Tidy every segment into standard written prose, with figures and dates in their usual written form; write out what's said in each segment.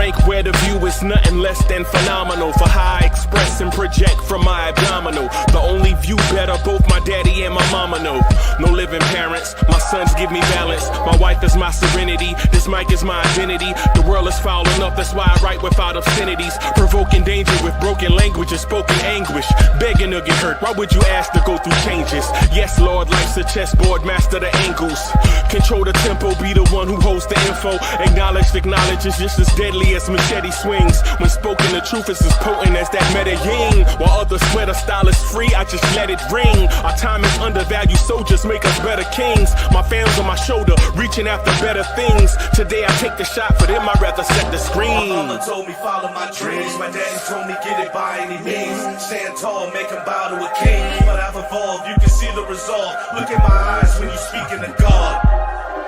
bank where the view is nothing less than phenomenal. For how I express and project from my abdominal. The only view better, both my daddy and my mama know. No living parents, my sons give me balance. My wife is my serenity, this mic is my identity. The world is foul enough, that's why I write without obscenities. Provoking danger with broken language and spoken anguish. Begging to get hurt, why would you ask to go through changes? Yes, Lord, life's a chessboard, master the angles. Control the tempo, be the one who holds the info. Acknowledge is just as deadly as machete swings. When spoken, the truth is as potent as that Medellin. While others swear the style is free, I just let it ring. Our time is undervalued, soldiers make us better kings. My fans on my shoulder, reaching after better things. Today I take the shot, for them I'd rather set the screen. My mama told me follow my dreams. My daddy told me get it by any means. Stand tall, make him bow to a king. But I've evolved, you can see the result. Look in my eyes when you speaking to God.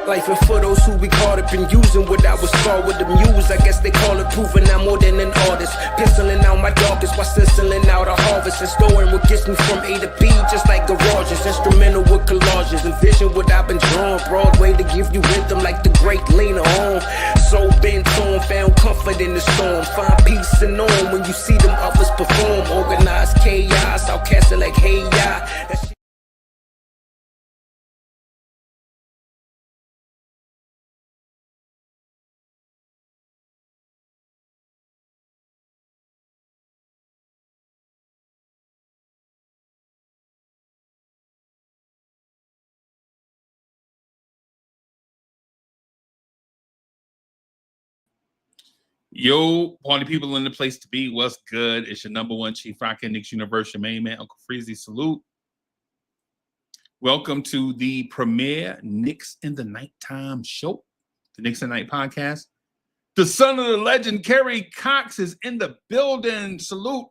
Life and for those who we caught up in using what I was scarred with the muse. I guess they call it proving I'm more than an artist. Penciling out my darkest while stenciling out a harvest. And storing what gets me from A to B, just like garages. Instrumental with collages. Envision what I've been drawing. Broadway to give you rhythm like the great Lena on. So bent on, found comfort in the storm. Find peace and on when you see them others perform. Organized chaos, I'll cast it like hey ya. Yo, party people in the place to be. What's good? It's your number one Chief Rocket Knicks Universe, your main man, Uncle Freezy. Salute. Welcome to the premiere Knicks in the Nighttime show, the Knicks in the Night podcast. The son of the legend, Kerry Cox, is in the building. Salute.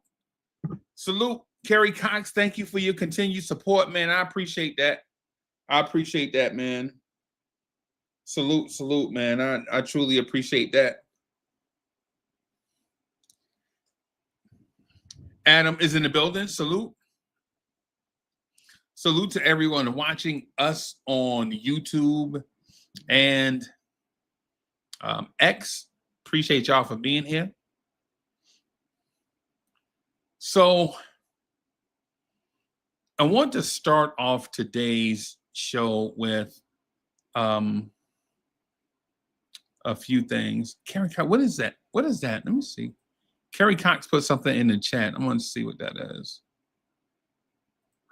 Salute, Kerry Cox. Thank you for your continued support, man. I appreciate that. I appreciate that, man. Salute, salute, man. I truly appreciate that. Adam is in the building. Salute. Salute to everyone watching us on YouTube and X. Appreciate y'all for being here. So I want to start off today's show with a few things. Kerry Cox, what is that? What is that? Let me see. Kerry Cox put something in the chat. I want to see what that is.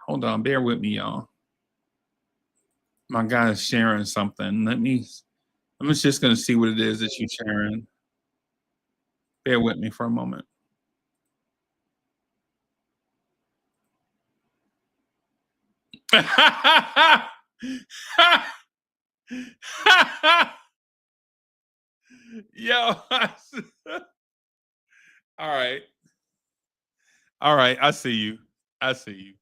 Hold on, bear with me, y'all. My guy is sharing something. I'm just gonna see what it is that you're sharing. Bear with me for a moment. Yo. All right. All right. I see you. I see you.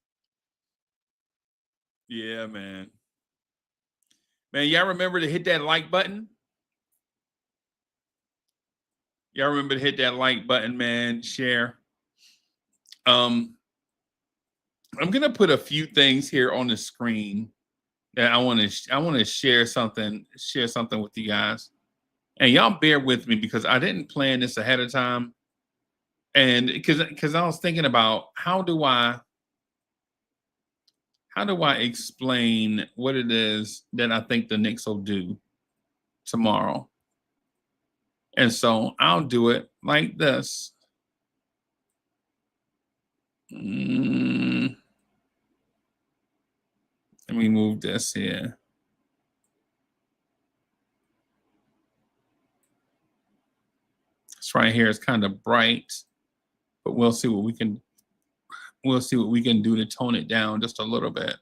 Yeah, man. Man, y'all remember to hit that like button? Y'all remember to hit that like button, man. Share. I'm gonna put a few things here on the screen that I want to share something with you guys. And y'all bear with me because I didn't plan this ahead of time. And because I was thinking about how do I explain what it is that I think the Knicks will do tomorrow. And so I'll do it like this. Let me move this here. This right here is kind of bright, but we'll see what we can do to tone it down just a little bit.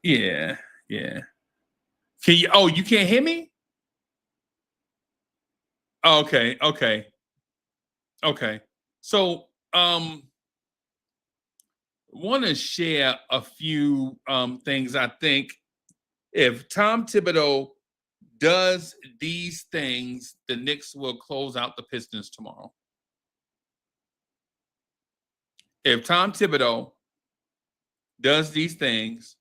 Yeah. Can you? Oh, you can't hear me? Okay. So, want to share a few things. I think if Tom Thibodeau does these things, the Knicks will close out the Pistons tomorrow. If Tom Thibodeau does these things,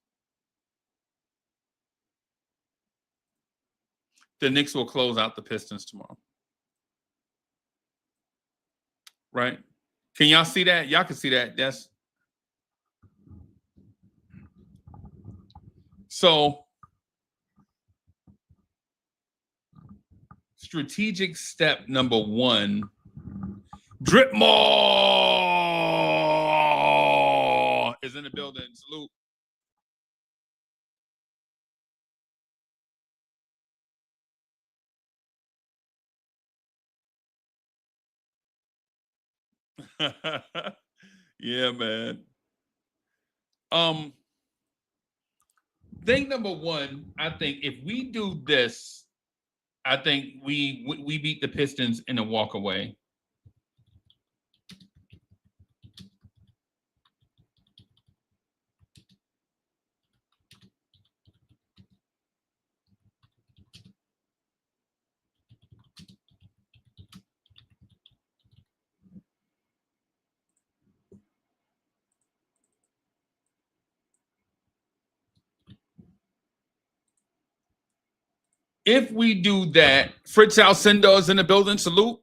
the Knicks will close out the Pistons tomorrow. Right? Can y'all see that? Y'all can see that. That's so strategic step number 1. Drip Mall is in the building. Salute. Yeah, man. Thing number 1, I think if we do this, I think we beat the Pistons in a walk away. If we do that, Fritz Alcindor is in the building. Salute.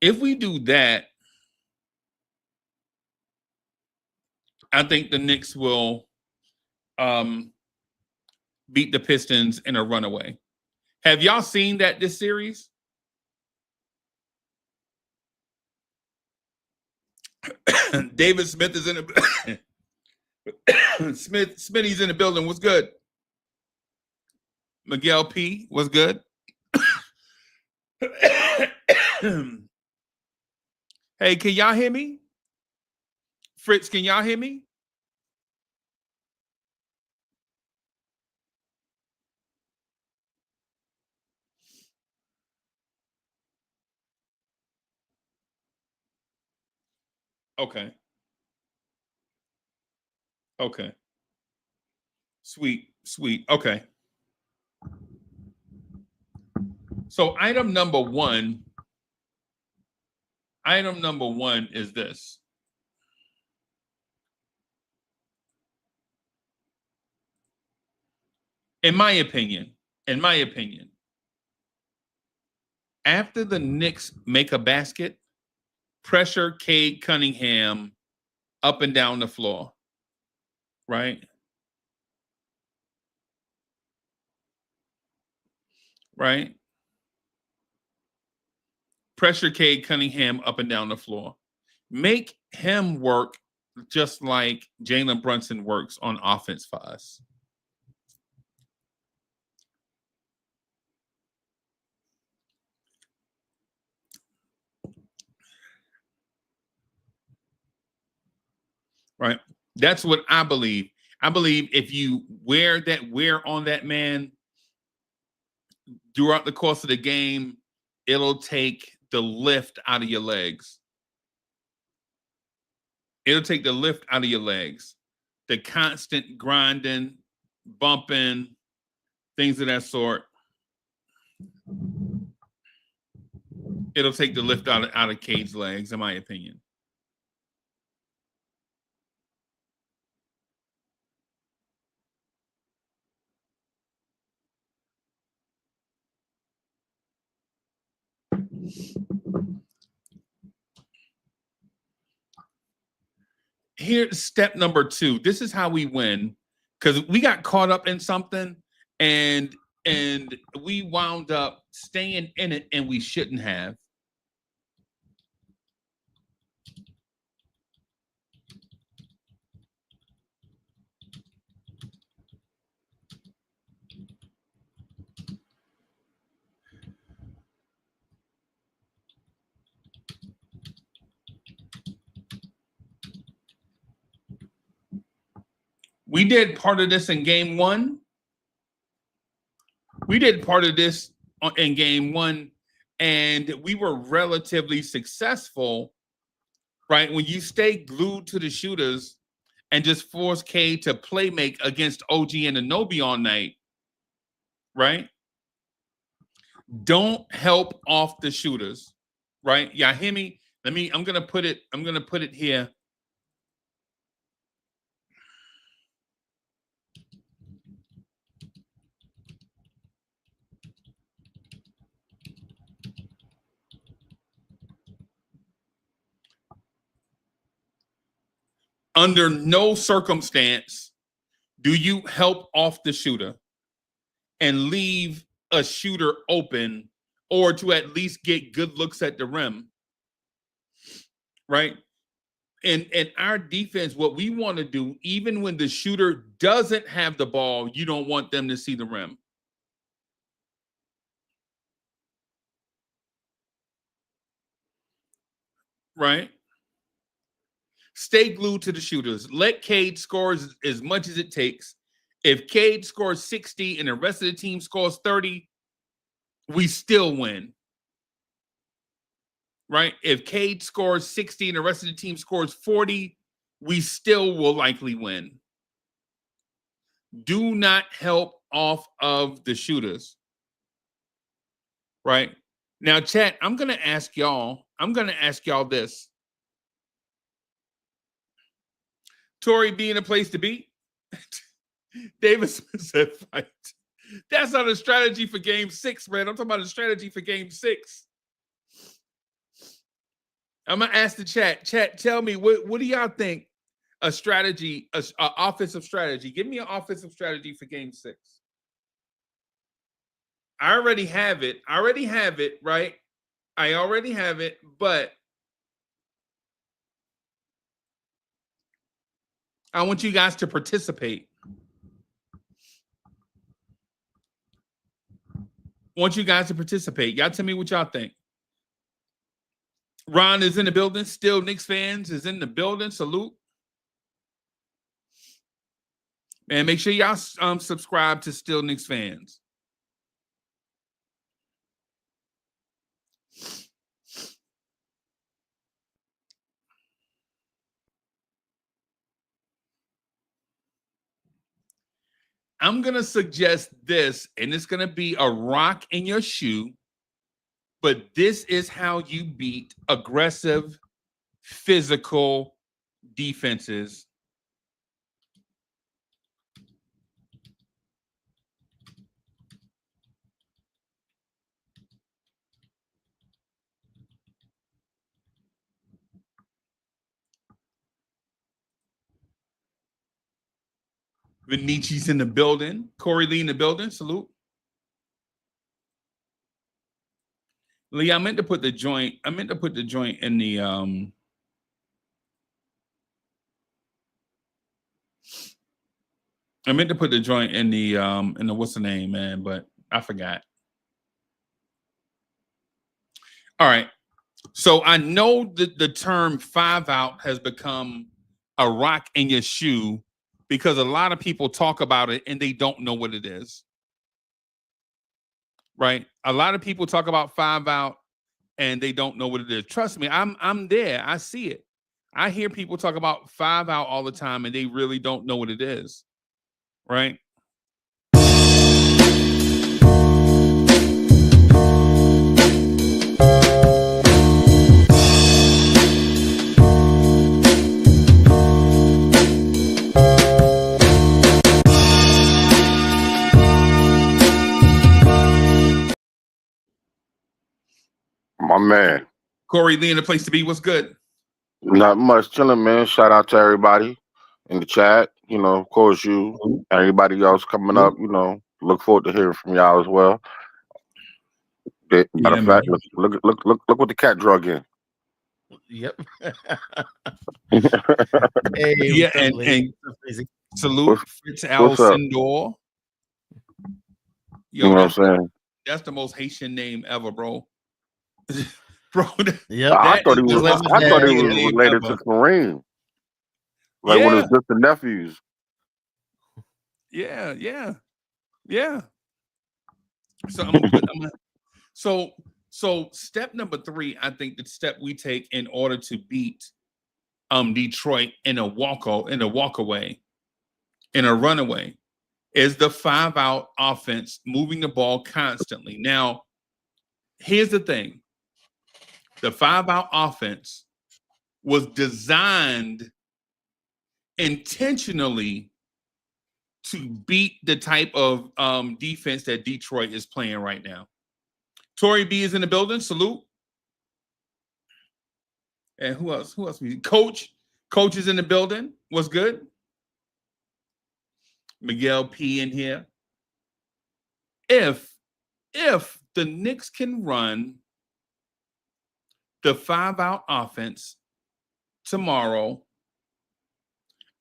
If we do that, I think the Knicks will beat the Pistons in a runaway. Have y'all seen that this series? David Smith is in the Smitty's in the building. What's good? Miguel P. What's good? Hey, can y'all hear me? Fritz, can y'all hear me? Okay. Okay. Sweet. Okay. So item number one is this. In my opinion, after the Knicks make a basket, pressure Cade Cunningham up and down the floor, right? Right? Pressure Cade Cunningham up and down the floor. Make him work just like Jalen Brunson works on offense for us. Right? That's what I believe. I believe if you wear on that man throughout the course of the game, it'll take the lift out of your legs. It'll take the lift out of your legs. The constant grinding, bumping, things of that sort. It'll take the lift out of Cade's legs, in my opinion. Here's step number 2. This is how we win, because we got caught up in something and we wound up staying in it and we shouldn't have. We did part of this in game 1. We did part of this in game 1, and we were relatively successful, right? When you stay glued to the shooters and just force Cade to play make against OG and Anunoby all night, right? Don't help off the shooters, right? Y'all hear me? I'm gonna put it here. Under no circumstance do you help off the shooter and leave a shooter open or to at least get good looks at the rim, right? And our defense, what we want to do, even when the shooter doesn't have the ball, you don't want them to see the rim. Right? Stay glued to the shooters. Let Cade score as much as it takes. If Cade scores 60 and the rest of the team scores 30, we still win. Right? If Cade scores 60 and the rest of the team scores 40, we still will likely win. Do not help off of the shooters. Right? Now, chat, I'm going to ask y'all this. Tory being a place to be? Davis said fight. That's not a strategy for game 6, man. I'm talking about a strategy for game 6. I'm going to ask the chat. Chat, tell me, what do y'all think a strategy, a offensive strategy? Give me an offensive strategy for game 6. I already have it, right? I already have it, but I want you guys to participate. Y'all tell me what y'all think. Ron is in the building. Still Knicks fans is in the building. Salute. Man, make sure y'all subscribe to Still Knicks fans. I'm going to suggest this, and it's going to be a rock in your shoe, but this is how you beat aggressive, physical defenses. Vinicius in the building. Corey Lee in the building. Salute. Lee, I meant to put the joint in the what's the name, man, but I forgot. All right. So I know that the term 5-out has become a rock in your shoe because a lot of people talk about it and they don't know what it is. Right? A lot of people talk about 5-out and they don't know what it is. Trust me, I'm there. I see it. I hear people talk about 5-out all the time and they really don't know what it is. Right? My man. Corey Lee in the place to be. What's good? Not much, chilling, man. Shout out to everybody in the chat. You know, of course, you, everybody else coming up. You know, look forward to hearing from y'all as well. Matter of fact, look what the cat drug in. Yep. Hey, yeah, and salute Fritz Alcindor. You know what I'm saying? That's the most Haitian name ever, bro. Bro, yeah, I thought he was related to Kareem. Like one of his distant nephews. Yeah. So step number 3, I think the step we take in order to beat Detroit in a runaway, is the 5-out offense, moving the ball constantly. Now, here's the thing. The 5-out offense was designed intentionally to beat the type of defense that Detroit is playing right now. Tory B is in the building. Salute. And who else? Coach Coaches in the building. What's good? Miguel P in here. If the Knicks can run the 5-out offense tomorrow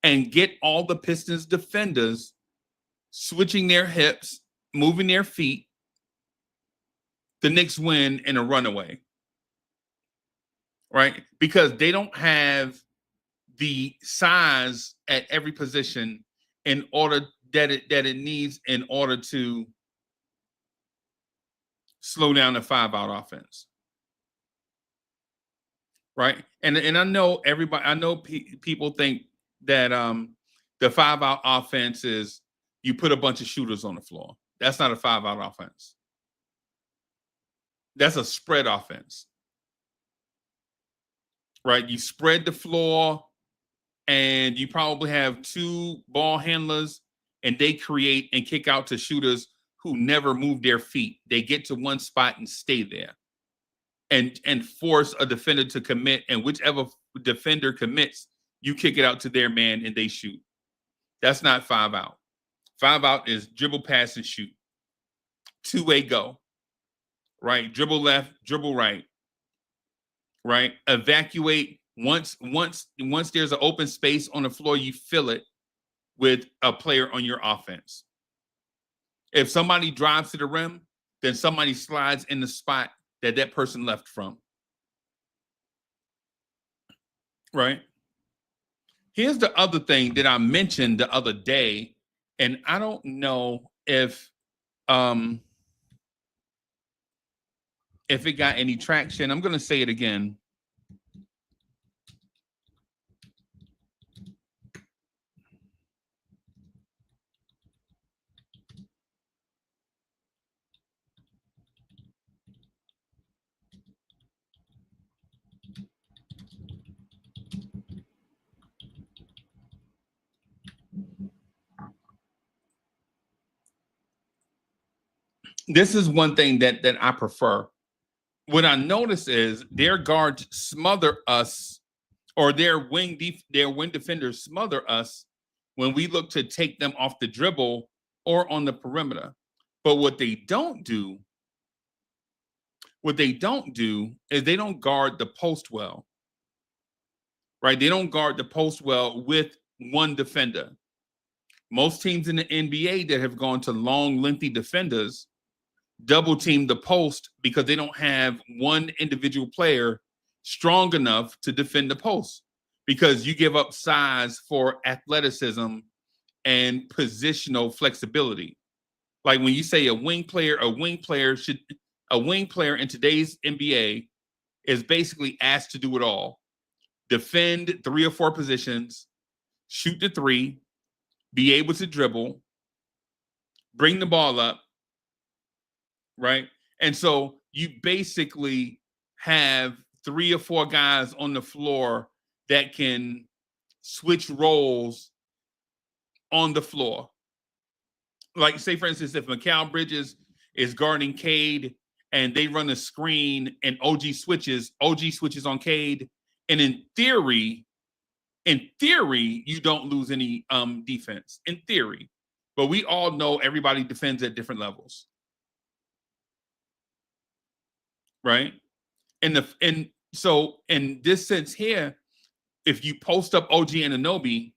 and get all the Pistons defenders switching their hips, moving their feet, the Knicks win in a runaway. Right? Because they don't have the size at every position in order that it needs in order to slow down the 5-out offense. Right? And I know everybody, I know people think that the 5-out offense is you put a bunch of shooters on the floor. That's not a 5-out offense. That's a spread offense. Right? You spread the floor and you probably have 2 ball handlers and they create and kick out to shooters who never move their feet. They get to one spot and stay there and force a defender to commit. And whichever defender commits, you kick it out to their man and they shoot. That's not 5-out. 5-out is dribble, pass, and shoot. 2-way go. Right? Dribble left, dribble right. Right? Evacuate. Once there's an open space on the floor, you fill it with a player on your offense. If somebody drives to the rim, then somebody slides in the spot that person left from. Right? Here's the other thing that I mentioned the other day, and I don't know if it got any traction. I'm going to say it again. This is one thing that I prefer. What I notice is their guards smother us, or their wing defenders smother us when we look to take them off the dribble or on the perimeter. But what they don't do is they don't guard the post well. Right? They don't guard the post well with one defender. Most teams in the NBA that have gone to long, lengthy defenders double team the post because they don't have one individual player strong enough to defend the post, because you give up size for athleticism and positional flexibility. Like when you say a wing player in today's NBA is basically asked to do it all. Defend 3 or 4 positions, shoot the 3, be able to dribble, bring the ball up, right? And so you basically have 3 or 4 guys on the floor that can switch roles on the floor. Like, say, for instance, if Mikal Bridges is guarding Cade and they run a screen and OG switches on Cade, and in theory, you don't lose any defense, in theory. But we all know everybody defends at different levels. Right? And so in this sense here, if you post up OG Anunoby,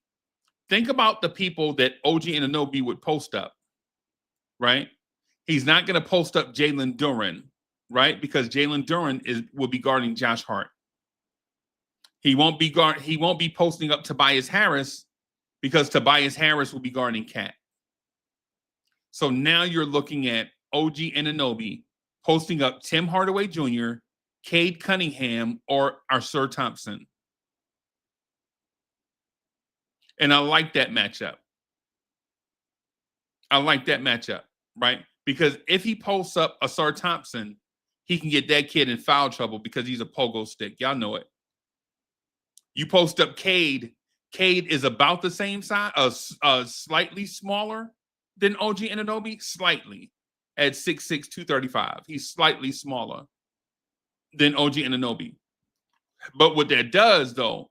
think about the people that OG Anunoby would post up, right? He's not going to post up Jalen Duren, right? Because Jalen Duren will be guarding Josh Hart. He won't be posting up Tobias Harris because Tobias Harris will be guarding Cat. So now you're looking at OG Anunoby posting up Tim Hardaway Jr., Cade Cunningham, or Arthur Thompson. And I like that matchup. Right? Because if he posts up Arthur Thompson, he can get that kid in foul trouble because he's a pogo stick. Y'all know it. You post up Cade. Cade is about the same size, slightly smaller than OG Anunoby, slightly. At 6'6", 235. He's slightly smaller than OG Anunoby. But what that does, though,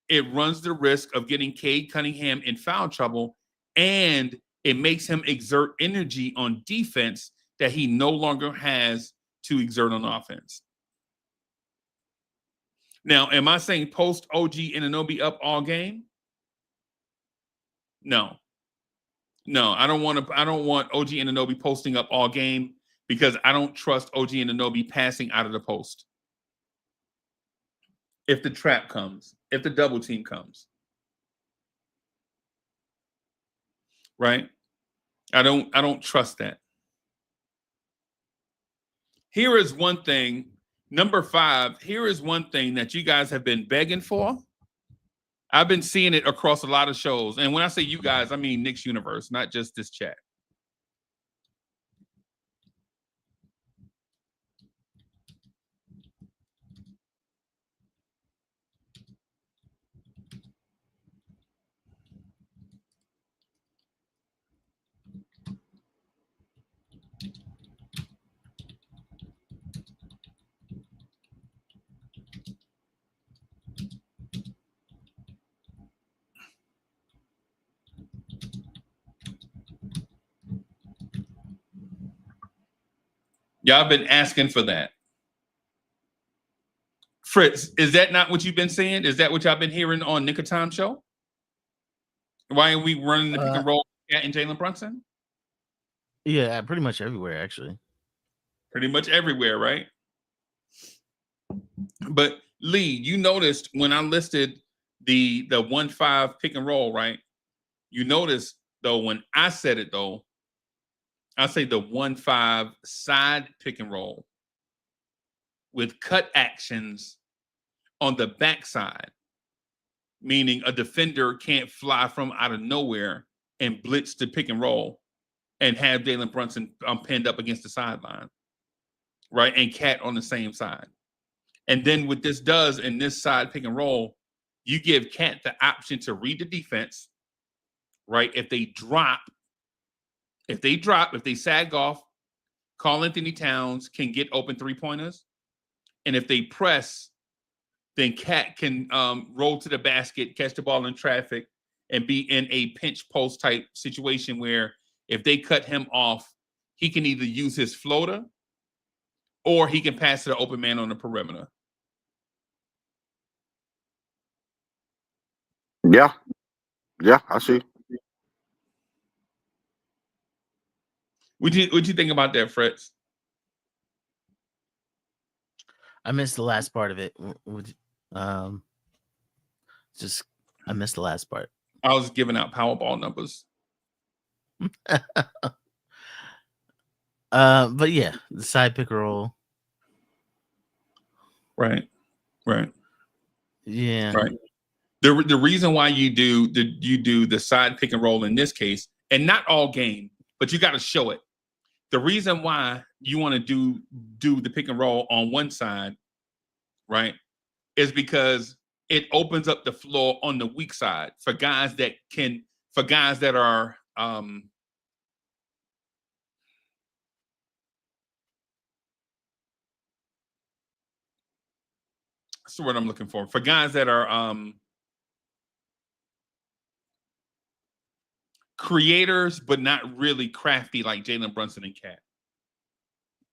it runs the risk of getting Cade Cunningham in foul trouble, and it makes him exert energy on defense that he no longer has to exert on offense. Now, am I saying post OG Anunoby up all game? No. No, I don't want OG Anunoby posting up all game because I don't trust OG Anunoby passing out of the post. If the trap comes, if the double team comes. Right? I don't trust that. Here is one thing, number 5, here is one thing that you guys have been begging for. I've been seeing it across a lot of shows. And when I say you guys, I mean Knicks Universe, not just this chat. Y'all been asking for that. Fritz, is that not what you've been saying? Is that what y'all been hearing on Nick of Time show? Why are we running the pick and roll and Jalen Brunson? Yeah, pretty much everywhere, actually. Pretty much everywhere, right? But Lee, you noticed when I listed the 1-5 pick and roll, right? You noticed though when I said it though, I say the 1-5 side pick and roll with cut actions on the backside, meaning a defender can't fly from out of nowhere and blitz the pick and roll and have Jalen Brunson pinned up against the sideline, right? And Cat on the same side. And then what this does in this side pick and roll, you give Cat the option to read the defense, right? If they sag off, Karl Anthony Towns can get open 3-pointers. And if they press, then Cat can roll to the basket, catch the ball in traffic, and be in a pinch post type situation where if they cut him off, he can either use his floater or he can pass to the open man on the perimeter. Yeah, I see. What'd you think about that, Fritz? I missed the last part of it. I missed the last part. I was giving out Powerball numbers. But yeah, the side pick and roll. Right. Yeah. Right. The reason why you do the side pick and roll in this case, and not all game, but you got to show it. The reason why you want to do the pick and roll on one side, right, is because it opens up the floor on the weak side for guys that are that's the word I'm looking for. For guys that are creators, but not really crafty like Jalen Brunson and Cat.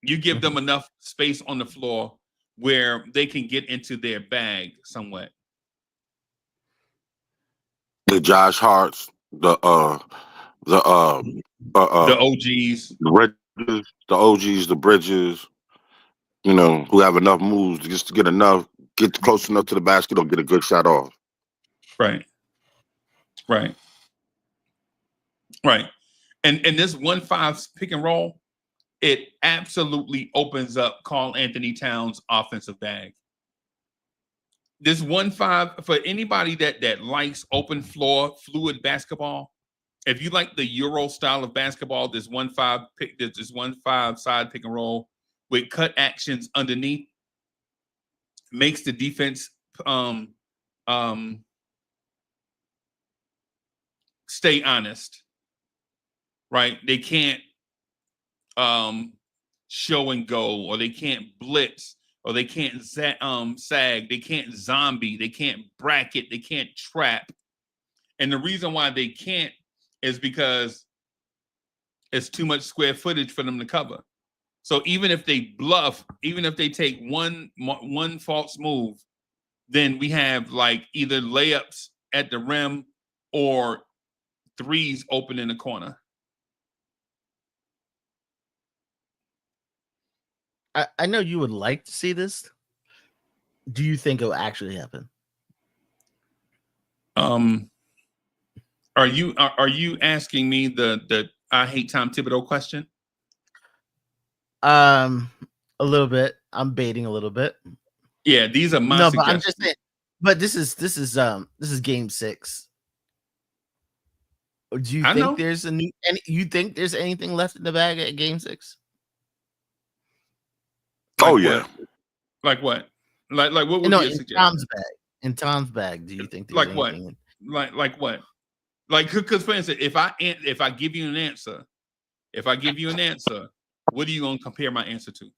You give them enough space on the floor where they can get into their bag somewhat. The Josh Harts, the OGs, the OGs, the Bridges, who have enough moves just to get close enough to the basket or get a good shot off. Right. And this 1-5 pick and roll, it absolutely opens up Karl Anthony Towns' offensive bag. This 1-5, for anybody that likes open floor, fluid basketball, if you like the Euro style of basketball, this 1-5 side pick and roll with cut actions underneath makes the defense stay honest. Right? They can't show and go, or they can't blitz or they can't sag, they can't zombie, they can't bracket, they can't trap. And the reason why they can't is because it's too much square footage for them to cover. So even if they bluff, even if they take one false move, then we have like either layups at the rim or threes open in the corner. I know you would like to see this. Do you think it'll actually happen? Are you asking me the I hate Tom Thibodeau question? A little bit. I'm baiting a little bit. Yeah, these are my no, suggestions. but I'm just saying. But this is game 6. Do you think there's you think there's anything left in the bag at game 6? Oh yeah. Like what? Like what would No, be a in suggestion? Tom's bag. In Tom's bag, do you think there's like what? anything? Like what? Like because for instance, if I give you an answer, what are you gonna compare my answer to?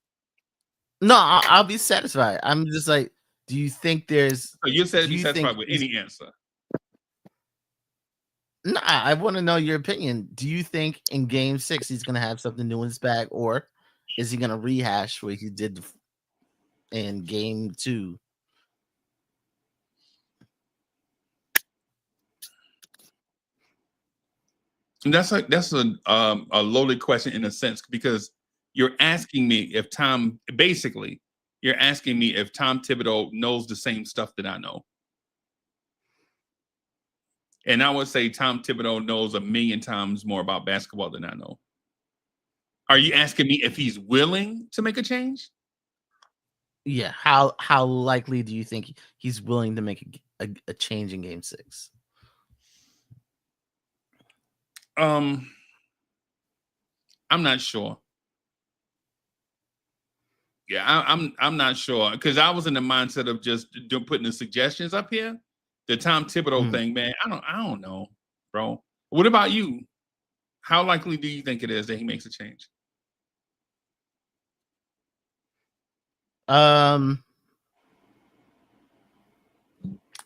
No, I'll be satisfied. I'm just like, do you think there's? So you said be satisfied with any answer. No, I want to know your opinion. Do you think in game 6 he's gonna have something new in his bag, or is he gonna rehash what he did in game 2? And that's a loaded question in a sense, because you're asking me if Tom Thibodeau knows the same stuff that I know. And I would say Tom Thibodeau knows 1,000,000 times more about basketball than I know. Are you asking me if he's willing to make a change? Yeah. How likely do you think he's willing to make a change in game 6? I'm not sure. Yeah, I'm not sure, because I was in the mindset of just putting the suggestions up here. The Tom Thibodeau thing, man, I don't know, bro. What about you? How likely do you think it is that he makes a change?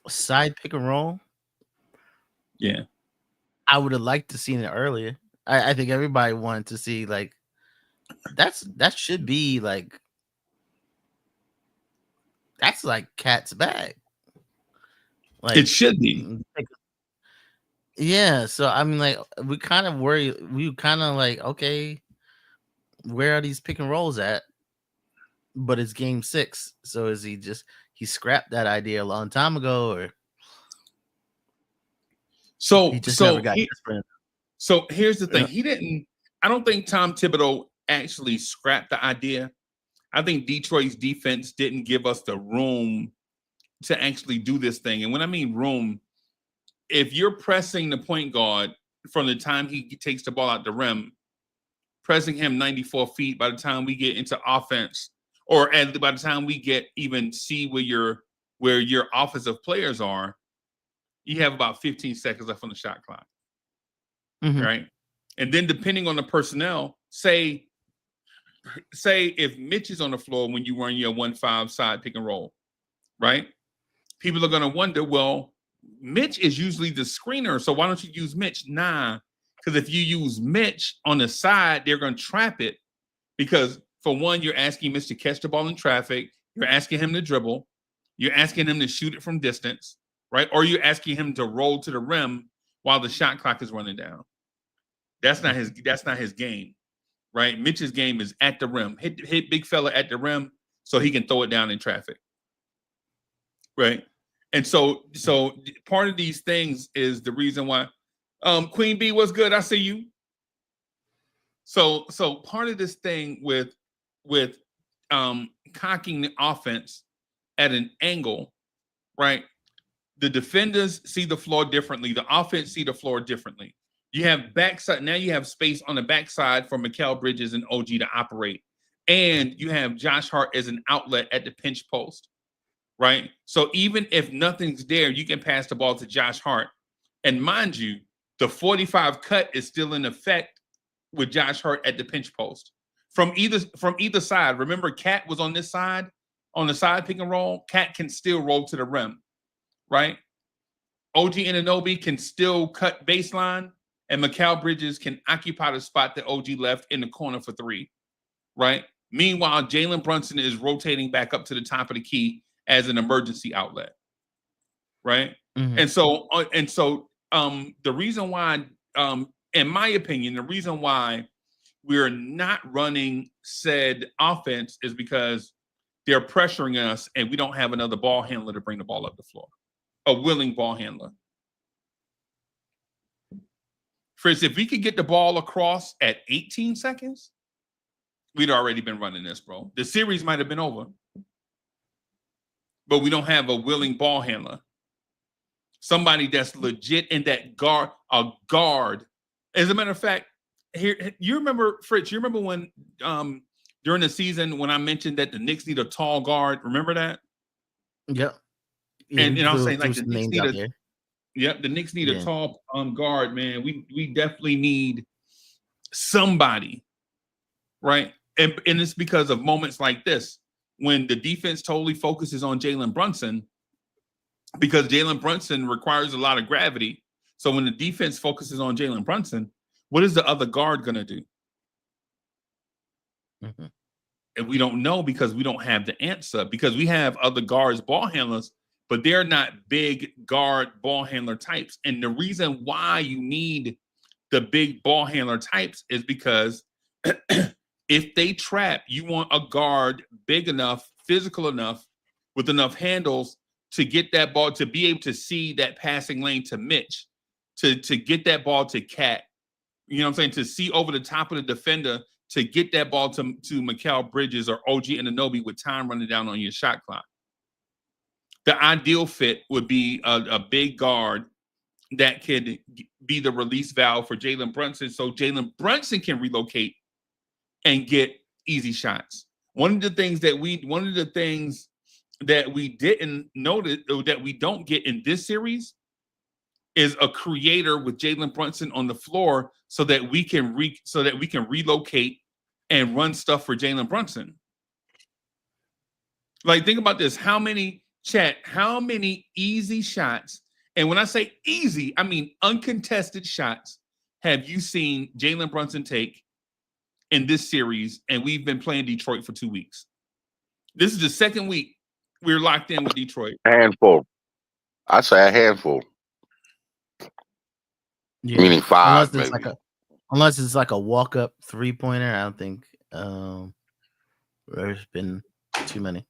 Side pick and roll. Yeah, I would have liked to seen it earlier. I think everybody wanted to see like that should be like that's like Cat's bag. Like it should be. Yeah, so I mean, like we kind of worry. We kind of like, okay, where are these pick and rolls at? But it's game 6, so is he scrapped that idea a long time ago, or so he just so never got desperate? So here's the thing: I don't think Tom Thibodeau actually scrapped the idea. I think Detroit's defense didn't give us the room to actually do this thing. And when I mean room, if you're pressing the point guard from the time he takes the ball out the rim, pressing him 94 feet by the time we get into offense, or by the time we get even see where your offensive players are, you have about 15 seconds left on the shot clock. Right? And then depending on the personnel, say if Mitch is on the floor when you run your 1-5 side pick and roll, right? People are going to wonder, well, Mitch is usually the screener, so why don't you use Mitch? Nah, because if you use Mitch on the side, they're going to trap it, because for one, you're asking Mitch to catch the ball in traffic, you're asking him to dribble, you're asking him to shoot it from distance, right? Or you're asking him to roll to the rim while the shot clock is running down. That's not his game, right? Mitch's game is at the rim. Hit big fella at the rim so he can throw it down in traffic. Right. And so part of these things is the reason why Queen B was good. I see you. So part of this thing with cocking the offense at an angle, right? The defenders see the floor differently. The offense see the floor differently. You have backside. Now you have space on the backside for Mikal Bridges and OG to operate. And you have Josh Hart as an outlet at the pinch post, right? So even if nothing's there, you can pass the ball to Josh Hart. And mind you, the 45 cut is still in effect with Josh Hart at the pinch post. From either side. Remember, Cat was on this side. on the side pick and roll, Cat can still roll to the rim, right? OG Anunoby can still cut baseline, and Mikal Bridges can occupy the spot that OG left in the corner for 3, right? Meanwhile, Jalen Brunson is rotating back up to the top of the key as an emergency outlet, right? Mhm. And so the reason why, in my opinion, the reason why we're not running said offense is because they're pressuring us and we don't have another ball handler to bring the ball up the floor, a willing ball handler. Fritz, if we could get the ball across at 18 seconds, we'd already been running this, bro. The series might have been over, but we don't have a willing ball handler. Somebody that's legit in that guard, a guard. As a matter of fact, here, you remember, Fritz, you remember when during the season when I mentioned that the Knicks need a tall guard? Remember that? Yep. And I'm saying like the some Knicks names need out a there. yep, the Knicks need Yeah. a tall guard, man. We definitely need somebody, right? And it's because of moments like this when the defense totally focuses on Jalen Brunson, because Jalen Brunson requires a lot of gravity. So when the defense focuses on Jalen Brunson, what is the other guard going to do? Mhm. And we don't know because we don't have the answer, because we have other guards, ball handlers, but they're not big guard ball handler types. And the reason why you need the big ball handler types is because if they trap, you want a guard big enough, physical enough, with enough handles to get that ball, to be able to see that passing lane to Mitch, to get that ball to Cat. You know what I'm saying? To see over the top of the defender, to get that ball to Mikal Bridges or OG Anunoby with time running down on your shot clock. The ideal fit would be a big guard that could be the release valve for Jalen Brunson, so Jalen Brunson can relocate and get easy shots. One of the things that we didn't notice, or that we don't get in this series, is a creator with Jalen Brunson on the floor, so that we can relocate and run stuff for Jalen Brunson. Like, think about this: how many easy shots? And when I say easy, I mean uncontested shots. Have you seen Jalen Brunson take in this series? And we've been playing Detroit for 2 weeks. This is the second week we're locked in with Detroit. A handful. I say a handful. Yeah. Meaning 5, Unless it's like a walk-up 3-pointer, I don't think there's been too many.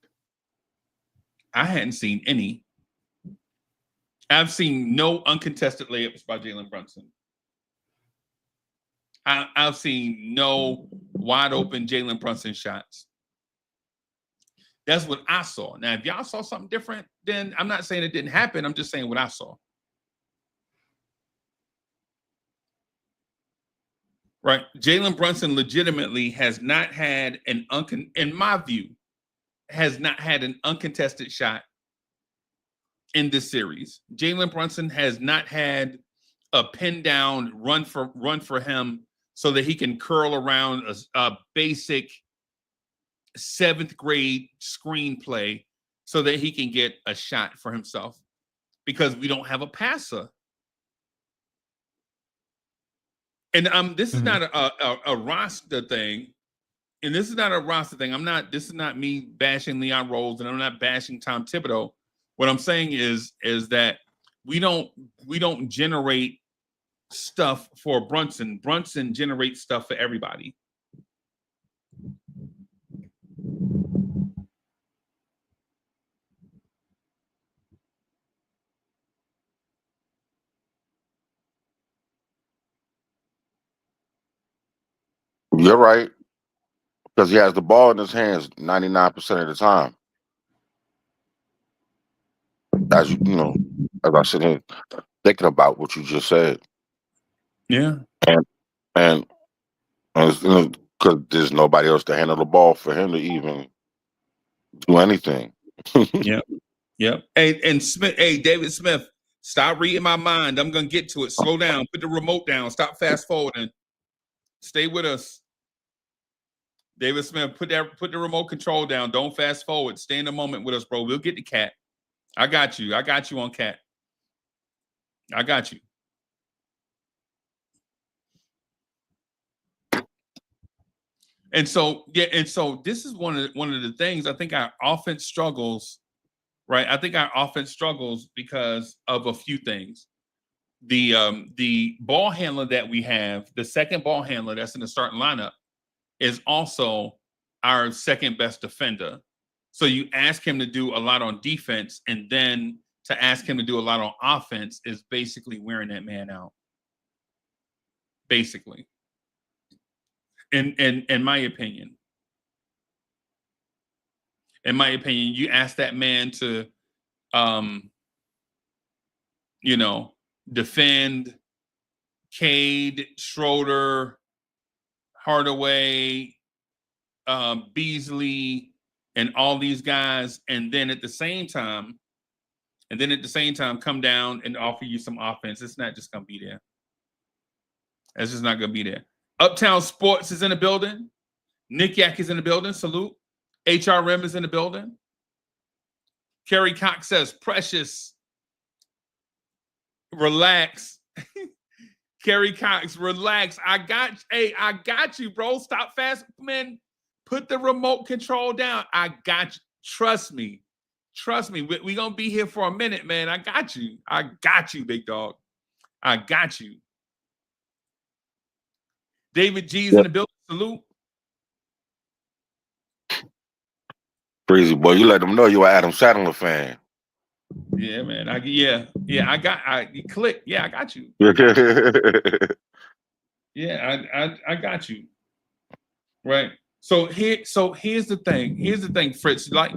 I hadn't seen any. I've seen no uncontested layups by Jalen Brunson. I've seen no wide open Jalen Brunson shots. That's what I saw. Now, if y'all saw something different, then I'm not saying it didn't happen. I'm just saying what I saw. Right? Jalen Brunson legitimately has not had in my view, has not had an uncontested shot in this series. Jalen Brunson has not had a pin down run for him so that he can curl around a basic 7th grade screenplay so that he can get a shot for himself, because we don't have a passer. And this is not a roster thing. And this is not a roster thing. This is not me bashing Leon Rose, and I'm not bashing Tom Thibodeau. What I'm saying is that we don't generate stuff for Brunson. Brunson generates stuff for everybody. You're right, because he has the ball in his hands 99% of the time. As you know, as I sit here thinking about what you just said, Yeah. and because there's nobody else to handle the ball for him to even do anything. Yep. And Smith, David Smith, stop reading my mind. I'm gonna get to it. Slow down. Put the remote down. Stop fast forwarding. Stay with us. David Smith, put the remote control down. Don't fast forward. Stay in the moment with us, bro. We'll get the cat. I got you. I got you on cat. I got you. And so this is one of the things I think our offense struggles, right? I think our offense struggles because of a few things. The ball handler that we have, the second ball handler that's in the starting lineup, is also our second best defender. So you ask him to do a lot on defense, and then to ask him to do a lot on offense is basically wearing that man out. Basically. In my opinion. In my opinion, you ask that man to defend Cade, Schroeder, Hardaway, Beasley, and all these guys, and then at the same time come down and offer you some offense. It's not just gonna be there. It's just not gonna be there. Uptown Sports is in the building. Nick Yak is in the building. Salute. HRM is in the building. Kerry Cox says, Precious, relax. Kerry Cox, relax. I got you, bro. Stop fast, man. Put the remote control down. I got you. Trust me. We're going to be here for a minute, man. I got you, big dog. I got you. David G's in the building. Salute. Breezy boy, you let them know you're an Adam Sandler fan. Yeah, man. I click. Yeah, I got you. Yeah, I got you. Right. So here's the thing. Here's the thing, Fritz. Like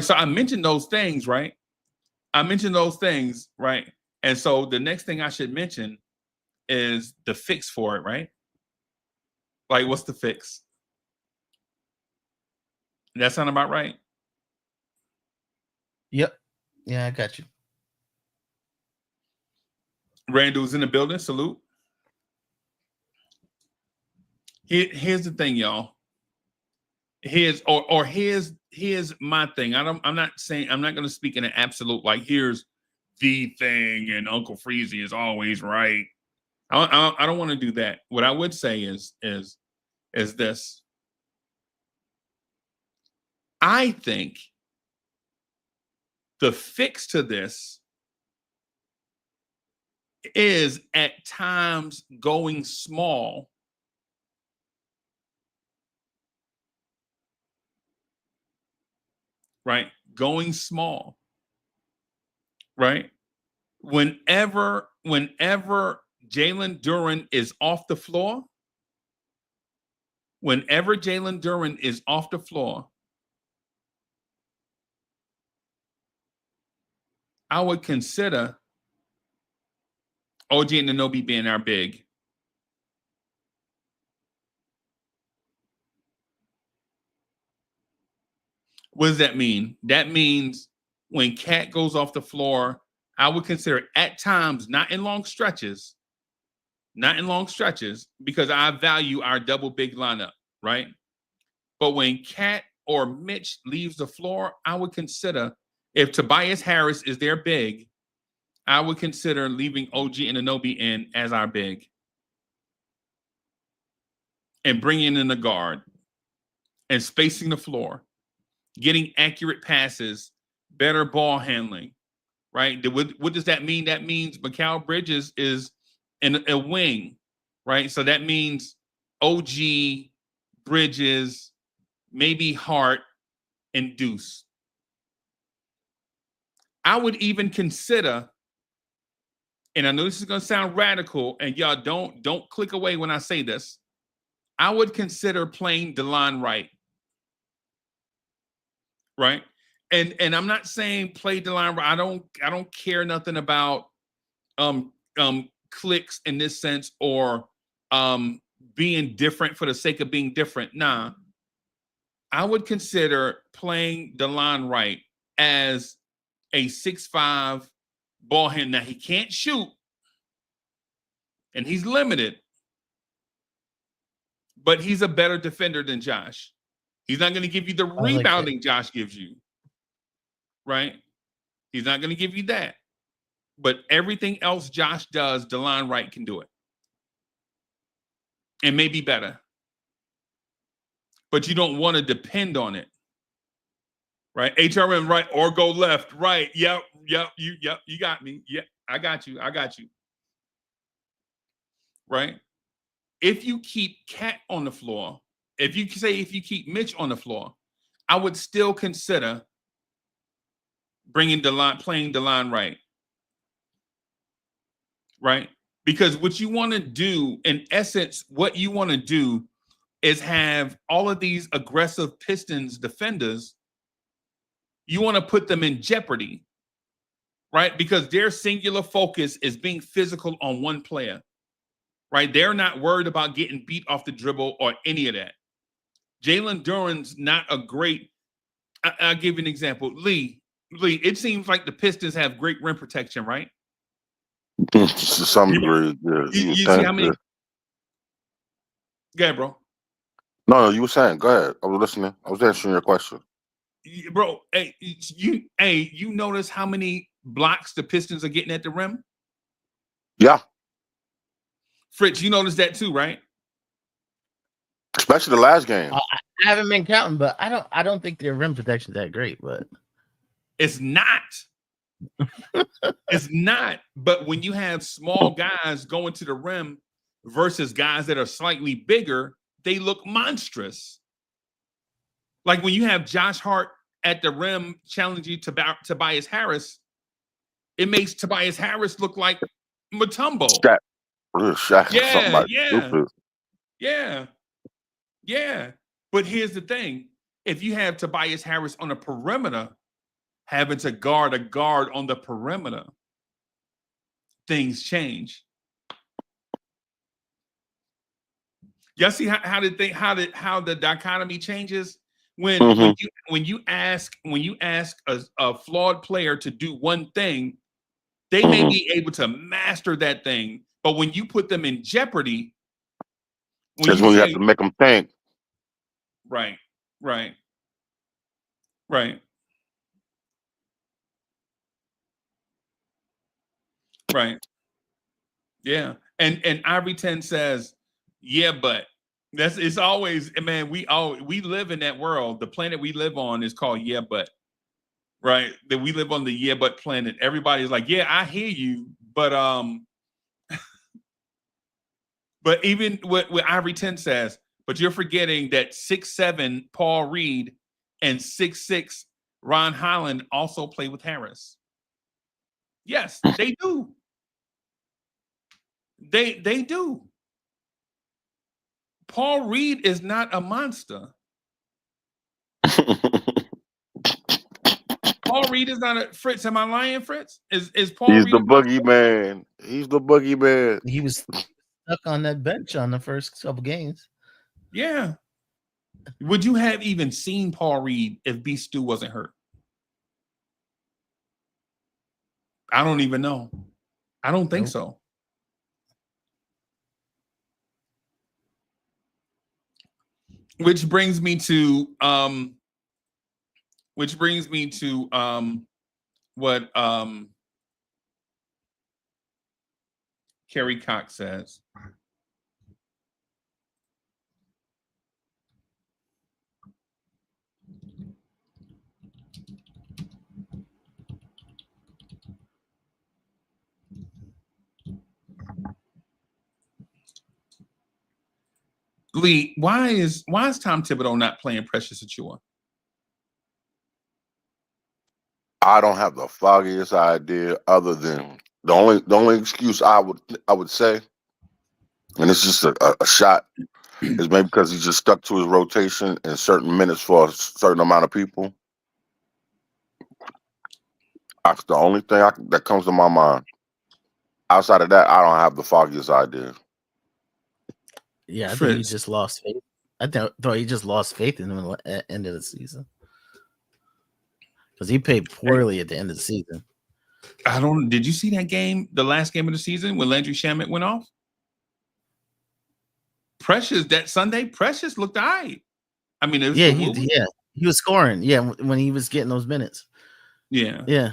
so I mentioned those things, right? And so the next thing I should mention is the fix for it, right? Like, what's the fix? That sound about right? Yep. Yeah, I got you. Randall's in the building. Salute. Here's the thing, y'all. Here's my thing. I'm not going to speak in an absolute, like, here's the thing and Uncle Freezy is always right. I don't want to do that. What I would say is this. I think the fix to this is at times going small. Right? Going small. Right? Whenever Jalen Duren is off the floor, I would consider OG Anunoby being our big. What does that mean? That means when Cat goes off the floor, I would consider at times, not in long stretches, because I value our double big lineup, right? But when Cat or Mitch leaves the floor, I would consider, if Tobias Harris is their big, I would consider leaving OG Anunoby in as our big and bringing in the guard and spacing the floor, getting accurate passes, better ball handling, right? What does that mean? That means Mikal Bridges is in a wing, right? So that means OG, Bridges, maybe Hart, and Deuce. I would even consider, and I know this is going to sound radical, and y'all don't click away when I say this, I would consider playing DeLon Wright. Right? And I'm not saying play DeLon Wright. I don't care nothing about clicks in this sense, or being different for the sake of being different. Nah. I would consider playing DeLon Wright as a 6'5" ball handler. Now, he can't shoot, and he's limited, but he's a better defender than Josh. He's not going to give you the like rebounding Josh gives you, right? He's not going to give you that. But everything else Josh does, DeLon Wright can do it. And maybe better. But you don't want to depend on it. Right? HRM right or go left. Right. Yep. You got me. Yeah, I got you. Right? If you keep Cat on the floor, if you keep Mitch on the floor, I would still consider playing DeLon Wright. Right? Because what you want to do, in essence, what you want to do is have all of these aggressive Pistons defenders, you want to put them in jeopardy, right? Because their singular focus is being physical on one player, right? They're not worried about getting beat off the dribble or any of that. Jalen Duren's not a great, I'll give you an example. Lee, it seems like the Pistons have great rim protection, right? To some degree, yeah. You see how many? Go ahead, bro. No, you were saying. Go ahead. I was listening. I was answering your question. Bro, you notice how many blocks the Pistons are getting at the rim? Yeah. Fritz, you noticed that too, right? Especially the last game. I haven't been counting, but I don't think their rim protection is that great, but it's not. It's not. But when you have small guys going to the rim versus guys that are slightly bigger, they look monstrous. Like when you have Josh Hart at the rim challenging Tobias Harris, it makes Tobias Harris look like Mutombo. Shaq. Yeah. But here's the thing. If you have Tobias Harris on the perimeter, having to guard a guard on the perimeter, things change. Y'all see how the dichotomy changes when you ask a flawed player to do one thing, they may be able to master that thing, but when you put them in jeopardy, that's when you have to make them think. Right. Yeah. And Ivory 10 says, yeah, but it's always, man, we live in that world. The planet we live on is called yeah, but. Right? That we live on the yeah, but planet. Everybody's like, yeah, I hear you, but but even what Ivory 10 says, but you're forgetting that 6'7" Paul Reed and 6'6" Ron Holland also play with Harris. Yes, they do. They do. Paul Reed is not a monster. Paul Reed is not a Fritz. Am I lying, Fritz? Is Paul He's Reed the boogeyman. He's the boogeyman. he was stuck on that bench on the first couple games. Yeah. Would you have even seen Paul Reed if B. Stu wasn't hurt? I don't even know. I don't think so. Which brings me to what Kerry Cox says. Lee, why is Tom Thibodeau not playing Precious Achiuwa? I don't have the foggiest idea, other than the only excuse I would say, and it's just a shot, is maybe because he's just stuck to his rotation in certain minutes for a certain amount of people. That's the only thing that comes to my mind. Outside of that, I don't have the foggiest idea. Yeah, I think he just lost faith. I thought he just lost faith in him at the end of the season. Because he played poorly at the end of the season. Did you see that game, the last game of the season, when Landry Shamet went off? Precious, that Sunday, Precious looked all right. I mean, Yeah, he was scoring. Yeah, when he was getting those minutes. Yeah. Yeah.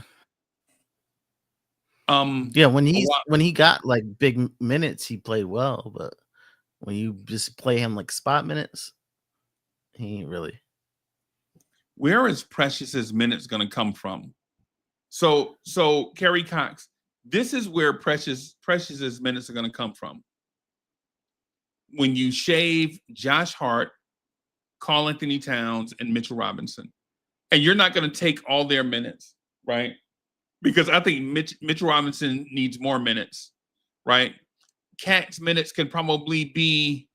Yeah, when he got like big minutes, he played well, but when you just play him like spot minutes, he ain't really. Where is Precious's minutes going to come from? So Kerry Cox, this is where Precious's minutes are going to come from. When you shave Josh Hart, Karl Anthony Towns, and Mitchell Robinson, and you're not going to take all their minutes, right? Because I think Mitchell Robinson needs more minutes, right? Cat's minutes can probably be,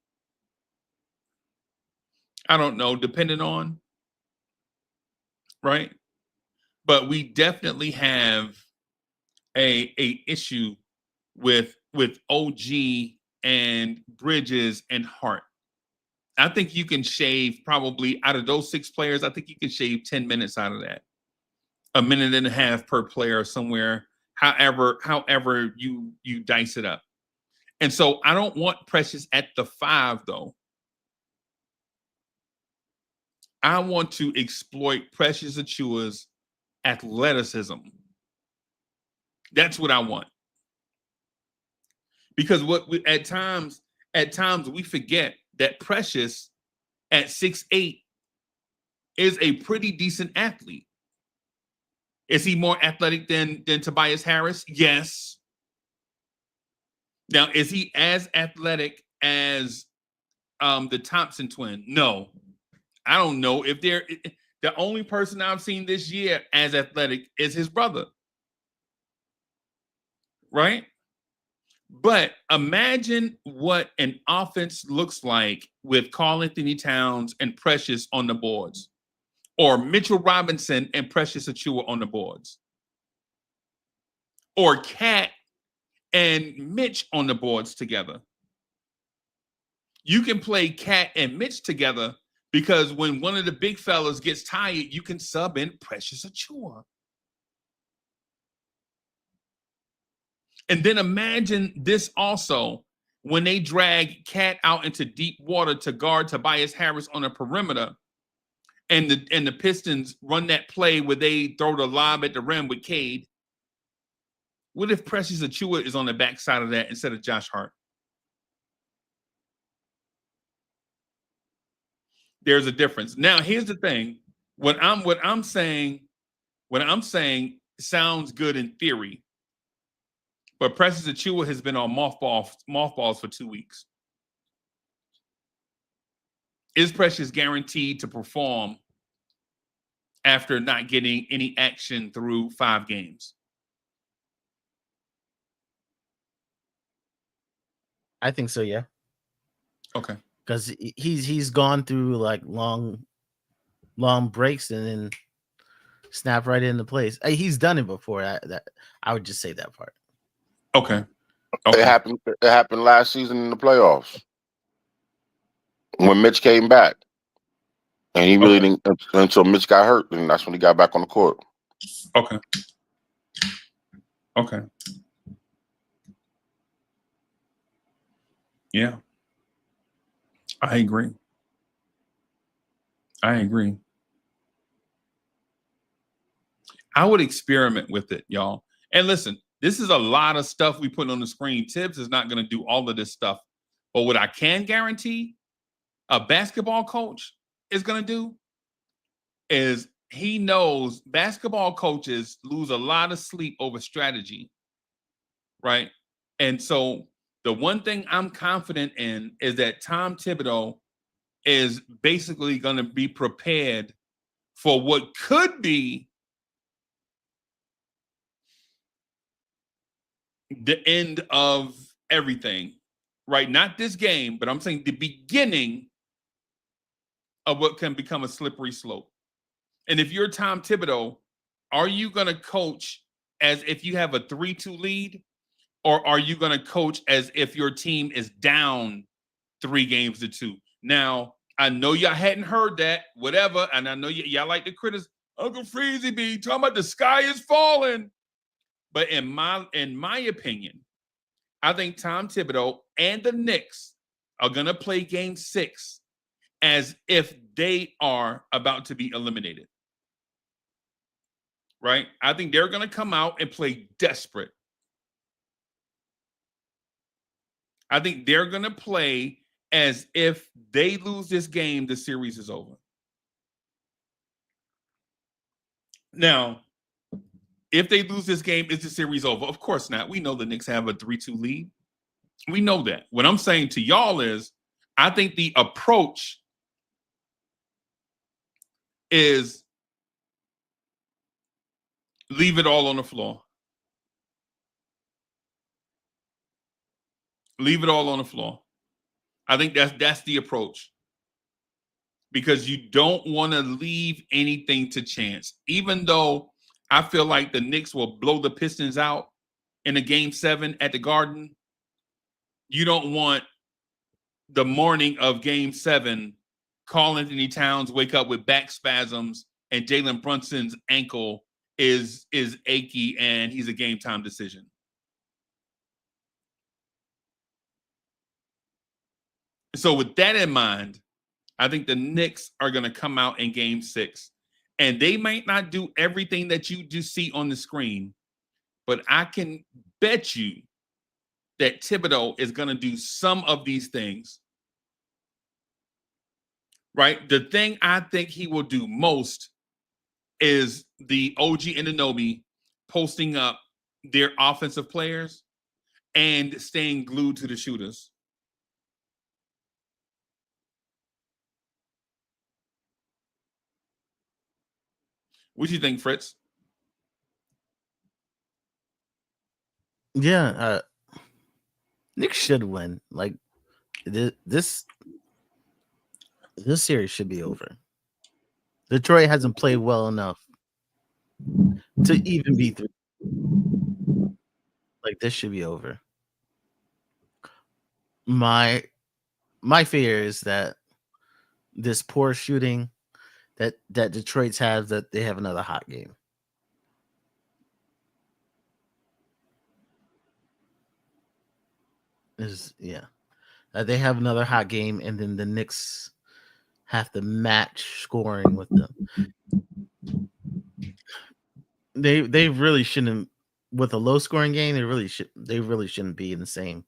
I don't know, depending on, right? But we definitely have a issue with OG and Bridges and Hart. I think you can shave probably out of those 6 players. I think you can shave 10 minutes out of that, a minute and a half per player somewhere. However you dice it up. And so I don't want Precious at the 5 though. I want to exploit Precious Achua's athleticism. That's what I want. Because at times we forget that Precious at 6'8" is a pretty decent athlete. Is he more athletic than Tobias Harris? Yes. Now, is he as athletic as the Thompson twin? No. I don't know if the only person I've seen this year as athletic is his brother. Right? But imagine what an offense looks like with Karl Anthony Towns and Precious on the boards, or Mitchell Robinson and Precious Achiuwa on the boards, or Cat and Mitch on the boards together. You can play Cat and Mitch together because when one of the big fellas gets tired, you can sub in Precious Achiuwa. And then imagine this also when they drag Cat out into deep water to guard Tobias Harris on a perimeter, and the Pistons run that play where they throw the lob at the rim with Cade. What if Precious Achiuwa is on the backside of that instead of Josh Hart? There's a difference. Now, here's the thing. What I'm saying sounds good in theory. But Precious Achiuwa has been on mothballs for 2 weeks. Is Precious guaranteed to perform after not getting any action through 5 games? I think so, yeah. Okay. Because he's gone through like long breaks and then snap right into place. He's done it before. I would just say that part. Okay. It happened last season in the playoffs when Mitch came back, and he really didn't until Mitch got hurt, and that's when he got back on the court. Okay. Yeah. I agree. I would experiment with it, y'all. And listen, this is a lot of stuff we put on the screen. Thibs is not going to do all of this stuff. But what I can guarantee a basketball coach is going to do is he knows basketball coaches lose a lot of sleep over strategy, right? And so the one thing I'm confident in is that Tom Thibodeau is basically going to be prepared for what could be the end of everything, right? Not this game, but I'm saying the beginning of what can become a slippery slope. And if you're Tom Thibodeau, are you going to coach as if you have a 3-2 lead, or are you going to coach as if your team is down 3-2? Now, I know y'all hadn't heard that, whatever, and I know y'all like the critics. Uncle Freezy be talking about the sky is falling. But in my opinion, I think Tom Thibodeau and the Knicks are going to play game 6 as if they are about to be eliminated. Right? I think they're going to come out and play desperate. I think they're going to play as if they lose this game, the series is over. Now, if they lose this game, is the series over? Of course not. We know the Knicks have a 3-2 lead. We know that. What I'm saying to y'all is, I think the approach is leave it all on the floor. Leave it all on the floor. I think that's the approach. Because you don't want to leave anything to chance. Even though I feel like the Knicks will blow the Pistons out in a game 7 at the Garden, you don't want the morning of game 7, Karl Anthony Towns wake up with back spasms and Jalen Brunson's ankle is achy and he's a game time decision. So with that in mind, I think the Knicks are going to come out in game 6, and they might not do everything that you do see on the screen, but I can bet you that Thibodeau is going to do some of these things. Right? The thing I think he will do most is the OG Anunoby posting up their offensive players and staying glued to the shooters. What do you think, Fritz? Yeah, Knicks should win. Like this series should be over. Detroit hasn't played well enough to even be through. Like, this should be over. My fear is that this poor shooting that Detroit's have, that they have another hot game. They have another hot game, and then the Knicks have to match scoring with them. They really shouldn't, with a low scoring game. They really shouldn't be in the same.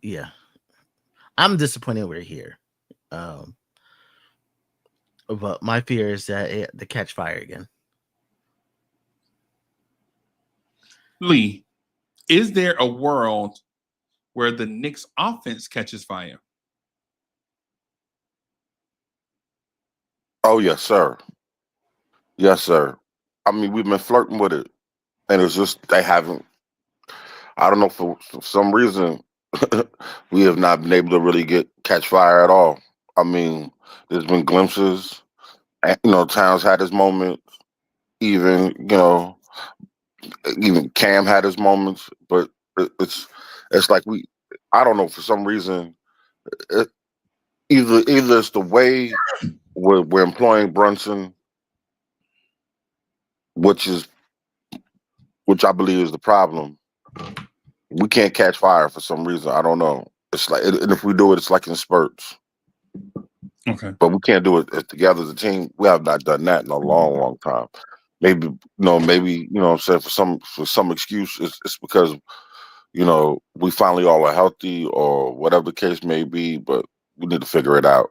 Yeah, I'm disappointed we're here. But my fear is that they catch fire again. Lee, is there a world where the Knicks offense catches fire? Oh, yes, sir. Yes, sir. I mean, we've been flirting with it, and it's just they haven't. I don't know, for some reason we have not been able to really catch fire at all. I mean, there's been glimpses. Towns had his moments. Even even Cam had his moments, but it's like I don't know, for some reason, it, either it's the way we're employing Brunson, which I believe is the problem. We can't catch fire for some reason. I don't know. It's like, and if we do it, it's like in spurts. Okay. But we can't do it together as a team. We have not done that in a long, long time. Maybe, I'm saying, for some excuse, it's because, we finally all are healthy or whatever the case may be, but we need to figure it out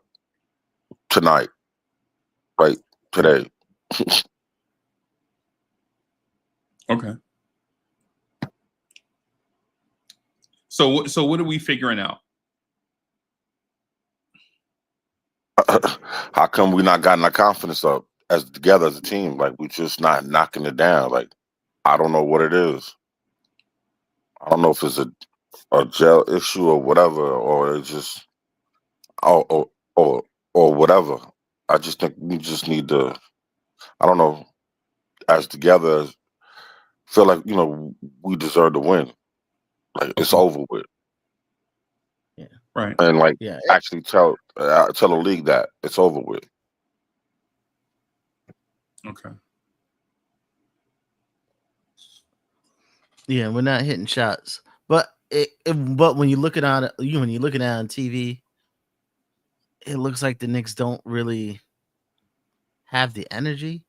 tonight, right? Today. Okay. So what are we figuring out? How come we not gotten our confidence up together as a team? Like, we just not knocking it down. Like, I don't know what it is. I don't know if it's a gel issue or whatever, or it's just or whatever. I just think we just need to, I don't know, as together, feel like we deserve to win. Like, it's over with. Yeah. Right. And actually tell the league that it's over with. Okay. Yeah, we're not hitting shots, but But when you look at it when you look at it on TV, it looks like the Knicks don't really have the energy.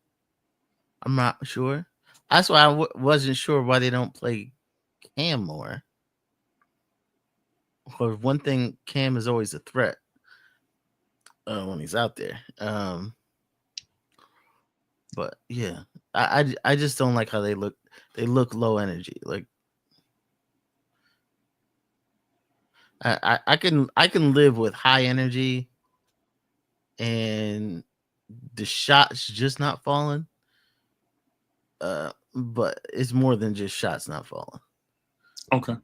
I'm not sure. That's why I wasn't sure why they don't play Cam more. For one thing, Cam is always a threat when he's out there. But yeah, I just don't like how they look. They look low energy. Like I can live with high energy and the shots just not falling. But it's more than just shots not falling. Okay.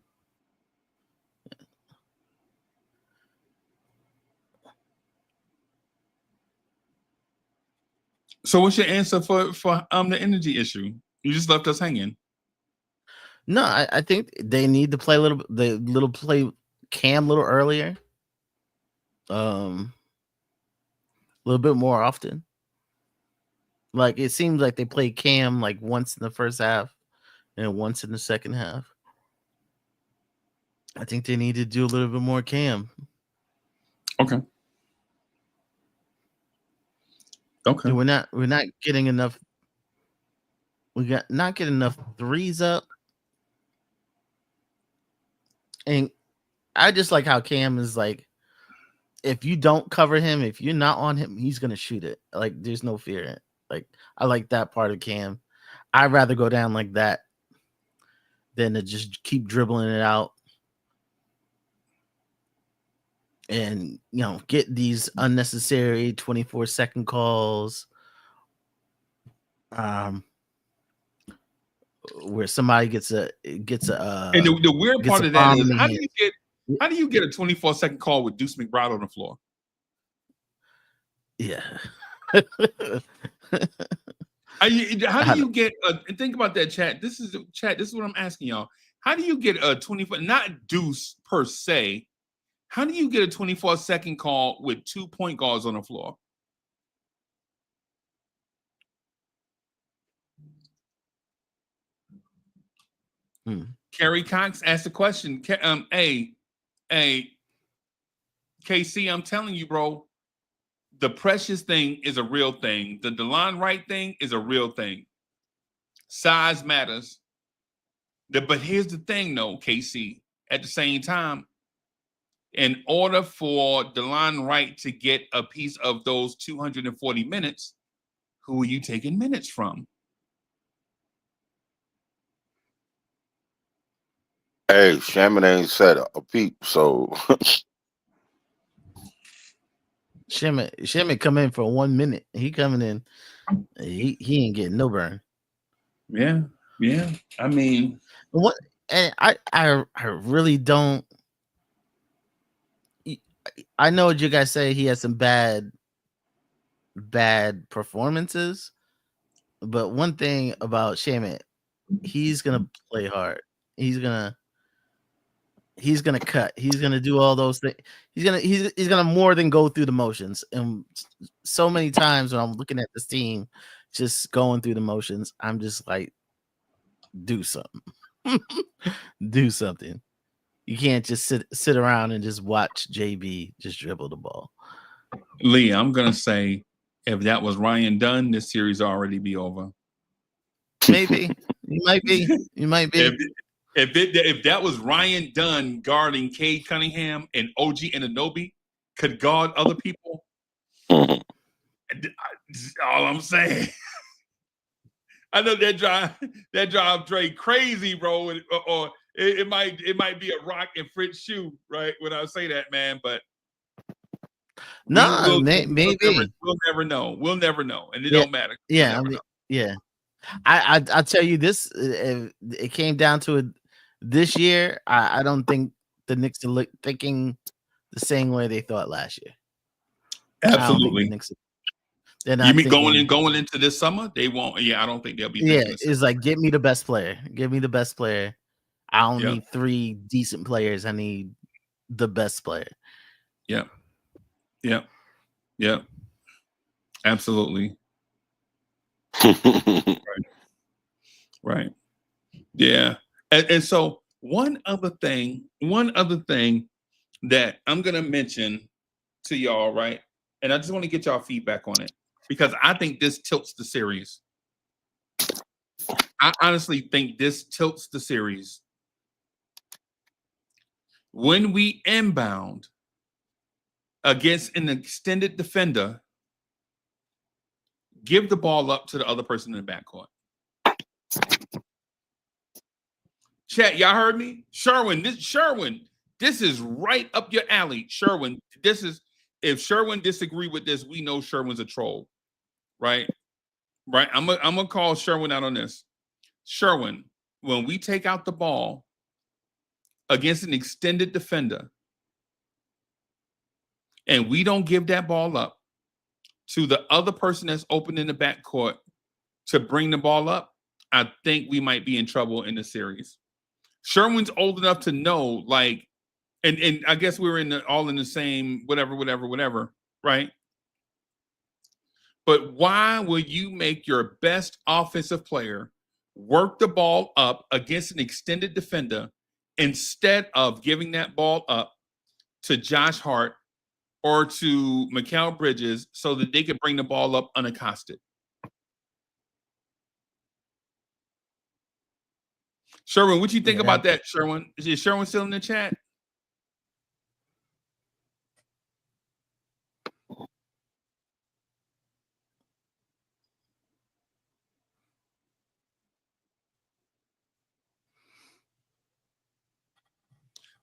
So what's your answer for the energy issue? You just left us hanging. No, I think they need to play play Cam a little earlier. A little bit more often. Like it seems like they play Cam like once in the first half and once in the second half. I think they need to do a little bit more Cam. Okay. Okay. We're not getting enough. Not getting enough threes up. And I just like how Cam is like, if you don't cover him, if you're not on him, he's gonna shoot it. Like there's no fear in it. Like I like that part of Cam. I'd rather go down like that than to just keep dribbling it out and get these unnecessary 24-second calls. Where somebody gets a and the weird part of that is how do you get a 24-second call with Deuce McBride on the floor? Yeah. How do you get think about that, chat? This is what I'm asking y'all. How do you get a 24, not Deuce per se? How do you get a 24-second call with 2 point guards on the floor? Kerry Cox asked the question. KC, I'm telling you, bro, the Precious thing is a real thing. The DeLon Wright thing is a real thing. Size matters. But here's the thing, though, KC. At the same time, in order for DeLon Wright to get a piece of those 240 minutes, who are you taking minutes from? Hey, Shaman ain't said a peep, so Shaman come in for 1 minute. He coming in. He ain't getting no burn. Yeah. I mean, what? And I really don't. I know what you guys say. He has some bad performances, but one thing about Shaman, he's gonna play hard. He's gonna cut. He's gonna do all those things. He's gonna more than go through the motions. And so many times when I'm looking at this team, just going through the motions, I'm just like, do something. Do something. You can't just sit around and just watch JB just dribble the ball. Lee, I'm gonna say if that was Ryan Dunn, this series already be over. Maybe. You might be. If that was Ryan Dunn guarding Cade Cunningham and OG Anunoby could guard other people, all I'm saying. I know that drive Dre crazy, bro, or it might be a Rock and Fritz shoe, right? When I say that, man, but maybe we'll never know. We'll never know, and it don't matter. Yeah, yeah. I'll tell you this: it came down to it this year. I don't think the Knicks are thinking the same way they thought last year. Absolutely. You mean going into this summer? They won't. Yeah, I don't think they'll be. Yeah, it's like get me the best player. Give me the best player. I don't need 3 decent players. I need the best player. Yeah. Absolutely. Right. Yeah. And so One other thing that I'm gonna mention to y'all, right? And I just want to get y'all feedback on it because I think this tilts the series. I honestly think this tilts the series. When we inbound against an extended defender, give the ball up to the other person in the backcourt. Chat, y'all heard me? Sherwin, this is right up your alley. Sherwin, if Sherwin disagree with this, we know Sherwin's a troll, right? Right. I'm gonna call Sherwin out on this. Sherwin, when we take out the ball against an extended defender and we don't give that ball up to the other person that's open in the backcourt to bring the ball up, I think we might be in trouble in the series. Sherwin's old enough to know, like, and I guess we're all in the same whatever, right? But why will you make your best offensive player work the ball up against an extended defender instead of giving that ball up to Josh Hart or to Mikal Bridges so that they can bring the ball up unaccosted? Sherwin, what you think about that, Sherwin? Is Sherwin still in the chat?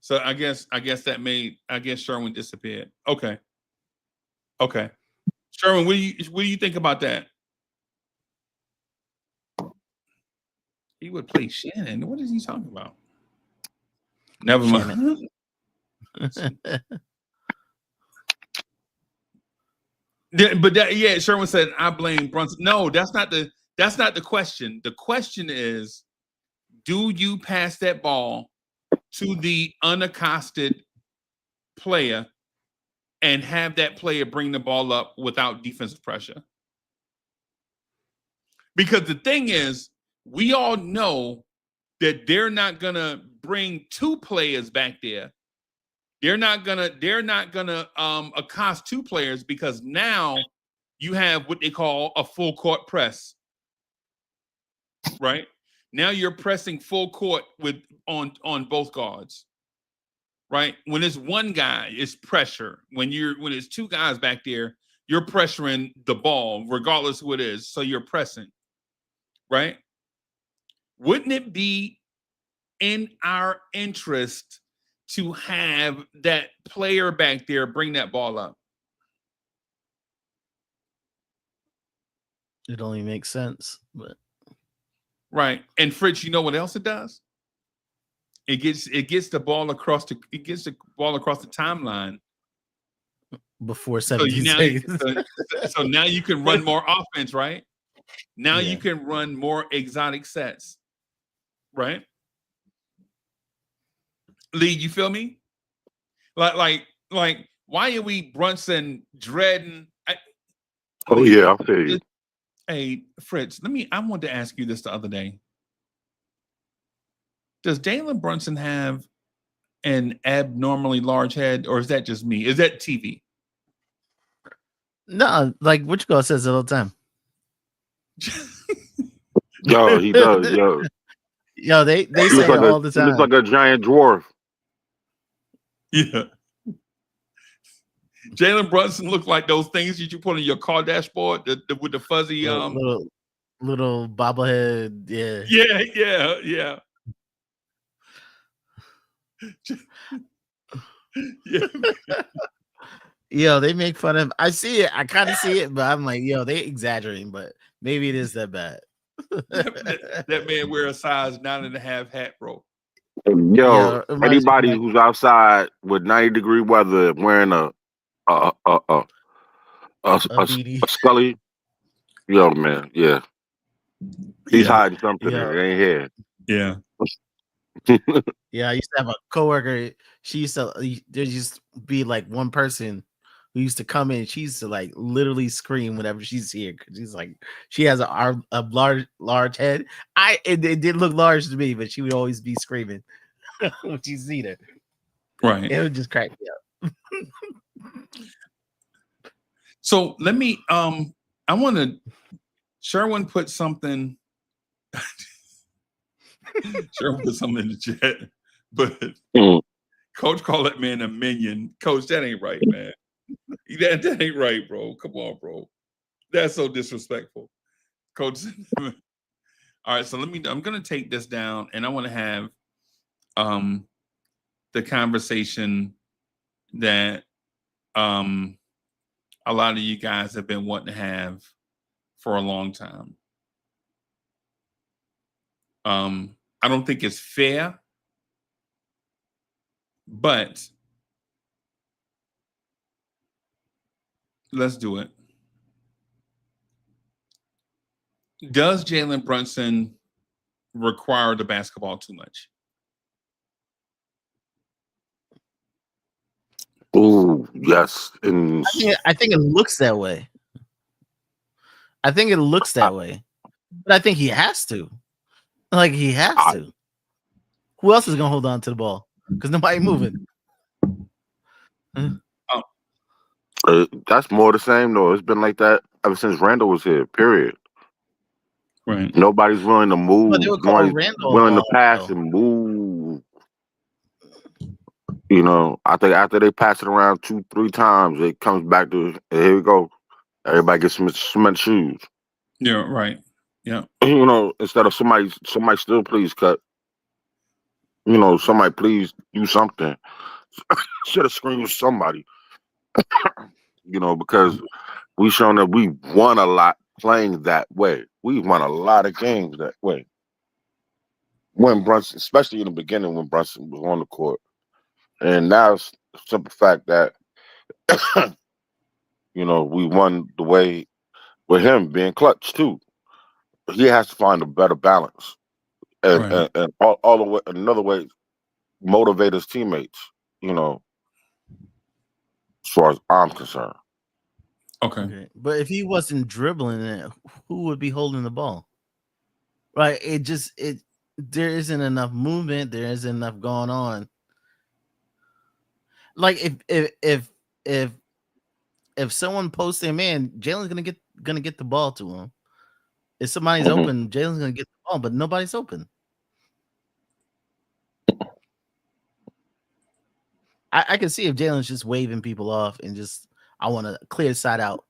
So I guess Sherwin disappeared. Okay. Sherwin, what do you think about that? He would play Shannon. What is he talking about? Never mind. Sherwin said I blame Brunson. No, that's not the question. The question is, do you pass that ball to the unaccosted player and have that player bring the ball up without defensive pressure? Because the thing is, we all know that they're not gonna bring two players back there. They're not gonna accost two players because now you have what they call a full court press. Right? Now you're pressing full court on both guards. Right? When it's one guy, it's pressure. When it's two guys back there, you're pressuring the ball, regardless who it is. So you're pressing. Right? Wouldn't it be in our interest to have that player back there bring that ball up? It only makes sense, but right. And Fritz, you know what else it does? It gets the ball across the timeline before 17 seconds. So now you can run more offense, right? Now you can run more exotic sets, right? Lee, you feel me? Like, why are we Brunson dreading? I feel you. Hey, Fritz, I wanted to ask you this the other day. Does Jalen Brunson have an abnormally large head, or is that just me? Is that TV? No, like Rich Girl says it all the time. Yo, he does. Yo, they say it all the time. He looks like a giant dwarf. Yeah. Jalen Brunson looked like those things that you put on your car dashboard with the fuzzy little bobblehead. Yeah. Yeah. Yo, they make fun of him. I see it. I kind of see it, but I'm like, yo, they exaggerating, but maybe it is that bad. that man wear a size 9.5 hat, bro. Yo, anybody who's outside with 90-degree weather wearing a Scully, yo, man, yeah. He's hiding something. It ain't here. Yeah. Yeah, I used to have a coworker. There used to be like one person who used to come in. She used to like literally scream whenever she's here because she's like she has a large head. It didn't look large to me, but she would always be screaming. when you see that. Right. It would just crack me up. So let me I want to Sherwin put something Sherwin put something in the chat, but Mm. Coach called that man a minion. Coach, that ain't right, man. That ain't right, bro. Come on, bro. That's so disrespectful. Coach. All right, so I'm gonna take this down and I want to have the conversation that a lot of you guys have been wanting to have for a long time. I don't think it's fair, but let's do it. Does Jalen Brunson require the basketball too much? Ooh, yes. And I think it looks that way. I think it looks that way, but I think he has to. Like he has to. Who else is gonna hold on to the ball? Because nobody moving. that's more the same though. It's been like that ever since Randall was here. Period. Right. Nobody's willing to move. But they would call Nobody's Randall willing to ball, pass though. and move. You know, I think after they pass it around 2-3 times, it comes back to here we go. Everybody gets some shoes. Yeah, right. Yeah. You know, instead of somebody still please cut. You know, somebody please do something. Should have screamed somebody. You know, because we've shown that we won a lot playing that way. We won a lot of games that way. When Brunson, especially in the beginning when Brunson was on the court. And now it's the simple fact that, you know, we won the way with him being clutch too. He has to find a better balance. And, Right. and all the way, another way, motivate his teammates, you know, as far as I'm concerned. Okay. But if he wasn't dribbling it, who would be holding the ball? Right? There isn't enough movement, there isn't enough going on. Like if someone posts their man, Jalen's gonna get the ball to him. If somebody's Mhm. open, Jalen's gonna get the ball, but nobody's open. I can see if Jalen's just waving people off and just I want to clear the side out,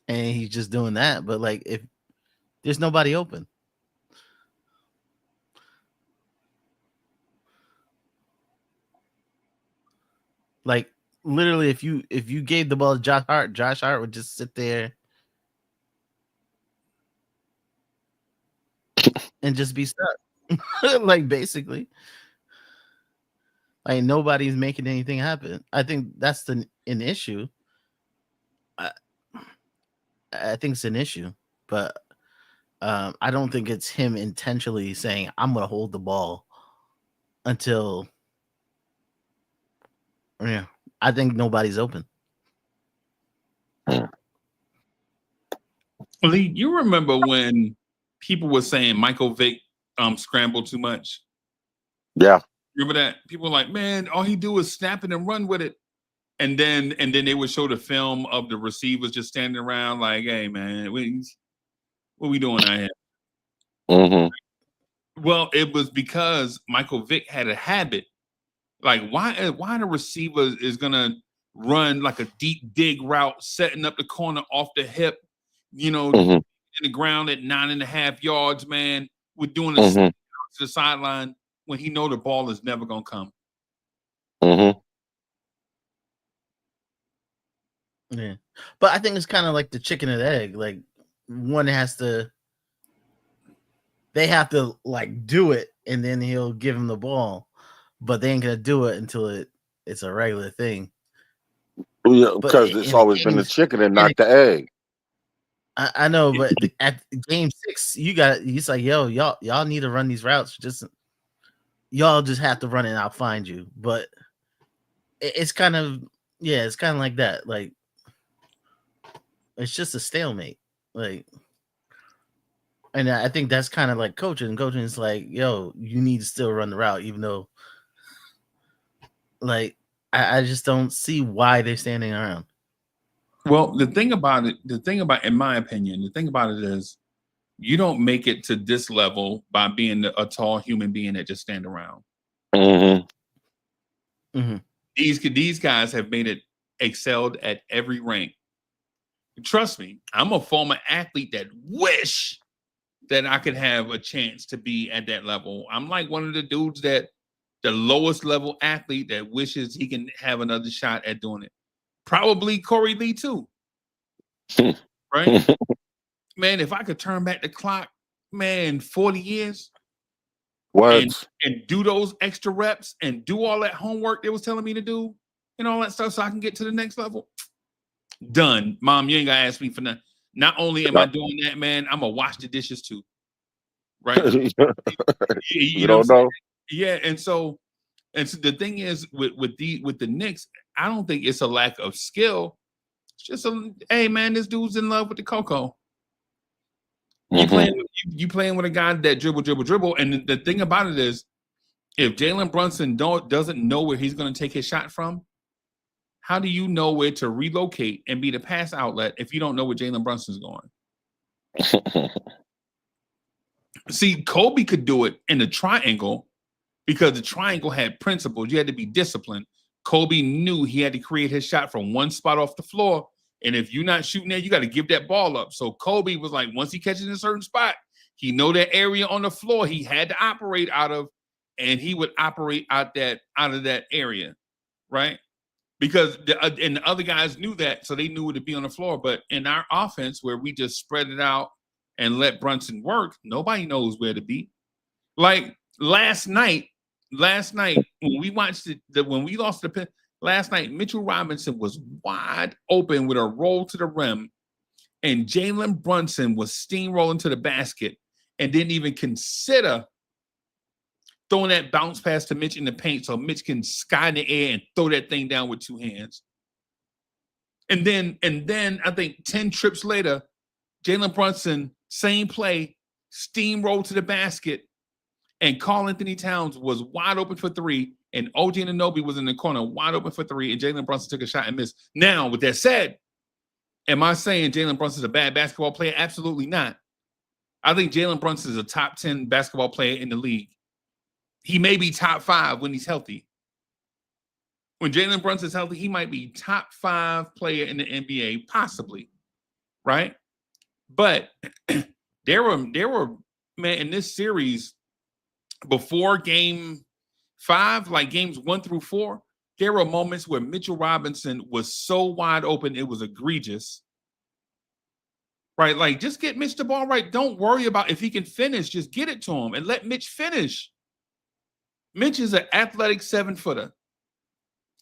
and he's just doing that. But like if there's nobody open, like literally, if you gave the ball to Josh Hart would just sit there and just be stuck, like basically. Like nobody's making anything happen. I think that's an issue. I think it's an issue, but I don't think it's him intentionally saying I'm gonna hold the ball until. Yeah, I think nobody's open. Lee, you remember when people were saying Michael Vick scrambled too much? Yeah. Remember that? People were like, man, all he do is snap it and run with it. And then they would show the film of the receivers just standing around like, hey man, what we doing out here? Mm-hmm. Well, it was because Michael Vick had a habit. Like, why the receiver is gonna run like a deep dig route, setting up the corner off the hip, you know, Mm-hmm. in the ground at 9.5 yards, man. We're doing this Mm-hmm. to the sideline when he know the ball is never gonna come. Mm-hmm. Yeah, but I think it's kind of like the chicken and egg. Like one has to, they have to like do it, and then he'll give him the ball, but they ain't gonna do it until it's a regular thing. Yeah, But because it's in the always been the games, chicken and not the egg. I know, but at game 6, it's like, yo, y'all need to run these routes. Y'all just have to run it and I'll find you. But it's kind of like that. Like it's just a stalemate. Like And I think that's kind of like coaching. Coaching is like, yo, you need to still run the route, even though, like, I just don't see why they're standing around. Well, the thing about, in my opinion, the thing about it is, you don't make it to this level by being a tall human being that just stand around. Mm-hmm. Mm-hmm. These guys have made it, excelled at every rank. Trust me, I'm a former athlete that wish that I could have a chance to be at that level. I'm like one of the dudes that, the lowest level athlete that wishes he can have another shot at doing it. Probably Corey Lee too. Right? Man, if I could turn back the clock, man, 40 years and do those extra reps and do all that homework they was telling me to do and all that stuff so I can get to the next level. Done. Mom, you ain't gotta ask me for nothing. Not only am I doing that, man, I'm gonna wash the dishes too. Right? you don't know. Yeah, and so the thing is with the Knicks, I don't think it's a lack of skill. It's just hey man, this dude's in love with the cocoa. You playing with a guy that dribble, and the thing about it is, if Jalen Brunson doesn't know where he's going to take his shot from, how do you know where to relocate and be the pass outlet if you don't know where Jalen Brunson's going? See, Kobe could do it in the triangle because the triangle had principles. You had to be disciplined. Kobe knew he had to create his shot from one spot off the floor. And if you're not shooting there, you got to give that ball up. So Kobe was like, once he catches in a certain spot, he know that area on the floor he had to operate out of, and he would operate out of that area, right? Because the other guys knew that, so they knew to be on the floor. But in our offense, where we just spread it out and let Brunson work, nobody knows where to be. Like last night when we watched when we lost the Pistons. Last night, Mitchell Robinson was wide open with a roll to the rim, and Jalen Brunson was steamrolling to the basket and didn't even consider throwing that bounce pass to Mitch in the paint so Mitch can sky in the air and throw that thing down with two hands. And then I think 10 trips later, Jalen Brunson, same play, steamrolled to the basket, and Karl Anthony Towns was wide open for three, and OG Anunoby was in the corner wide open for three, and Jalen Brunson took a shot and missed. Now, with that said, am I saying Jalen Brunson's a bad basketball player? Absolutely not. I think Jalen Brunson is a top 10 basketball player in the league. He may be top 5 when he's healthy. When Jalen Brunson's healthy, he might be top 5 player in the NBA, possibly, right? But there were man, in this series, before game 5, like games 1 through 4, there were moments where Mitchell Robinson was so wide open, it was egregious. Right? Like, just get Mitch the ball right. Don't worry about if he can finish. Just get it to him and let Mitch finish. Mitch is an athletic 7-footer.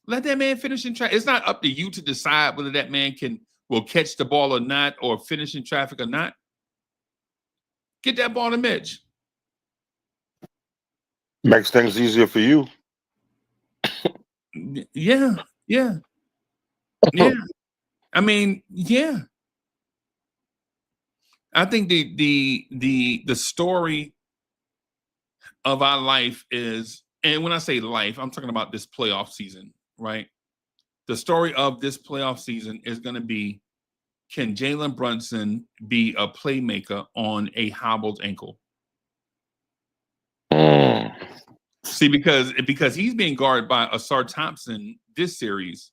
Let that man finish in traffic. It's not up to you to decide whether that man will catch the ball or not, or finish in traffic or not. Get that ball to Mitch. Makes things easier for you. Yeah. I mean, yeah. I think the story of our life is, and when I say life, I'm talking about this playoff season, right? The story of this playoff season is going to be, can Jalen Brunson be a playmaker on a hobbled ankle? See, because he's being guarded by Asar Thompson this series,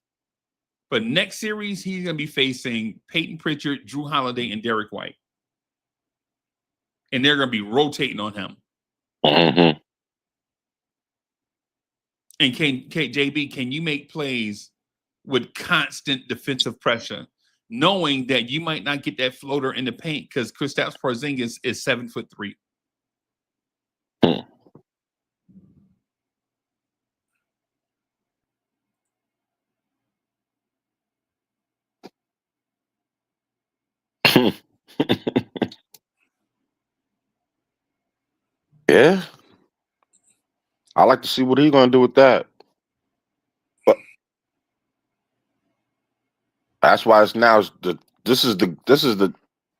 but next series he's going to be facing Peyton Pritchard, Drew Holiday, and Derek White, and they're going to be rotating on him. Mm-hmm. And JB, can you make plays with constant defensive pressure, knowing that you might not get that floater in the paint because Kristaps Porzingis is 7'3"? Yeah. I like to see what he's gonna do with that. But that's why this was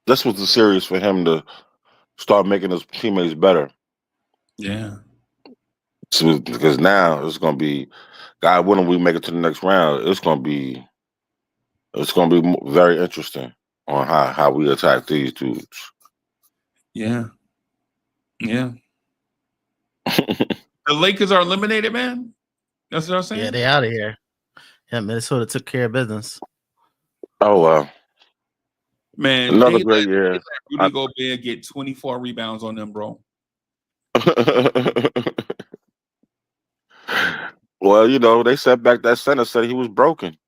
the series for him to start making his teammates better. Yeah. So, because now it's gonna be, God willing, we make it to the next round. It's gonna be very interesting on how we attack these dudes. Yeah. Yeah. The Lakers are eliminated, man. That's what I'm saying. Yeah, they out of here. Yeah, Minnesota took care of business. Oh well, Man, another they great let year. Rudy Gobert get 24 rebounds on them, bro. Well, you know, they set back that center, said he was broken.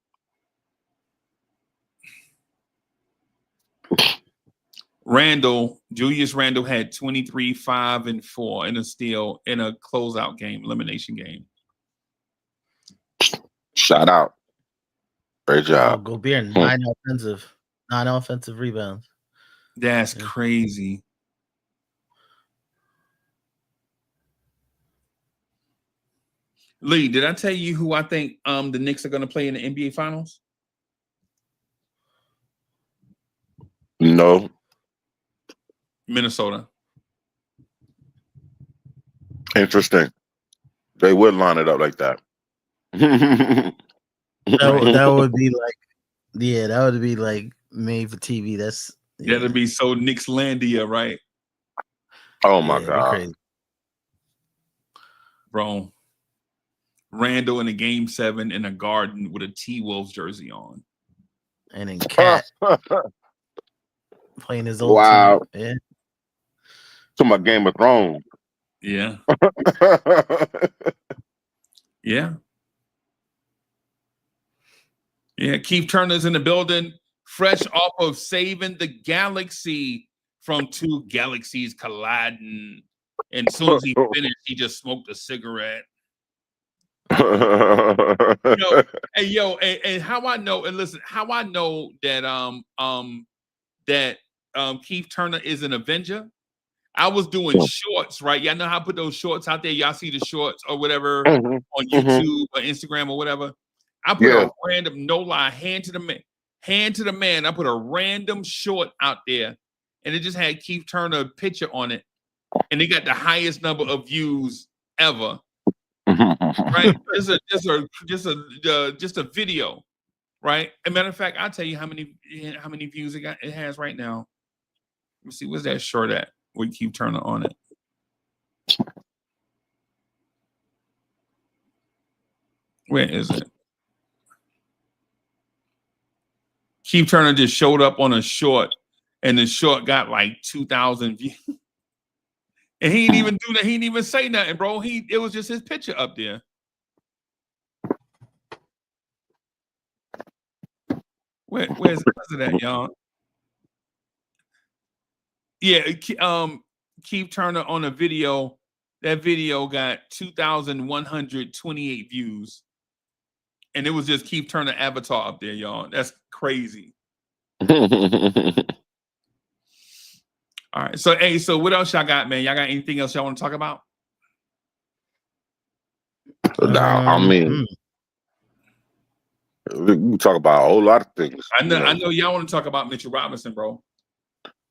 Julius Randle had 23, 5, and 4 in a steal in a closeout game, elimination game. Shout out. Great Oh, job. Gobert, 9 offensive rebounds. That's crazy. Lee, did I tell you who I think the Knicks are going to play in the NBA Finals? No. Minnesota. Interesting. They would line it up like that. That would be like, yeah, that would be like made for TV. That'd be so Knickslandia, right? Oh my God, crazy. Bro. Randall in a game 7 in a Garden with a T-Wolves jersey on. And then Cat playing his old wow. team. Yeah. To my Game of Thrones. Yeah. Yeah. Yeah. Keith Turner's in the building, fresh off of saving the galaxy from 2 galaxies colliding. And as soon as he finished, he just smoked a cigarette. And how I know, and listen, how I know that Keith Turner is an Avenger. I was doing shorts, right? Y'all know how I put those shorts out there. Y'all see the shorts or whatever on YouTube or Instagram or whatever. I put a random, no lie, hand to the man. I put a random short out there, and it just had Keith Turner picture on it, and it got the highest number of views ever. Right? Just a video, right? As a matter of fact, I'll tell you how many views it has right now. Let me see, where's that short at? With Keith Turner on it. Where is it? Keith Turner just showed up on a short, and the short got like 2,000 views. And he didn't even do that. He didn't even say nothing, bro. It was just his picture up there. Where's it at, y'all? Yeah, Keith Turner on a video. That video got 2,128 views. And it was just Keith Turner avatar up there, y'all. That's crazy. All right. So what else y'all got, man? Y'all got anything else y'all want to talk about? Now, I mean, we can talk about a whole lot of things. I know y'all want to talk about Mitchell Robinson, bro.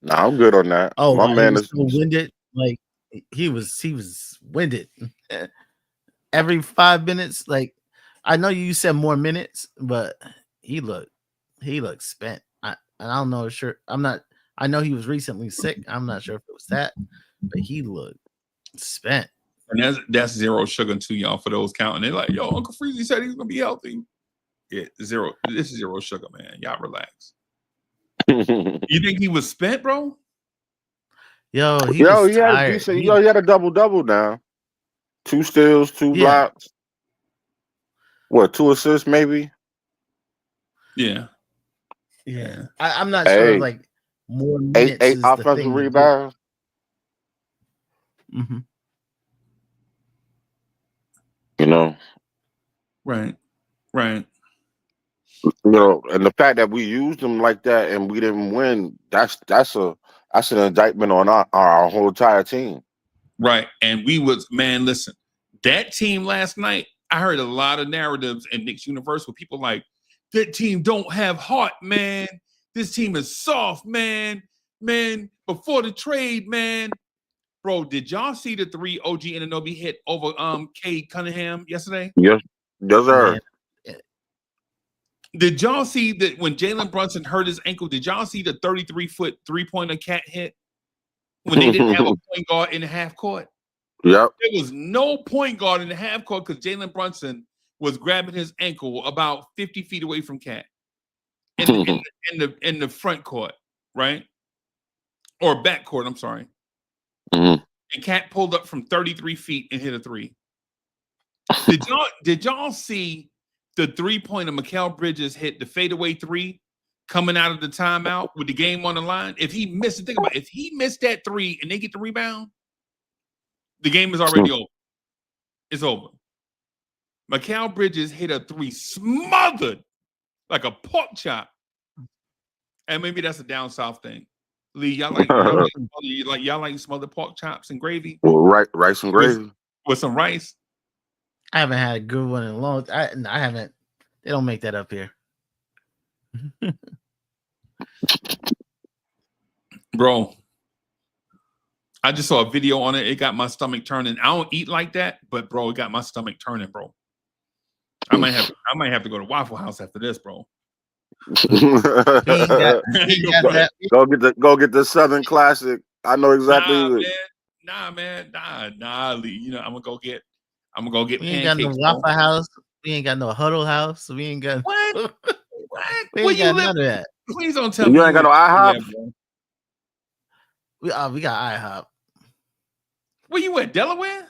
Nah, I'm good on that. Oh, my man is so winded. Like he was winded. Every 5 minutes, like I know you said more minutes, but he looked spent. I don't know. Sure, I know he was recently sick. I'm not sure if it was that, but he looked spent. And that's zero sugar too, y'all. For those counting, they're like, "Yo, Uncle Freezy said he's gonna be healthy." Yeah, zero. This is zero sugar, man. Y'all relax. You think he was spent, bro? He was tired. He had a double now. 2 steals, 2 blocks. What, 2 assists, maybe? Yeah. I'm not sure. Like more minutes. 8 offensive rebounds. Mm-hmm. You know, right. You know, and the fact that we used them like that and we didn't win, that's an indictment on our whole entire team. Right. And listen, that team last night, I heard a lot of narratives in Knicks Universe where people like, that team don't have heart, man. This team is soft, man. But before the trade, man. Bro, did y'all see the 3 OG Anunoby hit over Cade Cunningham yesterday? Yes, sir. Man, Did y'all see that when Jalen Brunson hurt his ankle? Did y'all see the 33-foot 3-pointer cat hit when they didn't have a point guard in the half court? Yep. There was no point guard in the half court because Jalen Brunson was grabbing his ankle about 50 feet away from Cat in the front court, right? Or back court, I'm sorry. Mm-hmm. And Cat pulled up from 33 feet and hit a 3. Did y'all see the 3-pointer Mikal Bridges hit the fadeaway 3 coming out of the timeout with the game on the line? If he missed it, think about it. If he missed that 3 and they get the rebound, the game is already over. It's over. Mikal Bridges hit a 3 smothered like a pork chop. And maybe that's a down south thing. Lee, y'all like smothered pork chops and gravy? Well, rice and gravy. With some rice. I haven't had a good one in a long time. I haven't. They don't make that up here. Bro, I just saw a video on it. It got my stomach turning. I don't eat like that, but bro, it got my stomach turning, bro. I might have to go to Waffle House after this, bro. Go get the Southern Classic. I know exactly. Nah, Lee. You know, I'm gonna go get we ain't got no Waffle House. We ain't got no Huddle House. We ain't got what? We ain't got none of that. Please don't tell me you ain't got no IHOP. We got IHOP. Where you at? Delaware?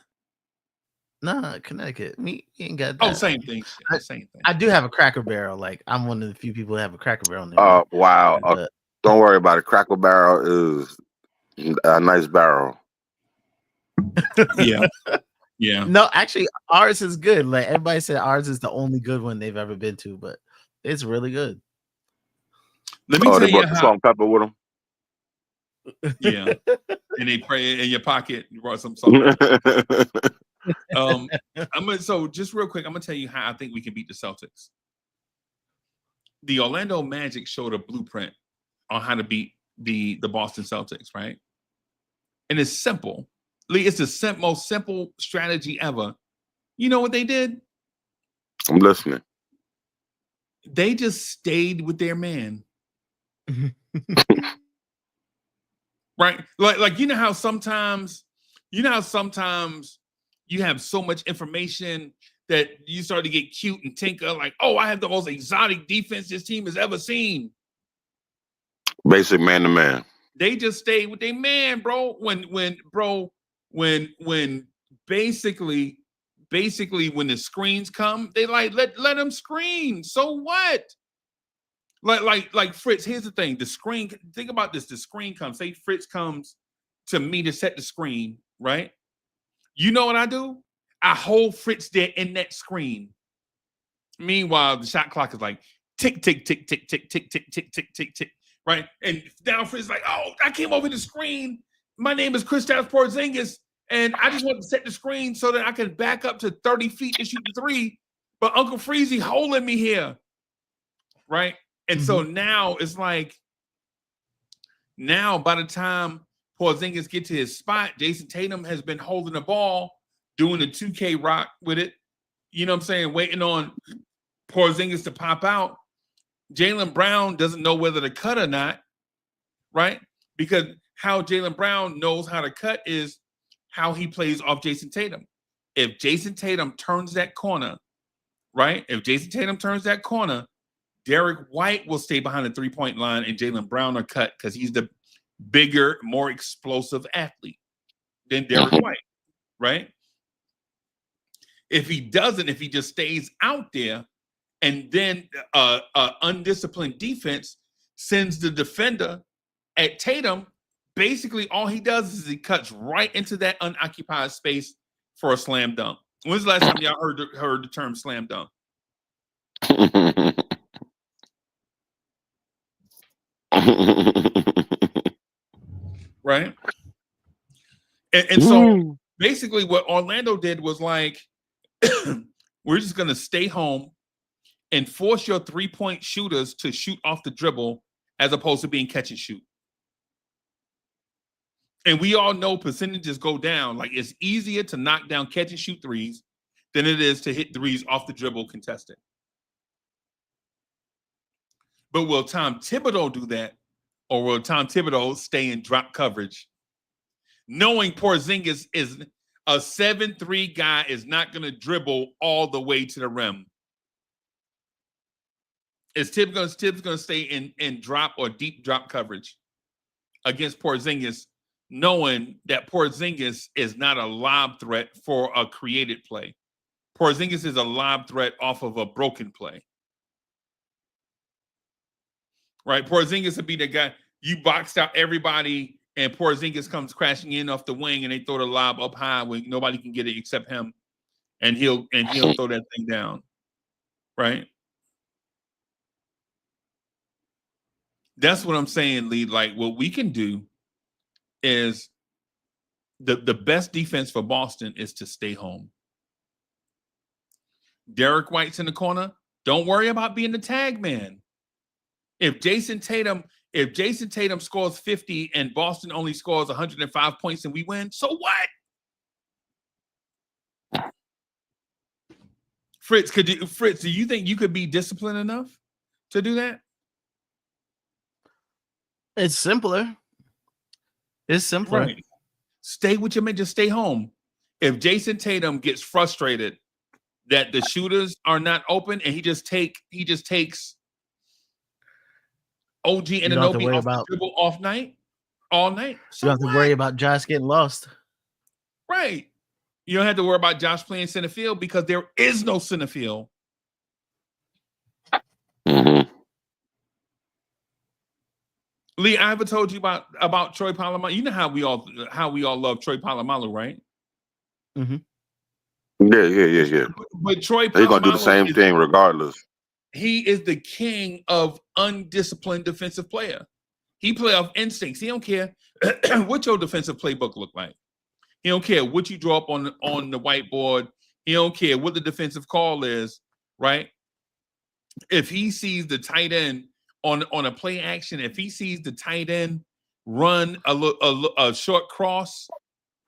Nah, Connecticut. We ain't got that. Oh, same thing. Same thing. I do have a Cracker Barrel. Like I'm one of the few people that have a Cracker Barrel. Oh wow! Don't worry about it. Cracker Barrel is a nice barrel. Yeah. Yeah. No, actually, ours is good. Like everybody said, ours is the only good one they've ever been to, but it's really good. Let me tell you how. Salt and pepper with them. Yeah, and they pray in your pocket. You brought some salt. So just real quick, I'm gonna tell you how I think we can beat the Celtics. The Orlando Magic showed a blueprint on how to beat the Boston Celtics, right? And it's simple. Lee, it's the most simple strategy ever. You know what they did? I'm listening. They just stayed with their man. Right? Like you know how sometimes you have so much information that you start to get cute and tinker, like, oh, I have the most exotic defense this team has ever seen. Basic man to man. They just stayed with their man, bro. When basically when the screens come, they like let them screen. So what? Like Fritz, here's the thing. The screen, think about this. The screen comes. Say Fritz comes to me to set the screen, right? You know what I do? I hold Fritz there in that screen. Meanwhile, the shot clock is like tick, tick, tick, tick, tick, tick, tick, tick, tick, tick, tick, right? And now Fritz is like, oh, I came over the screen. My name is Kristaps Porzingis, and I just want to set the screen so that I can back up to 30 feet and shoot the 3. But Uncle Freezy holding me here, right? And so now it's like, now by the time Porzingis get to his spot, Jason Tatum has been holding the ball, doing the 2K rock with it. You know what I'm saying? Waiting on Porzingis to pop out. Jaylen Brown doesn't know whether to cut or not, right? Because how Jaylen Brown knows how to cut is how he plays off Jason Tatum. If Jason Tatum turns that corner, right? If Jason Tatum turns that corner, Derek White will stay behind the 3-point line and Jaylen Brown are cut because he's the bigger, more explosive athlete than Derek White, right? If he doesn't, if he just stays out there and then undisciplined defense sends the defender at Tatum, basically all he does is he cuts right into that unoccupied space for a slam dunk. When's the last time y'all heard the term slam dunk? Right? And so basically what Orlando did was like, we're just going to stay home and force your 3-point shooters to shoot off the dribble as opposed to being catch and shoot. And we all know percentages go down. Like it's easier to knock down catch and shoot threes than it is to hit threes off the dribble contested. But will Tom Thibodeau do that? Or will Tom Thibodeau stay in drop coverage? Knowing Porzingis is a 7'3" guy is not going to dribble all the way to the rim. Is Thibs going to stay in drop or deep drop coverage against Porzingis, knowing that Porzingis is not a lob threat for a created play? Porzingis is a lob threat off of a broken play. Right? Porzingis would be the guy, you boxed out everybody, and Porzingis comes crashing in off the wing, and they throw the lob up high when nobody can get it except him, and he'll throw that thing down. Right? That's what I'm saying, Lee. Like, what we can do is the best defense for Boston is to stay home. Derek White's in the corner. Don't worry about being the tag man. If Jason Tatum scores 50 and Boston only scores 105 points and we win, so what? Fritz, do you think you could be disciplined enough to do that? It's simpler. It's simpler. Right. Stay with your man. Just stay home. If Jason Tatum gets frustrated that the shooters are not open and he just takes OG and Anunoby off the dribble all night. So you don't have to worry about Josh getting lost. Right. You don't have to worry about Josh playing center field because there is no center field. Mm-hmm. Lee, I ever told you about Troy Polamalu? You know how we all love Troy Polamalu, right? Mm-hmm. Yeah. But Troy Polamalu, they're gonna do the same thing regardless. He is the king of undisciplined defensive player. He play off instincts. He don't care what your defensive playbook look like. He don't care what you draw up on the whiteboard. He don't care what the defensive call is, right? If he sees the tight end on a play action, if he sees the tight end run a short cross,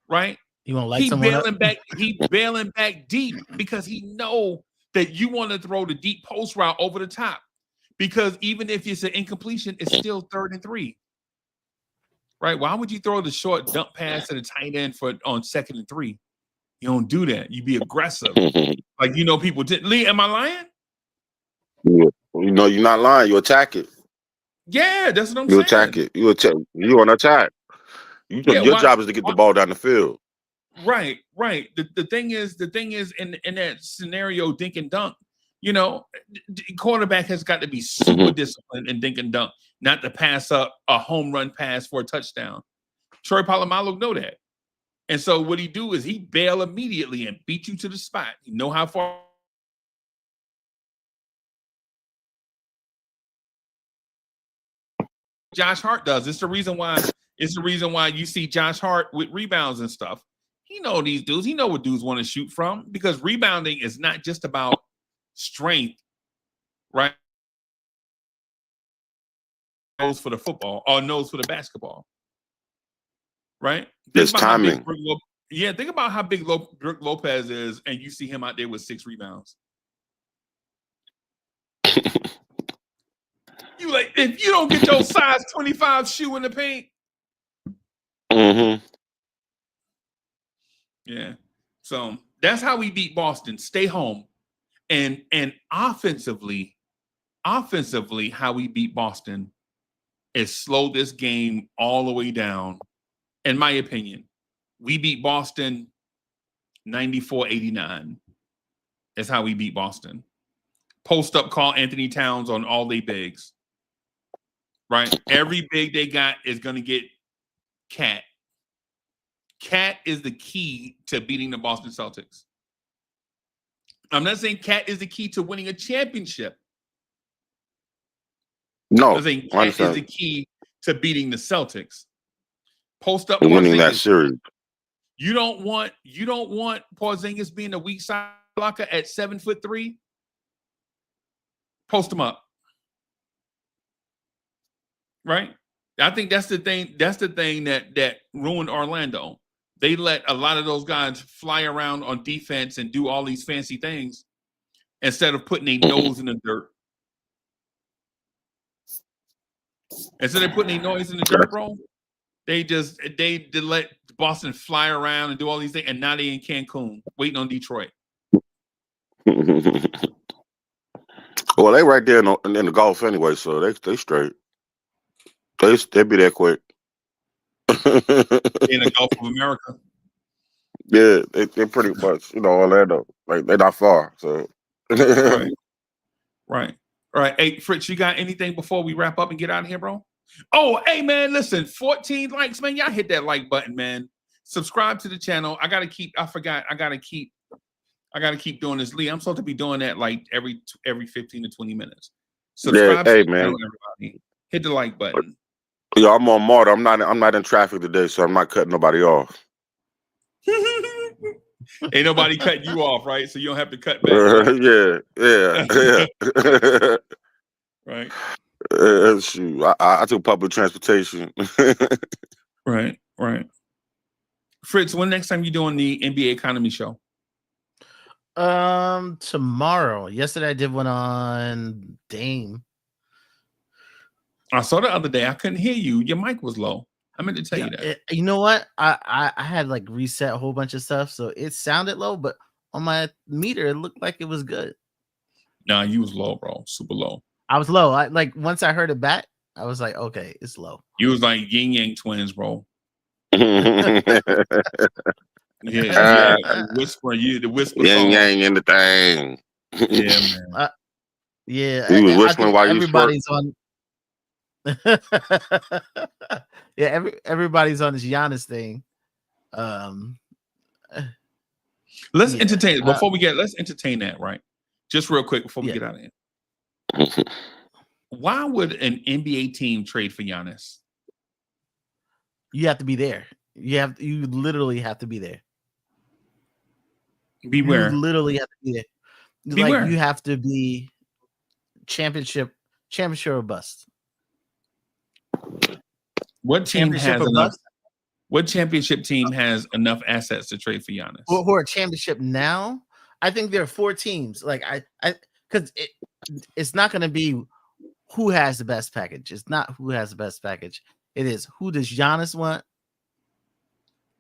right? You want to light someone up? He bailing back deep because he know that you want to throw the deep post route over the top. Because even if it's an incompletion, it's still 3rd and 3. Right? Why would you throw the short dump pass to the tight end on 2nd and 3? You don't do that. You be aggressive. Like, people did. Lee, am I lying? Yeah. You're not lying. You attack it. Yeah, that's what I'm saying. You attack it. You want to attack. Your job is to get the ball down the field. Right. The thing is in that scenario, dink and dunk, quarterback has got to be super disciplined in dink and dunk, not to pass up a home run pass for a touchdown. Troy Polamalu know that. And so what he do is he bail immediately and beat you to the spot. You know how far Josh Hart does. It's the reason why you see Josh Hart with rebounds and stuff. He know these dudes. He know what dudes want to shoot from because rebounding is not just about strength, right? Nose for the football or nose for the basketball, right? It's timing. Think about how big Brook Lopez is, and you see him out there with 6 rebounds. You like if you don't get your size 25 shoe in the paint. Mm-hmm. Yeah. So that's how we beat Boston. Stay home. And offensively, how we beat Boston is slow this game all the way down. In my opinion, we beat Boston 94-89. That's how we beat Boston. Post up, call Anthony Towns on all they bigs. Right? Every big they got is going to get Cat. Cat is the key to beating the Boston Celtics. I'm not saying Cat is the key to winning a championship. No, I'm saying Cat is the key to beating the Celtics. Post up winning that series. You don't want Porzingis being a weak side blocker at 7'3". Post him up. Right? I think that's the thing. That's the thing that ruined Orlando. They let a lot of those guys fly around on defense and do all these fancy things instead of putting their nose in the dirt. Instead of putting their nose in the dirt, bro, they let Boston fly around and do all these things, and now they in Cancun waiting on Detroit. Well, they right there in the Gulf anyway, so they straight. They be there quick. In the Gulf of America. Yeah, they pretty much, Orlando. Like they're not far. So Right. All right. Hey, Fritz, you got anything before we wrap up and get out of here, bro? Oh, hey man, listen, 14 likes, man. Y'all hit that like button, man. Subscribe to the channel. I gotta keep doing this. Lee, I'm supposed to be doing that like every 15 to 20 minutes. Subscribe to the channel, everybody. Hit the like button. Yo, I'm on Marta. I'm not in traffic today, so I'm not cutting nobody off. Ain't nobody cutting you off, right? So you don't have to cut back. Yeah. Right. Shoot, I took public transportation. Right. Fritz, when next time you doing the NBA Economy show? Tomorrow. Yesterday I did one on Dame. I saw the other day. I couldn't hear you. Your mic was low. I meant to tell you that. You know what? I had like reset a whole bunch of stuff, so it sounded low, but on my meter it looked like it was good. Nah, you was low, bro. Super low. I was low. Once I heard it back, I was like, okay, it's low. You was like yin yang twins, bro. Yeah. The whisper Yang song. yang in the thing. Yeah, man. Yeah. You was whistling while you everybody's on. Yeah, everybody's on this Giannis thing. Let's entertain before we get. Let's entertain that, right? Just real quick before we get out of here. Why would an NBA team trade for Giannis? You have to be there. You literally have to be there. Beware. You literally have to be there. Beware. Like you have to be championship or bust. What team has enough? What championship team has enough assets to trade for Giannis? Who are championship now? I think there are 4 teams. Like because it's not going to be who has the best package. It's not who has the best package. It is who does Giannis want,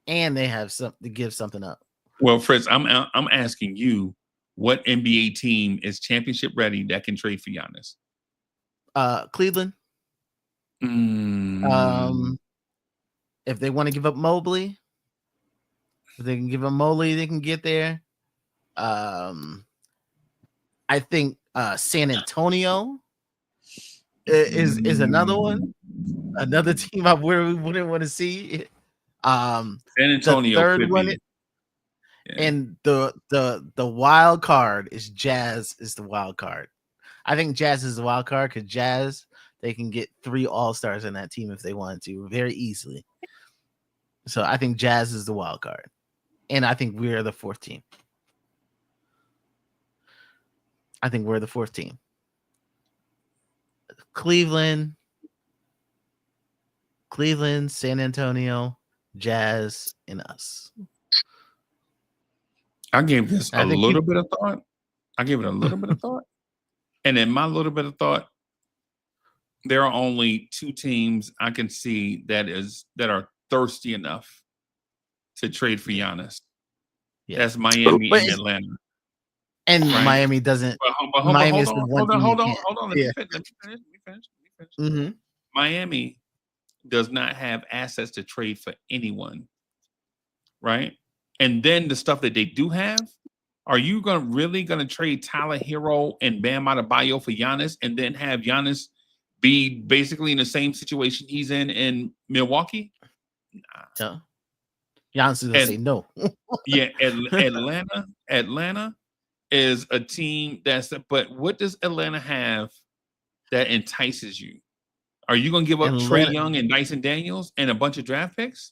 and they have something to give something up. Well, Fritz, I'm asking you, what NBA team is championship ready that can trade for Giannis? Cleveland. If they want to give up Mobley, if they can give up Mobley, they can get there. I think San Antonio is another one, another team I wouldn't want to see. San Antonio, the third one, and the wild card is Jazz. Is the wild card? I think Jazz is the wild card because Jazz, they can get 3 All-Stars in that team if they wanted to very easily. So I think Jazz is the wild card, and I think we're the 4th team. I think we're the 4th team. Cleveland, San Antonio, Jazz, and us. I gave this a little bit of thought. I gave it a little bit of thought. And in my little bit of thought, there are only 2 teams I can see that are thirsty enough to trade for Giannis. Yeah. That's Miami and Atlanta. And right? Miami doesn't. Miami is the one. Hold on. Let me finish. Mm-hmm. Miami does not have assets to trade for anyone, right? And then the stuff that they do have, are you really gonna trade Tyler Hero and Bam Adebayo for Giannis, and then have Giannis be basically in the same situation he's in Milwaukee? Nah. Giannis is gonna say no. Yeah, Atlanta is a team but what does Atlanta have that entices you? Are you gonna give up Trae Young and Dyson Daniels and a bunch of draft picks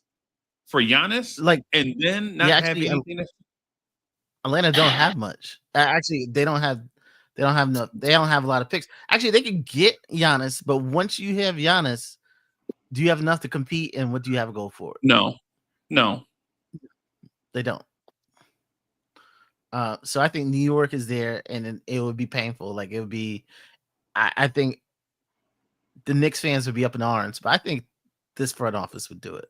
for Giannis? And then not have anything? Atlanta don't have much. Actually, they don't have enough. They don't have a lot of picks. Actually, they can get Giannis, but once you have Giannis, Do you have enough to compete, and what do you have to go for? No. They don't. So I think New York is there, and it would be painful. Like, it would be. I think the Knicks fans would be up in arms, but I think this front office would do it.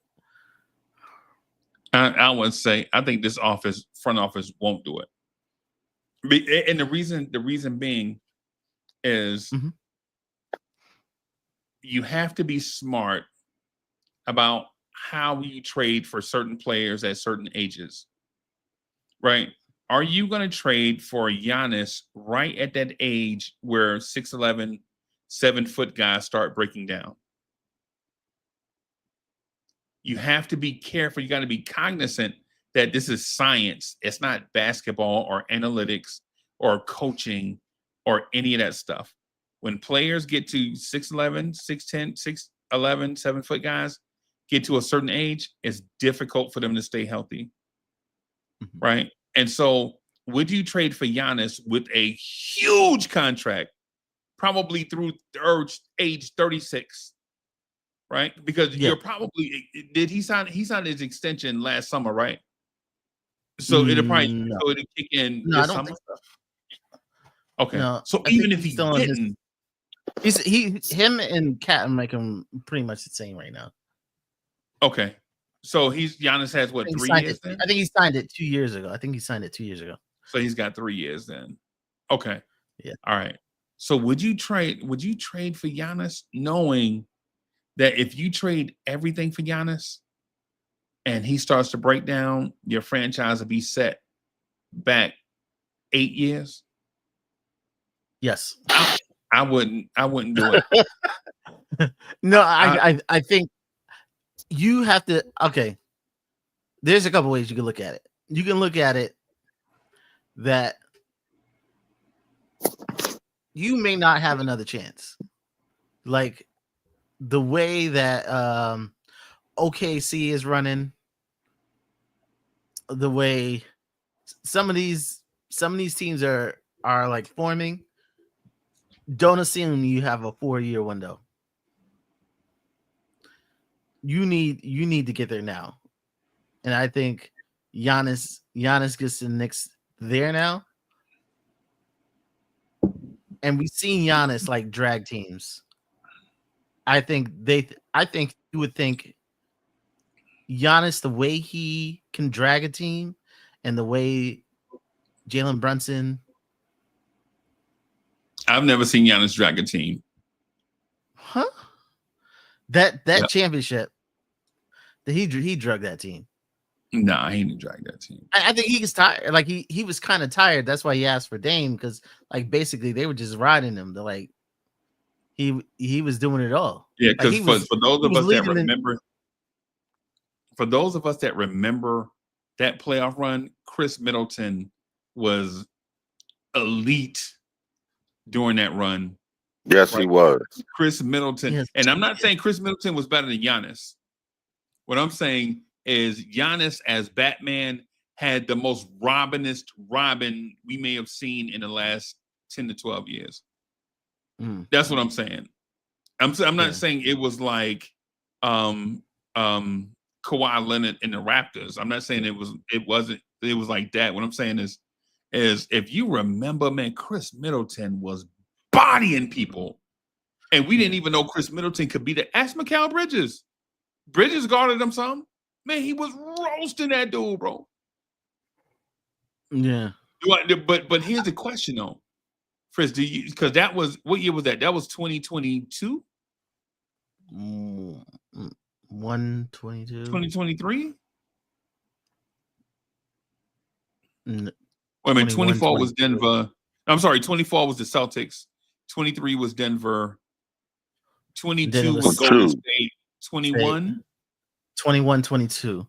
I would say I think this front office won't do it. And the reason being is you have to be smart about how you trade for certain players at certain ages, right? Are you going to trade for Giannis right at that age where 6'11", 7-foot guys start breaking down? You have to be careful. You got to be cognizant that this is science. It's not basketball or analytics or coaching or any of that stuff. When players get to 6'11", 6'10", 6'11", 7-foot guys get to a certain age, it's difficult for them to stay healthy, right? And so would you trade for Giannis with a huge contract, probably through age 36, right? Because you're probably he signed his extension last summer, right? So it'll probably it'll kick in this summer. Think so. Okay. No, so even if he didn't, him and Cat make him pretty much the same right now. Okay. So Giannis has what, 3 years then? I think he signed it 2 years ago. So he's got 3 years then. Okay. Yeah. All right. So would you trade for Giannis knowing that if you trade everything for Giannis and he starts to break down, your franchise will be set back 8 years? Yes. I wouldn't do it. No, I think you have to. Okay, there's a couple ways you can look at it. You can look at it that you may not have another chance, like the way that OKC is running, the way some of these teams are like forming. Don't assume you have a 4-year window. You need to get there now, and I think Giannis gets the Knicks there now, and we've seen Giannis like drag teams. I think you would think Giannis, the way he can drag a team, and the way Jalen Brunson. I've never seen Giannis drag a team. Huh? That championship, that he drug that team. Nah, he didn't drag that team. I think he was tired. Like he was kind of tired. That's why he asked for Dame, because like basically they were just riding him. They're like he was doing it all. Yeah, because for those of us that remember, that playoff run, Chris Middleton was elite during that run. Yes, right? He was. Chris Middleton. Yes. And I'm not saying Chris Middleton was better than Giannis. What I'm saying is Giannis as Batman had the most Robinist Robin we may have seen in the last 10 to 12 years. That's what I'm saying. I'm not saying it was like Kawhi Leonard in the Raptors. I'm not saying it was like that. What I'm saying is if you remember, man, Chris Middleton was bodying people. And we didn't even know Chris Middleton could be that. Ask Mikal Bridges. Bridges guarded him some. Man, he was roasting that dude, bro. Yeah. But here's the question, though. Fritz, because that was, what year was that? That was 2022? 122. 2023? Wait a minute, 24 was Denver. I'm sorry, 24 was the Celtics. 23 was Denver. 22 was Golden State. 21? 21, 22.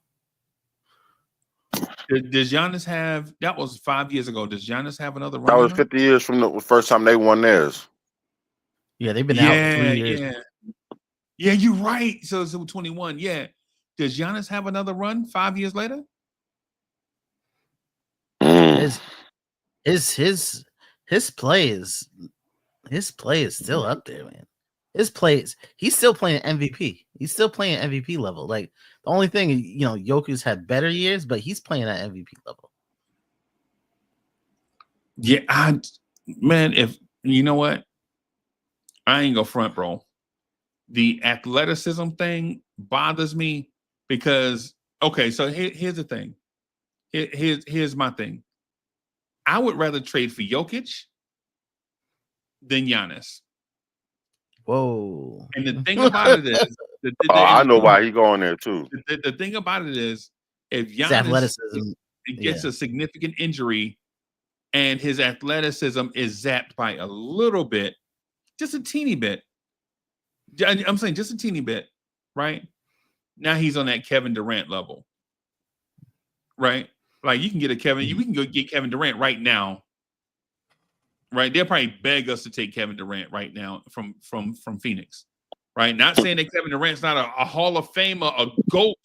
Does Giannis have, that was 5 years ago. Does Giannis have another run? That was 50 years from the first time they won theirs. Yeah, they've been out 3 years. Yeah, you're right. So 21. Yeah. Does Giannis have another run 5 years later? His play is still up there, man. his plays, he's still playing MVP. He's still playing MVP level. Like the only thing, Jokic had better years, but he's playing at MVP level. Yeah, man, if you know what, I ain't gonna front, bro. The athleticism thing bothers me because okay, so here's the thing. Here's my thing. I would rather trade for Jokic than Giannis. Whoa. And the thing about it is, I know why he going there too. The thing about it is, if His Giannis athleticism gets a significant injury and his athleticism is zapped by a little bit, just a teeny bit. I'm saying just a teeny bit, right? Now he's on that Kevin Durant level, right? Like you can get we can go get Kevin Durant right now, right? They'll probably beg us to take Kevin Durant right now from Phoenix, right? Not saying that Kevin Durant's not a Hall of Famer, a GOAT,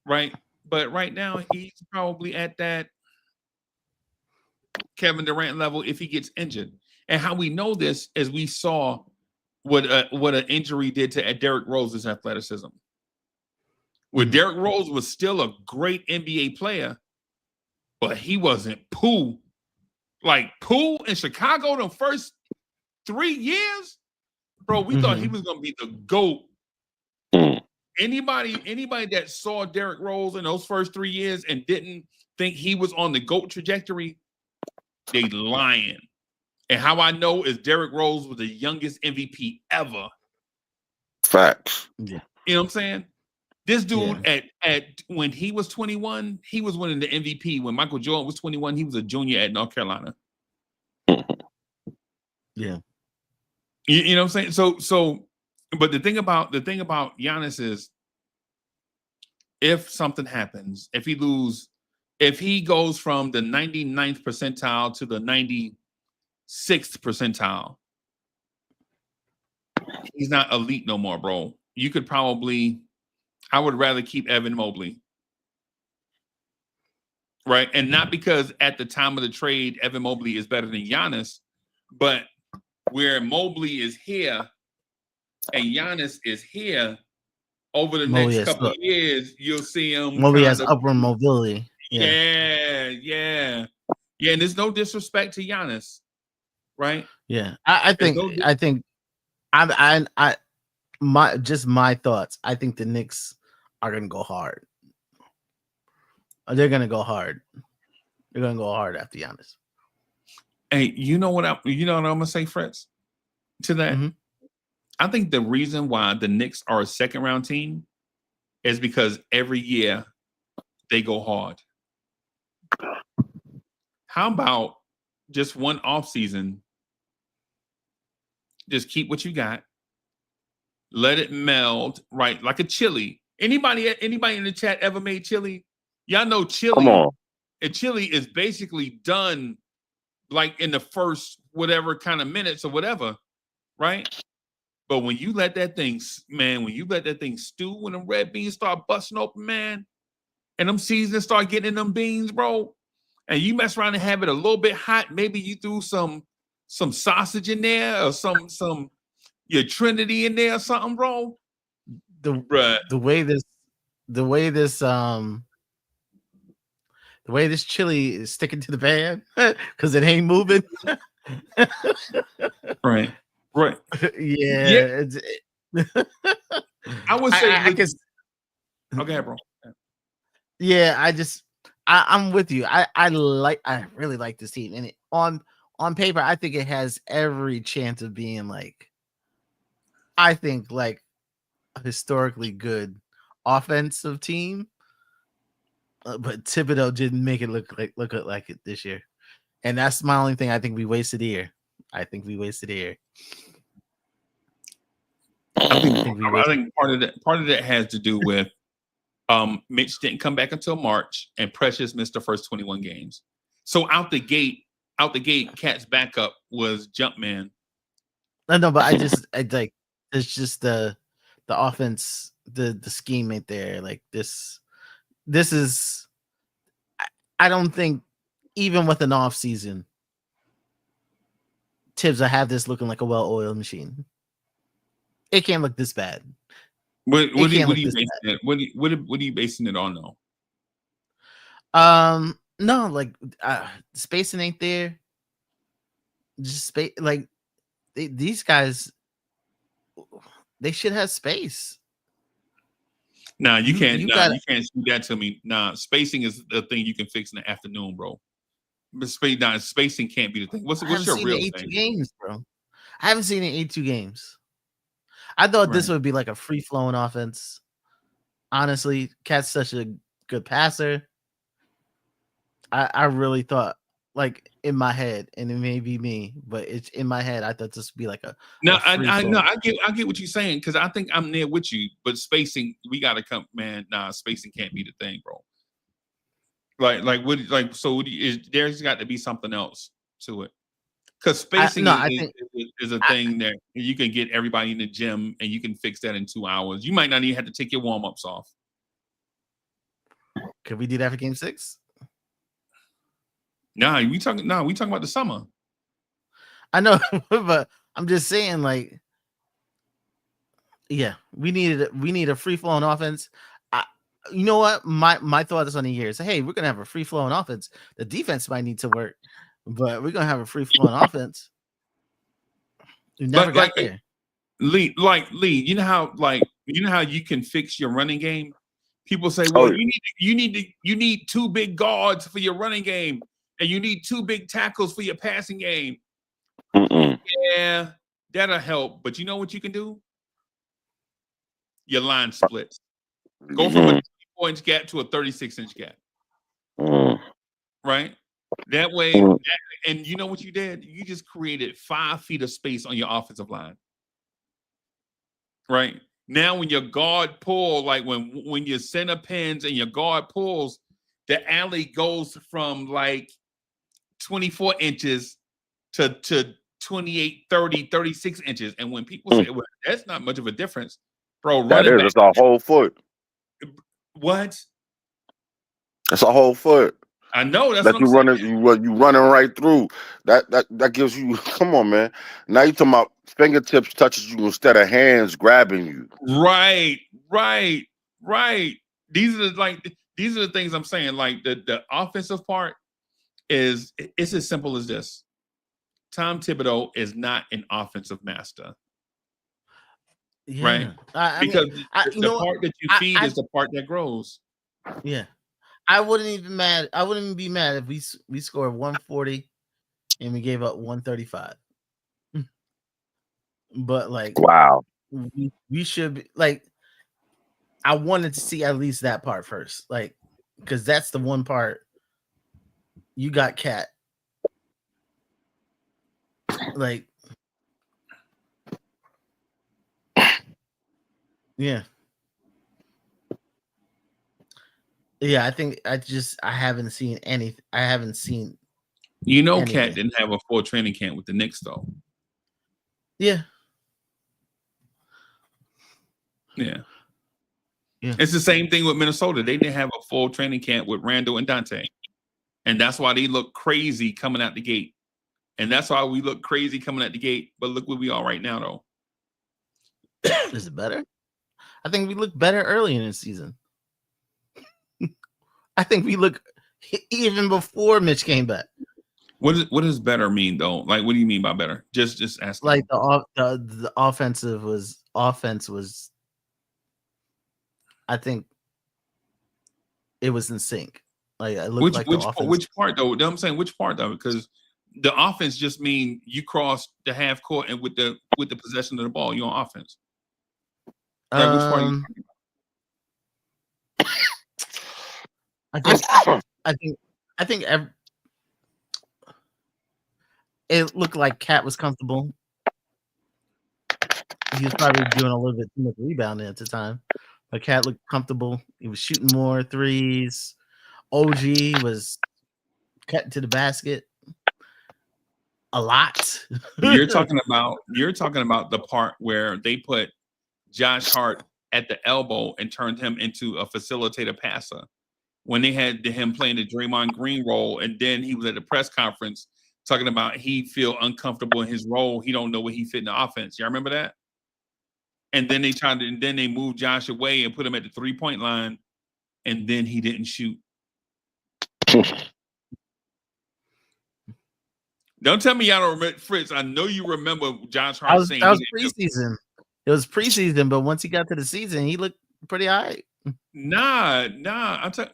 right? But right now he's probably at that Kevin Durant level if he gets injured. And how we know this is we saw what an injury did to Derrick Rose's athleticism. Where Derrick Rose was still a great NBA player, but he wasn't Pooh. Like Pooh in Chicago the first 3 years, bro, we thought he was gonna be the GOAT. Anybody that saw Derrick Rose in those first 3 years and didn't think he was on the GOAT trajectory, they lying. And how I know is Derrick Rose was the youngest MVP ever. Facts. Yeah. You know what I'm saying? This dude at when he was 21, he was winning the MVP. When Michael Jordan was 21, he was a junior at North Carolina. Yeah. You know what I'm saying? So but the thing about Giannis is if something happens, if he goes from the 99th percentile to the 96th percentile, he's not elite no more, bro. You could probably I would rather keep Evan Mobley. Right? And not because at the time of the trade, Evan Mobley is better than Giannis, but where Mobley is here and Giannis is here, over the next couple of years, you'll see him. Mobley has upward mobility. Yeah. And there's no disrespect to Giannis, right? Yeah. I think my thoughts. I think the Knicks are gonna go hard. They're gonna go hard. They're gonna go hard after Giannis. Hey, you know what I'm gonna say, Fritz, to that? I think the reason why the Knicks are a second round team is because every year they go hard. How about just one off season? Just keep what you got. Let it meld, right? Like a chili. Anybody in the chat ever made chili? Y'all know chili. Come on. And chili is basically done like in the first whatever kind of minutes or whatever, right? But when you let that thing, stew, when them red beans start busting open, man, and them seasonings start getting in them beans, bro, and you mess around and have it a little bit hot, maybe you threw some sausage in there or some your Trinity in there or something, bro. The way this chili is sticking to the pan because it ain't moving. Right. Yeah. I would say I guess. Okay, bro. Yeah, I'm with you. I really like this team, and on paper, I think it has every chance of being like a historically good offensive team. But Thibodeau didn't make it look like it this year, and that's my only thing. I think we wasted a year. I think part of that has to do with Mitch didn't come back until March, and Precious missed the first 21 games. So out the gate, Cat's backup was Jumpman. I know, but it's just the offense, the scheme ain't there. Like this is, I don't think even with an off season, Thibs will have this looking like a well-oiled machine. It can't look this bad. What are you can't look basing this it? What are you basing it on though? No, like spacing ain't there. Just space, like these guys, they should have space. Nah, you can't. You Nah, got you can't do that to me. Nah, spacing is the thing you can fix in the afternoon, bro. But spacing can't be the thing. What's your real the 82 thing? games, bro. I haven't seen the 82 games. I thought this would be like a free flowing offense. Honestly, Cat's such a good passer. I really thought, like in my head, and it may be me, but it's in my head. I thought this would be like a I get what you're saying because I think I'm there with you. But spacing, we gotta come, man. Nah, spacing can't be the thing, bro. There's got to be something else to it. Because spacing is a thing that you can get everybody in the gym and you can fix that in 2 hours. You might not even have to take your warm-ups off. Could we do that for game 6? Nah, we talking about the summer. I know, but I'm just saying, like, yeah, we need a free-flowing offense. You know what? My thoughts on the year is, hey, we're gonna have a free-flowing offense. The defense might need to work, but we're gonna have a free-flowing offense. We never got there. Lee, you know how you can fix your running game? People say, well, you need 2 big guards for your running game, and you need 2 big tackles for your passing game. Yeah, that'll help. But you know what you can do? Your line splits. Go from a 24-inch gap to a 36-inch gap. Right? That way, and you know what you did? You just created 5 feet of space on your offensive line. Right? Now, when your guard pull, like when your center pins and your guard pulls, the alley goes from like 24 inches to 28, 30, 36 inches. And when people say, well, that's not much of a difference, bro, it's a whole foot. What? It's a whole foot. I know that's that you running. You running right through. That gives you. Come on, man. Now you talking about fingertips touches you instead of hands grabbing you. Right. These are the things I'm saying. Like the offensive part it's as simple as this. Tom Thibodeau is not an offensive master. Yeah. Right? Because the part that you feed is the part that grows. Yeah. I wouldn't even be mad if we scored 140 and we gave up 135. But like, wow, we should be like, I wanted to see at least that part first, like, because that's the one part you got Cat. Like, yeah. Yeah, I think I haven't seen anything. I haven't seen. You know, Cat didn't have a full training camp with the Knicks, though. Yeah. It's the same thing with Minnesota. They didn't have a full training camp with Randall and Dante. And that's why they look crazy coming out the gate. And that's why we look crazy coming out the gate. But look where we are right now, though. Is it better? I think we look better early in the season. I think we look even before Mitch came back. What does better mean though? Like, what do you mean by better? Just ask. Like the offense was. I think it was in sync. Like it looked which part though? I'm saying which part though, because the offense just mean you cross the half court and with the possession of the ball, you're on offense. Like, which part are you talking about? I think it looked like Cat was comfortable. He was probably doing a little bit too much rebounding at the time, but Cat looked comfortable. He was shooting more threes. OG was cutting to the basket a lot. You're talking about the part where they put Josh Hart at the elbow and turned him into a facilitator passer. When they had him playing the Draymond Green role, and then he was at the press conference talking about he feel uncomfortable in his role. He don't know where he fit in the offense. Y'all remember that? And then they moved Josh away and put him at the 3-point line, and then he didn't shoot. Don't tell me y'all don't remember Fritz. I know you remember Josh Hart saying that was preseason. It was preseason, but once he got to the season, he looked pretty all right. Nah.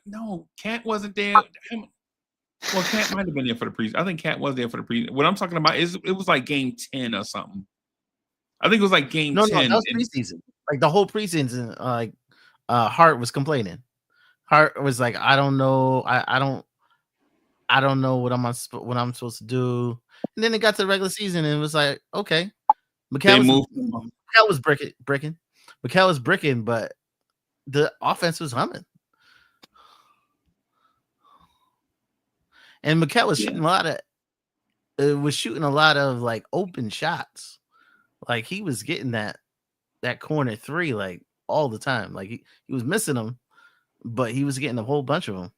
No, Cat wasn't there. Well, Cat might have been there for the preseason. I think Cat was there for the preseason. What I'm talking about is it was like game 10 or something. I think it was like game 10. No, that was preseason. Like the whole preseason, Hart was complaining. Hart was like, I don't know. I don't know what I'm supposed to do. And then it got to the regular season and it was like, okay. Mikal was bricking. Mikal was bricking, but the offense was humming. And Mikal was shooting a lot of like open shots. Like he was getting that corner three like all the time. Like he was missing them, but he was getting a whole bunch of them.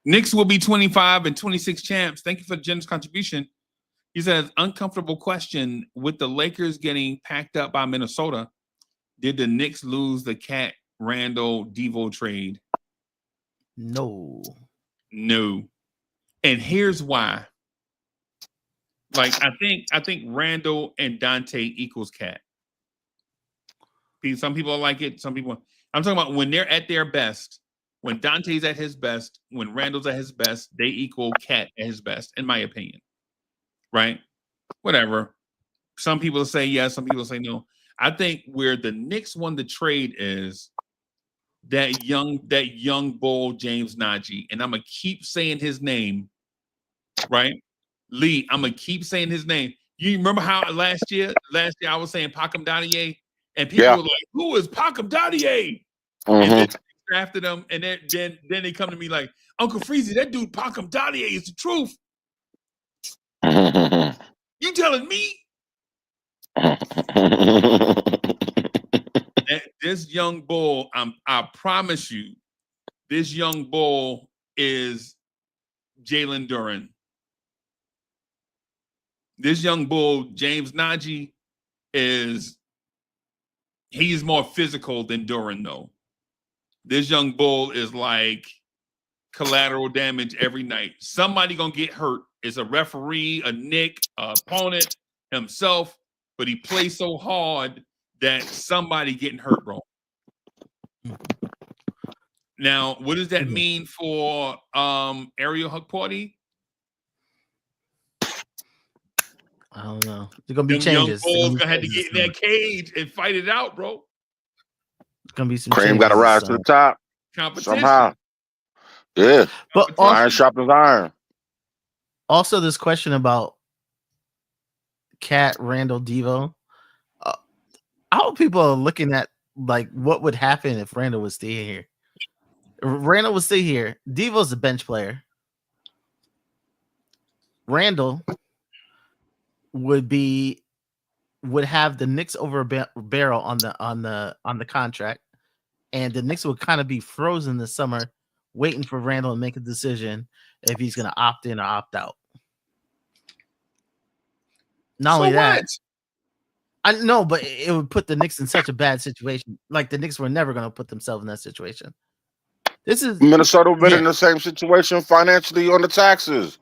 Knicks will be 25 and 26 champs. Thank you for the generous contribution. He says, uncomfortable question. With the Lakers getting packed up by Minnesota, did the Knicks lose the Cat Randall Devo trade? No. And here's why. Like, I think Randall and Dante equals Cat. Some people like it. Some people. I'm talking about when they're at their best. When Dante's at his best, when Randall's at his best, they equal Cat at his best, in my opinion. Right? Whatever. Some people say yes, some people say no. I think where the Knicks won the trade is that young bull James Najee, and I'm gonna keep saying his name. Right, Lee? I'm gonna keep saying his name. You remember how last year I was saying Pacom Dadier, and people were like, "Who is Pacom Dadier?" And then drafted him, and then they come to me like, Uncle Freezy, that dude Pacom Dadier is the truth. You telling me that this young bull, I promise you, this young bull is Jalen Duren. This young bull, James Najee, he's more physical than Duren, though. This young bull is like collateral damage every night. Somebody gonna get hurt. It's a referee, a Nick, a opponent, himself, but he plays so hard that somebody getting hurt, bro. Now, what does that mean for Ariel Hukporti? I don't know. There's gonna be changes. Young bulls gonna have to get in that cage and fight it out, bro. It's gonna be some. Cream got to rise to the top somehow. Yeah, but iron sharpens iron. Also, this question about Cat Randall Devo. How people are looking at like what would happen if Randall was still here? Randall would stay here. Devo's a bench player. Randall would have the Knicks over a barrel on the contract, and the Knicks would kind of be frozen this summer, waiting for Randall to make a decision if he's going to opt in or opt out. Not only that, I know, but it would put the Knicks in such a bad situation. Like the Knicks were never going to put themselves in that situation. This is Minnesota been in the same situation financially on the taxes.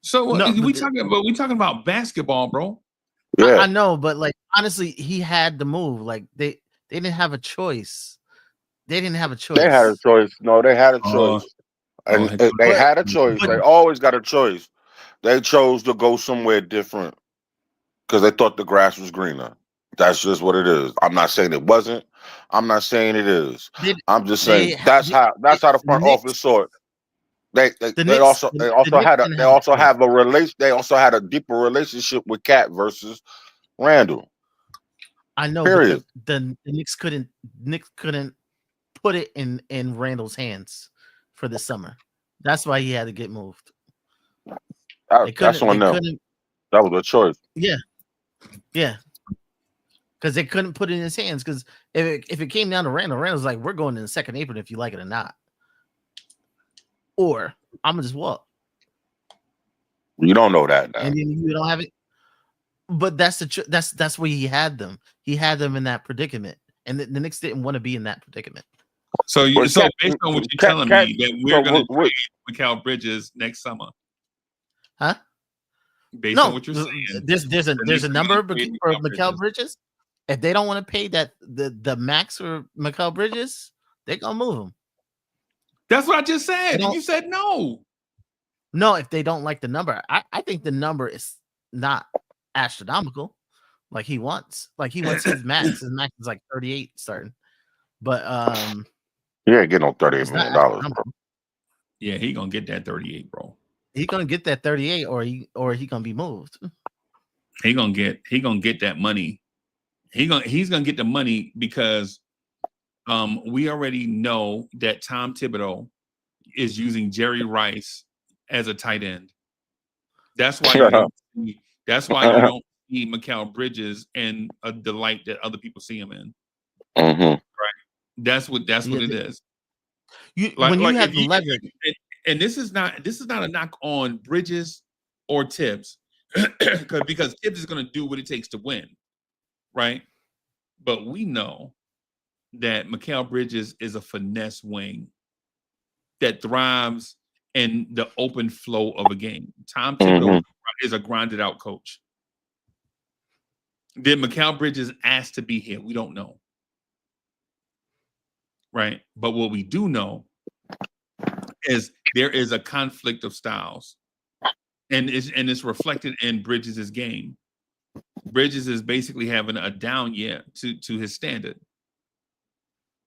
So we talking about basketball, bro. Yeah, I know, but like honestly, he had to move. Like they didn't have a choice. They didn't have a choice. They had a choice. No, they had a choice. They had a choice. They always got a choice. They chose to go somewhere different because they thought the grass was greener. That's just what it is. I'm not saying it wasn't. I'm not saying it is. I'm just saying that's how the front office saw it. They also had a deeper relationship with Cat versus Randall. I know. Period. The Knicks couldn't put it in Randall's hands for the summer. That's why he had to get moved. That's on them. That was a choice. Yeah. Because they couldn't put it in his hands. Because if it came down to Randall's like, we're going in the second apron if you like it or not. Or I'm gonna just walk. You don't know that now. And then you don't have it. But that's that's where he had them. He had them in that predicament, and the Knicks didn't want to be in that predicament. So based on what you're telling me, that we're going to trade Mikal Bridges next summer, huh? Based on what you're saying, there's a number for Mikal Bridges. If they don't want to pay that the max for Mikal Bridges, they're gonna move him. That's what I just said. You said no. No, if they don't like the number, I think the number is not astronomical. Like he wants his max. His max is like 38 starting. But he ain't getting no $38 million. Yeah, he gonna get that 38, bro. He gonna get that 38, or he gonna be moved. He gonna get that money. He's gonna get the money because we already know that Tom Thibodeau is using Jerry Rice as a tight end. That's why you don't see Mikal Bridges and a delight that other people see him in. Mm-hmm. Right. That's what it is. When you have leverage, and this is not a knock on Bridges or Thibs, because Thibs is going to do what it takes to win, right? But we know that Mikal Bridges is a finesse wing that thrives in the open flow of a game. Tom Thibodeau is a grinded out coach. Did Mikal Bridges ask to be here? We don't know. Right. But what we do know is there is a conflict of styles. And it's reflected in Bridges' game. Bridges is basically having a down year to his standard.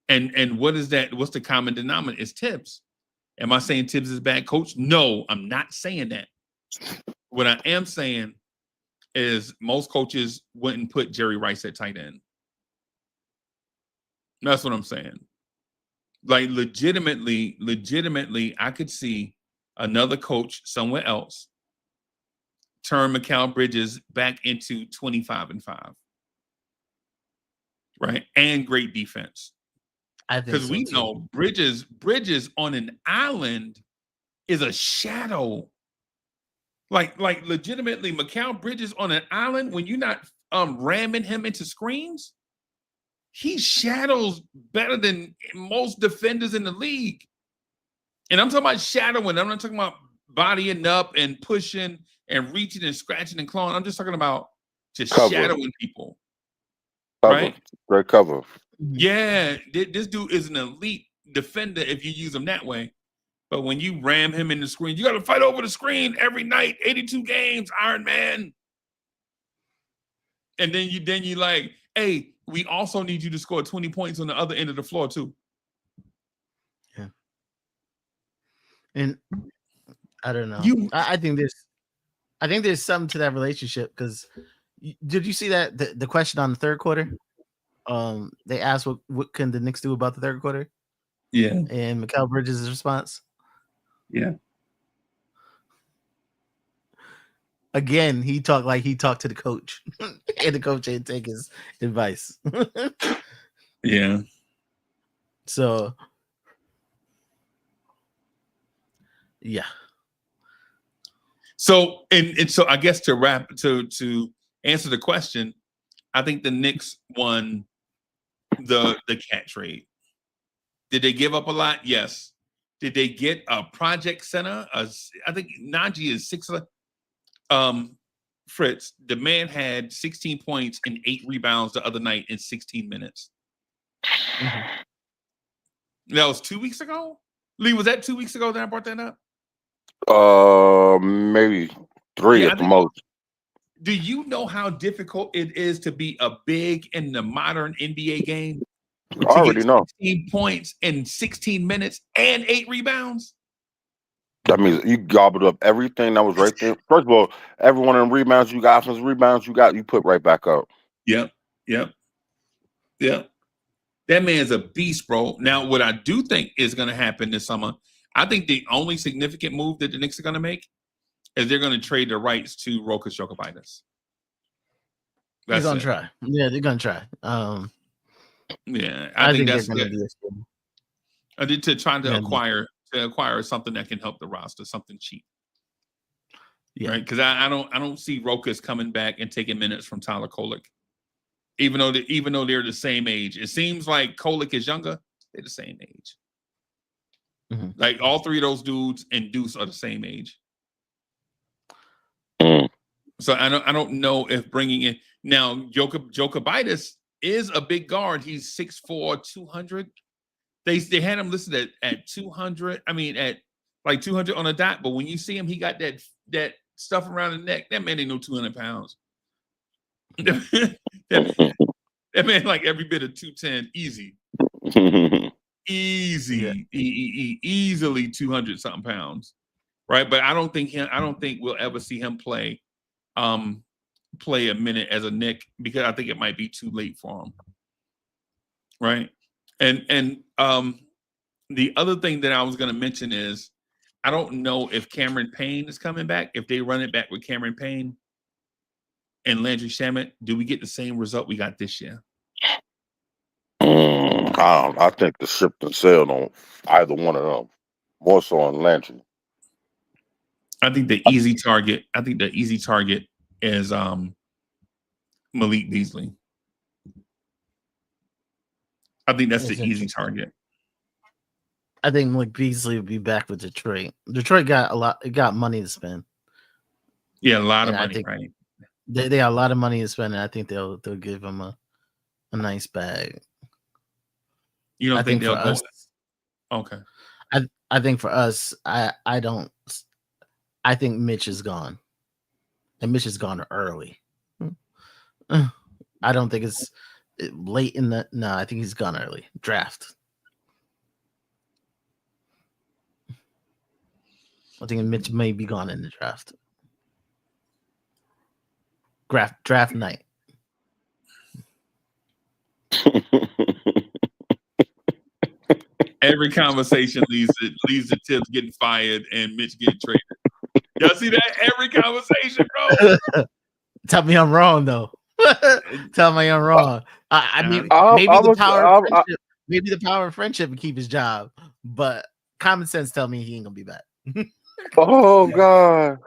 And what is that? What's the common denominator? It's Thibs. Am I saying Thibs is a bad coach? No, I'm not saying that. What I am saying is most coaches wouldn't put Jerry Rice at tight end. That's what I'm saying. Like legitimately, I could see another coach somewhere else turn Mikal Bridges back into 25-5. Right? And great defense. Because we know Bridges on an island is a shadow. Like legitimately, Mikal Bridges on an island, when you're not ramming him into screens, he shadows better than most defenders in the league. And I'm talking about shadowing. I'm not talking about bodying up and pushing and reaching and scratching and clawing. I'm just talking about just shadowing people. Right? Great cover. Yeah, this dude is an elite defender if you use him that way. But when you ram him in the screen, you got to fight over the screen every night, 82 games, Iron Man. And then you like, hey, we also need you to score 20 points on the other end of the floor too. Yeah. And I don't know. I think there's something to that relationship, because did you see that the question on the third quarter? They asked what can the Knicks do about the third quarter? Yeah. And Mikal Bridges' response. Yeah. Again, he talked to the coach, and the coach didn't take his advice. Yeah. So, yeah. So and so I guess to answer the question, I think the Knicks won the cat trade. Did they give up a lot? Yes. Did they get a project center? I think Najee is 6. Fritz, the man had 16 points and 8 rebounds the other night in 16 minutes. Mm-hmm. That was 2 weeks ago? Lee, was that 2 weeks ago that I brought that up? Maybe 3 at the most. Do you know how difficult it is to be a big in the modern NBA game? I already know. 16 points in 16 minutes and 8 rebounds? That means you gobbled up everything that was right there. First of all, every one of them rebounds you got, offensive rebounds you put right back up. Yep. That man's a beast, bro. Now, what I do think is going to happen this summer, I think the only significant move that the Knicks are going to make is they're going to trade the rights to Rokas Jokubaitis. They're going to try. Yeah, they're going to try. Yeah, I think that's they're going to do this. I did to try to acquire something that can help the roster, something cheap. Yeah. right? Because I don't see Rokas coming back and taking minutes from Tyler Kolek, even though they're the same age. It seems like Kolek is younger. They're the same age. Mhm. Like all three of those dudes and Deuce are the same age. So I don't know if bringing in now Jokibitis is a big guard. He's 6'4", 200. They had him listed at 200. I mean at like 200 on a dot. But when you see him, he got that stuff around the neck. That man ain't no 200 pounds. that man like every bit of 210 easy. Easily 200 something pounds, right? But I don't think we'll ever see him play a minute as a Knick because I think it might be too late for him, right? And the other thing that I was going to mention is I don't know if Cameron Payne is coming back. If they run it back with Cameron Payne and Landry Shamet, do we get the same result we got this year? I think the ship and sailed on either one of them. More so on Landry. I think the easy target is Malik Beasley. I think that's the easy target. I think Malik Beasley will be back with Detroit. Detroit got money to spend. Yeah, a lot of And I money, think right? They got a lot of money to spend, and I think they'll give him a nice bag. You don't think they'll go? Us, okay. I think for us, I think Mitch is gone, and Mitch is gone early. I don't think it's late in the. No, I think he's gone early. Draft. I think Mitch may be gone in the draft. Draft night. Every conversation leads to Thibs getting fired and Mitch getting traded. Y'all see that? Every conversation, bro. Tell me I'm wrong, though. Tell me I'm wrong. I mean, maybe the power of friendship would keep his job, but common sense tell me he ain't gonna be back. Oh God!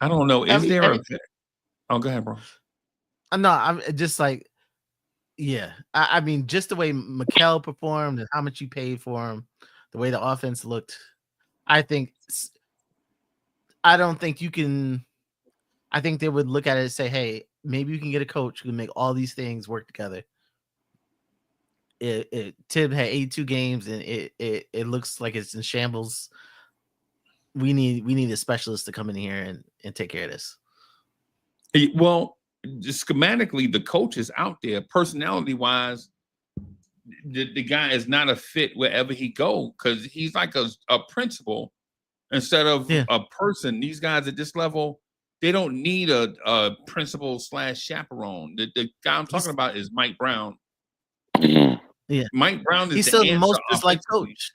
I don't know. Is there a? Oh, go ahead, bro. No, I'm just like, yeah. I mean, just the way Mikal performed and how much you paid for him, the way the offense looked. I don't think you can. I think they would look at it and say, "Hey, maybe you can get a coach who can make all these things work together." Tib had 82 games, and it looks like it's in shambles. We need a specialist to come in here and take care of this. Well, schematically, the coach is out there. Personality-wise, the guy is not a fit wherever he go because he's like a principal instead of a person. These guys at this level, they don't need a principal / chaperone. The guy I'm talking about is Mike Brown. Yeah, Mike Brown is he's still the most disliked coach.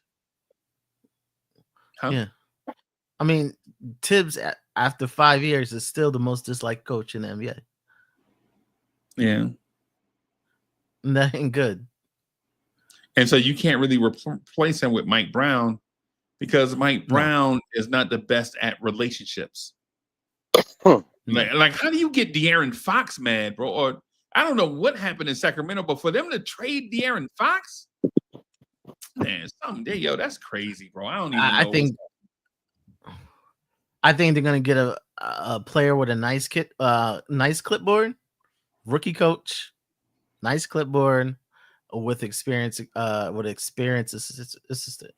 Huh? Yeah, I mean, Thibs after 5 years is still the most disliked coach in the NBA. Yeah, And that ain't good. And so you can't really replace him with Mike Brown because Mike Brown is not the best at relationships. Like how do you get De'Aaron Fox mad, bro? Or I don't know what happened in Sacramento, but for them to trade De'Aaron Fox, man, that's crazy, bro. I don't even know. I think they're gonna get a player with a nice clipboard, rookie coach, nice clipboard with experience, assistant.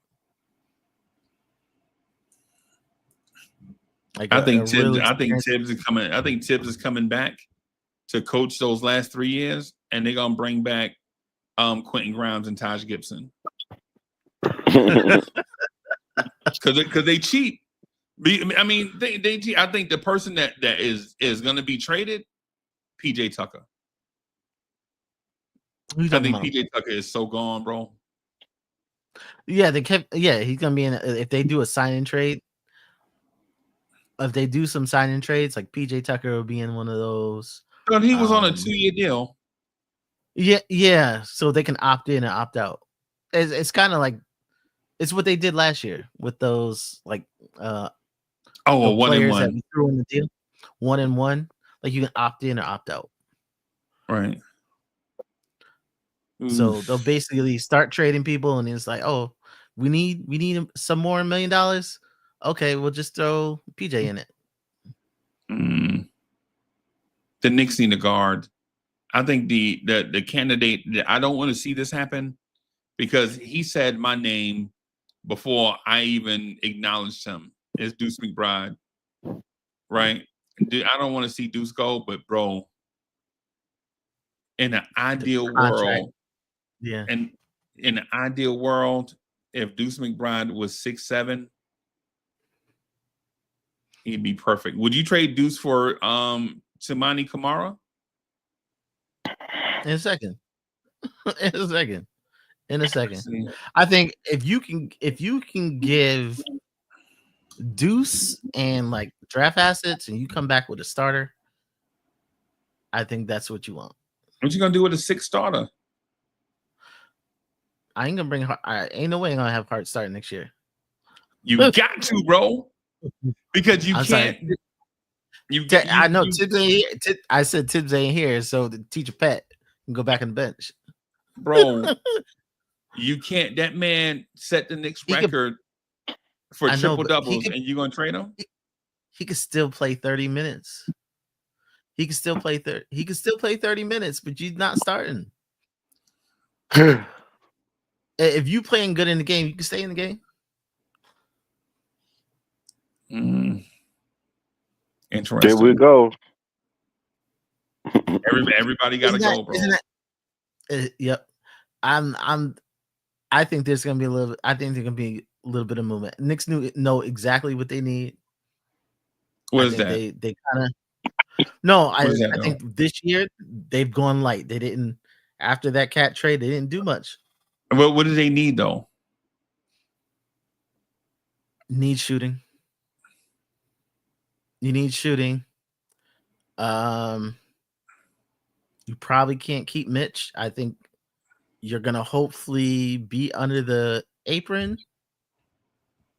Like I think Thibs is coming. I think Thibs is coming back to coach those last 3 years, and they're gonna bring back Quentin Grimes and Taj Gibson because they cheat. I mean, they cheat. I think the person that is gonna be traded, PJ Tucker. I think PJ Tucker is so gone, bro. Yeah, he's gonna be in. If they do a sign and trade. If they do some signing trades, like PJ Tucker will be in one of those. But he was on a 2-year deal. Yeah. So they can opt in and opt out. It's kind of like it's what they did last year with those Oh, The a 1 and players that 1. we threw in the deal, 1 and 1, like you can opt in or opt out. Right. So they'll basically start trading people, and it's like, oh, we need some more $1 million. Okay, we'll just throw PJ in it. The Knicks need a guard. I think the candidate, I don't want to see this happen because he said my name before I even acknowledged him. It's Deuce McBride, right? I don't want to see Deuce go, but bro, in an ideal world, yeah, and in an ideal world, if Deuce McBride was 6'7", he'd be perfect. Would you trade Deuce for Simani Kamara? in a second. In a second. I think if you can give Deuce and like draft assets and you come back with a starter, I think that's what you want. What you gonna do with a 6 starter? I ain't gonna bring ain't no way I'm gonna have Hart start next year. You got to, bro. Because you I'm can't. sorry. I know Thibs ain't here. I said Thibs ain't here, so the teacher Pat can go back on the bench. Bro, you can't. That man set the Knicks record for triple doubles, and you're gonna trade him? He could still play 30 minutes. He could still play 30 minutes, but you're not starting. If you playing good in the game, you can stay in the game. There Interesting. we go. Everybody got to go, bro. Yep. I think there's gonna be a little. I think there's gonna be a little bit of movement. Knicks know exactly what they need. What is that? They kind of. No, I think this year they've gone light. They didn't after that cat trade. They didn't do much. Well, what do they need though? Need shooting. You need shooting. You probably can't keep Mitch. I think you're gonna hopefully be under the apron.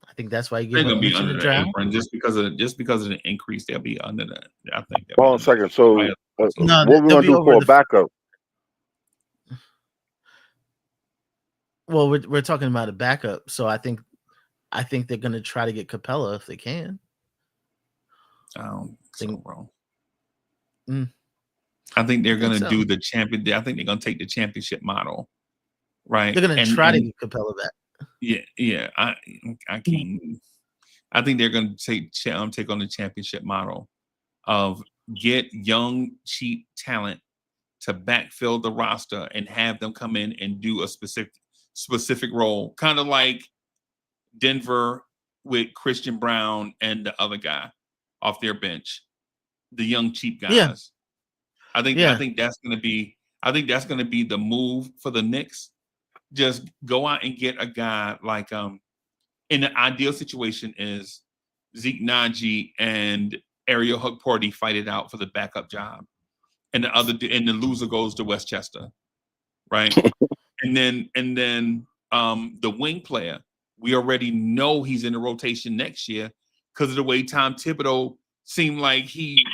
I think that's why you give up Mitch in the draft. Apron. Just because of the increase, they'll be under that. I think. Hold on a second. So, what we gonna do for a backup? Well, we're talking about a backup, so I think they're gonna try to get Capella if they can. I don't think so, bro. I think they're gonna do the champion. I think they're gonna take the championship model, right? They're gonna try to get Capella back. Yeah. I can't. I think they're gonna take on the championship model of get young, cheap talent to backfill the roster and have them come in and do a specific role, kind of like Denver with Christian Brown and the other guy off their bench, the young cheap guys. Yeah. I think that's gonna be the move for the Knicks. Just go out and get a guy like in the ideal situation is Zeke Naji and Ariel Hukporty fight it out for the backup job, and the loser goes to Westchester, right? and then the wing player, we already know he's in the rotation next year because of the way Tom Thibodeau seemed like he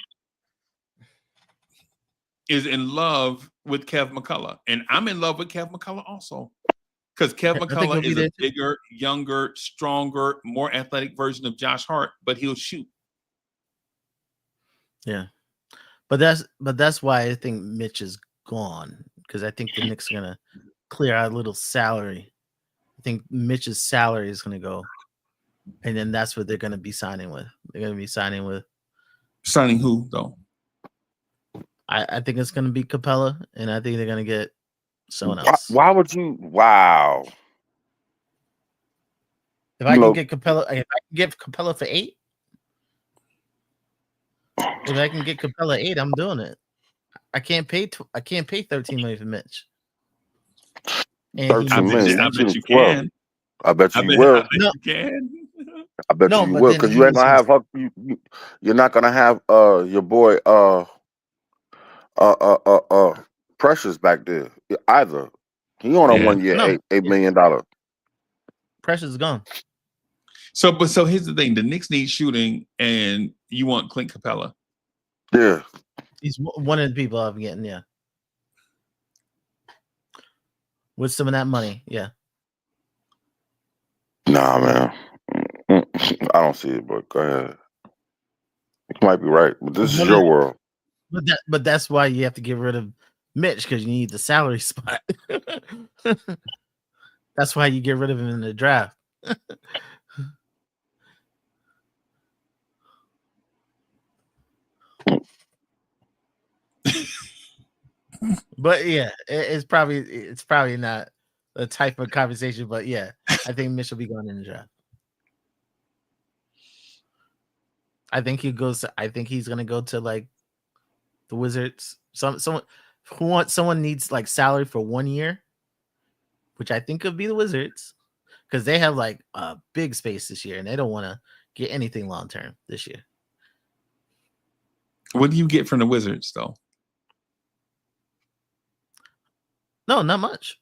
is in love with Kev McCullough. And I'm in love with Kev McCullough also. Because Kev McCullough is a bigger, younger, stronger, more athletic version of Josh Hart, but he'll shoot. Yeah. But that's why I think Mitch is gone. Because I think the Knicks are gonna clear out a little salary. I think Mitch's salary is gonna go. And then that's what they're gonna be signing with. They're gonna be signing who though? I think it's gonna be Capella, and I think they're gonna get someone else. Why would you? Wow. If I can get Capella, if I can get Capella for 8, if I can get Capella 8, I'm doing it. I can't pay 13 million for Mitch. And 13 million. I bet you can. I bet you will. You can. I bet you will, because you ain't gonna have Huck. You're not gonna have your boy Precious back there either. He on a 1 year $8 million. Precious is gone. So here's the thing: the Knicks need shooting, and you want Clint Capella. Yeah. He's one of the people I'm getting. Yeah. With some of that money, yeah. Nah, man. I don't see it, but go ahead. You might be right, but this is your world. But that's why you have to get rid of Mitch, because you need the salary spot. That's why you get rid of him in the draft. But yeah, it's probably not the type of conversation. But yeah, I think Mitch will be going in the draft. I think he's gonna go to like the Wizards. Someone needs like salary for 1 year, which I think could be the Wizards, because they have like a big space this year and they don't want to get anything long term this year. What do you get from the Wizards though? No, not much.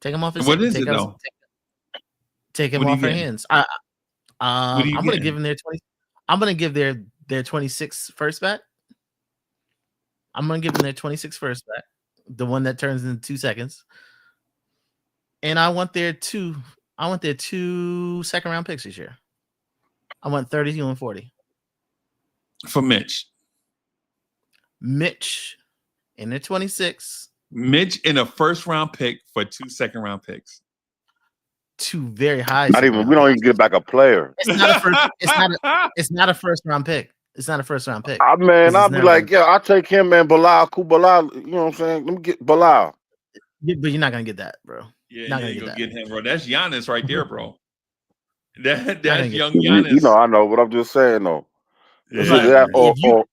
Take him off his. What is it though? Take him off our hands. I'm gonna give him their 20. I'm gonna give their 26 first back. I'm gonna give them their 26 first back, the one that turns in 2 seconds. And I want their two second round picks this year. I want 32 and 40 for Mitch. Mitch in their 26. Mitch in a first round pick for 2 second round picks. 2 very high. We don't even get back a player. It's not a first round pick. It's not a first round pick. Man, I'll be like, yeah, I'll take him and Bilal, Bilal. You know what I'm saying? Let me get Bilal. Yeah, but you're not gonna get that, bro. Yeah, not gonna get him, bro. That's Giannis right there, bro. That's young Giannis. Giannis. I know, but I'm just saying though. Yeah. If you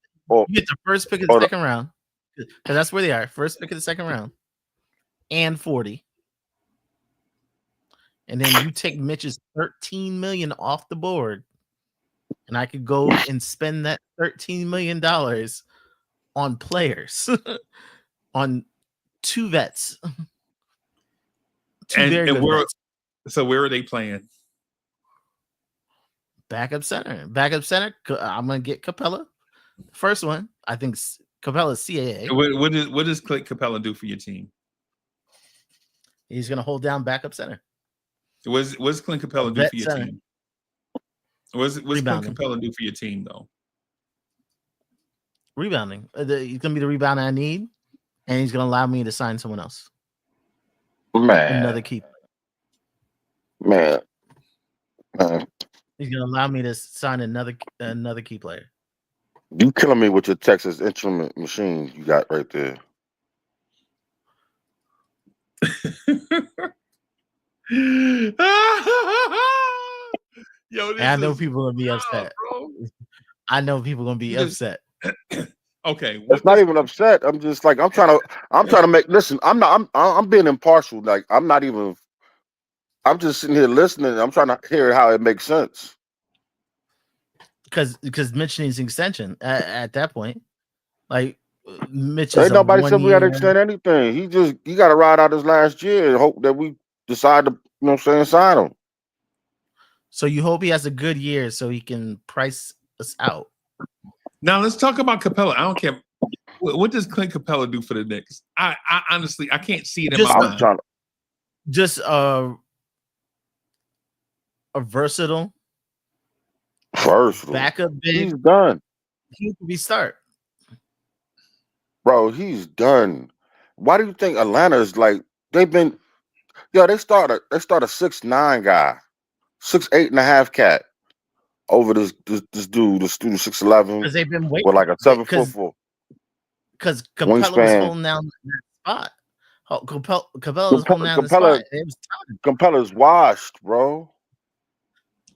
get the first pick of the second round, because that's where they are. First pick of the second round, and 40. And then you take Mitch's $13 million off the board, and I could go and spend that $13 million on players, on 2 vets. So where are they playing? Backup center. I'm gonna get Capella. First one, I think Capella's CAA. What does Clint Capella do for your team? He's gonna hold down backup center. What's Clint Capella do for your center. team? What's Clint Capella do for your team though? Rebounding. He's gonna be the rebounder I need, and he's gonna allow me to sign someone else. Man, another keeper. Man. He's gonna allow me to sign another key player. You killing me with your Texas Instrument machine you got right there. Yo, I know people are gonna be upset. I know people are gonna be upset. Okay, it's not even upset. I'm just like I'm trying to make. Listen, I'm being impartial. Like I'm just sitting here listening. I'm trying to hear how it makes sense. Because Mitch needs an extension at that point. Like Mitch is ain't nobody said we got to extend anything. He got to ride out his last year and hope that we decide to, sign him. So you hope he has a good year so he can price us out. Now let's talk about Capella. I don't care. What does Clint Capella do for the Knicks? I honestly I can't see it in my mind. Just a versatile backup big. He's done. He could be start. Bro, he's done. Why do you think Atlanta's like they've been? They start a 6'9" guy, 6'8.5" cat over this dude, the student 6'11", because they've been waiting with like a 7'4". Because Capella was holding down that spot. Capella was holding down the spot. It was time. Capella's washed, bro.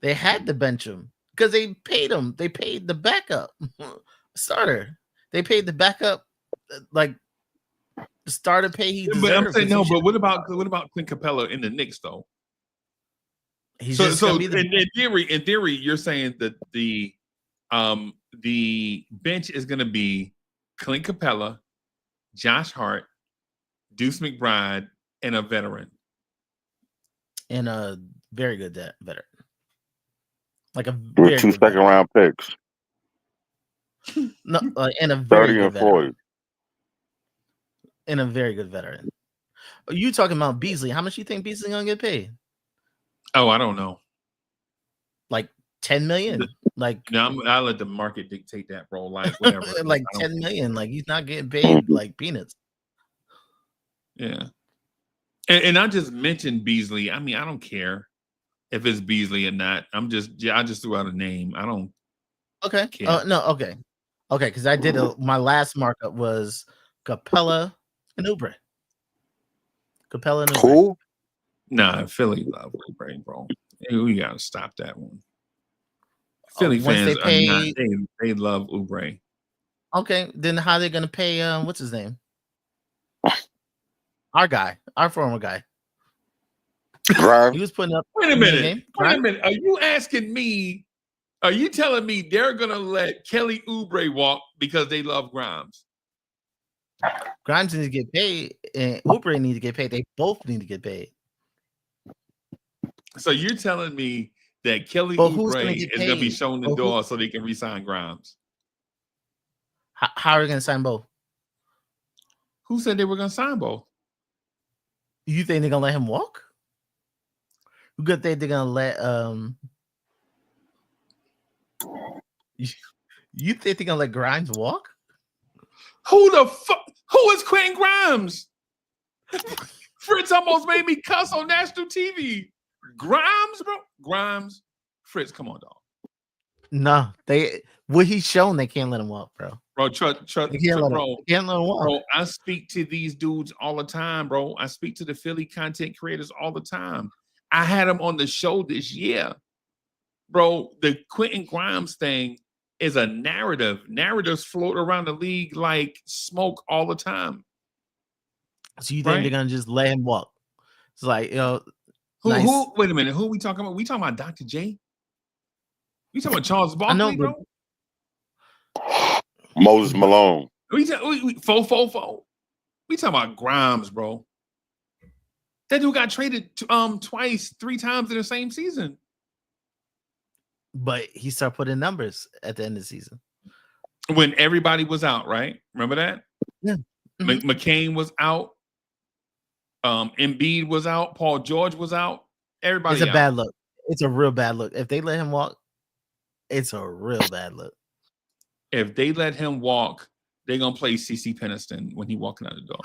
They had to bench him because they paid him. They paid the backup starter. They paid the backup like the starter pay he deserved. But I'm saying no. But what about Clint Capella in the Knicks though? He's so in theory, you're saying that the bench is going to be Clint Capella, Josh Hart, Deuce McBride, and a veteran. And a very good veteran. like a With very 2 good veteran. second-round picks, No, and a very 30 good and veteran. 40. And a very good veteran. You talking about Beasley? How much you think Beasley gonna get paid? Oh, I don't know. Like 10 million? Like No, I let the market dictate that, bro. Like whatever. like I don't 10 million. Like he's not getting Mm. paid like peanuts. Yeah. And I just mentioned Beasley. I mean, I don't care if it's Beasley or not. I just threw out a name. I don't Okay. care. No, okay. Okay, because I did my last markup was Capella and Oubre. Capella and Oubre. Who? Nah, Philly love Oubre, bro. We gotta stop that one. Philly Once fans they are not. pay, They love Oubre. okay, then how they gonna pay what's his name? Our guy, our former guy. Grimes? He was putting up Wait a a million minute. game. Wait a minute. Are you asking me? Are you telling me they're gonna let Kelly Oubre walk because they love Grimes? Grimes needs to get paid, and Oubre needs to get paid. They both need to get paid. So you're telling me that Kelly But who's gonna Oubre get is gonna be paid? shown the But who, door so they can re-sign Grimes? how are you gonna sign both? Who said they were gonna sign both? You think they're gonna let him walk? You good think they're gonna let you think they're gonna let Grimes walk? Who the fuck? Who is Quentin Grimes? Fritz almost made me cuss on national TV. Grimes, bro. Grimes. Fritz, come on, dog. No, what he's shown, they can't let him walk, bro. Bro, They can't let him, bro. they can't let him walk. Bro, I speak to these dudes all the time, bro. I speak to the Philly content creators all the time. I had them on the show this year. Bro, the Quentin Grimes thing is a narrative. Narratives float around the league like smoke all the time. So you think they're gonna just let him walk? It's like, Who wait a minute, who are we talking about? We talking about Dr. J? We talking about Charles Barkley, bro? Moses Malone. We talking about Grimes, bro. That dude got traded twice, 3 times in the same season. But he started putting numbers at the end of the season. When everybody was out, right? Remember that? Yeah. Mm-hmm. McCain was out. Embiid was out. Paul George was out. Everybody It's a out. bad look. It's a real bad look. If they let him walk, it's a real bad look. If they let him walk, they're gonna play CeCe Peniston when he walking out the door.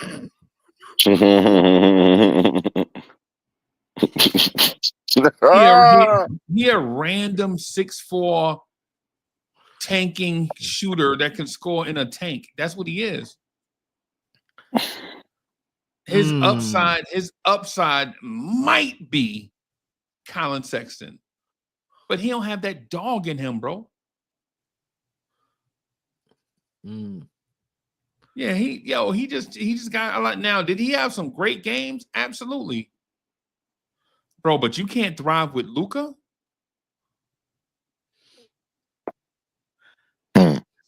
He a random 6'4" tanking shooter that can score in a tank. That's what he is. His upside might be Colin Sexton, but he don't have that dog in him, bro. Yeah, he just got a lot. Now, did he have some great games? Absolutely, bro. But you can't thrive with Luka.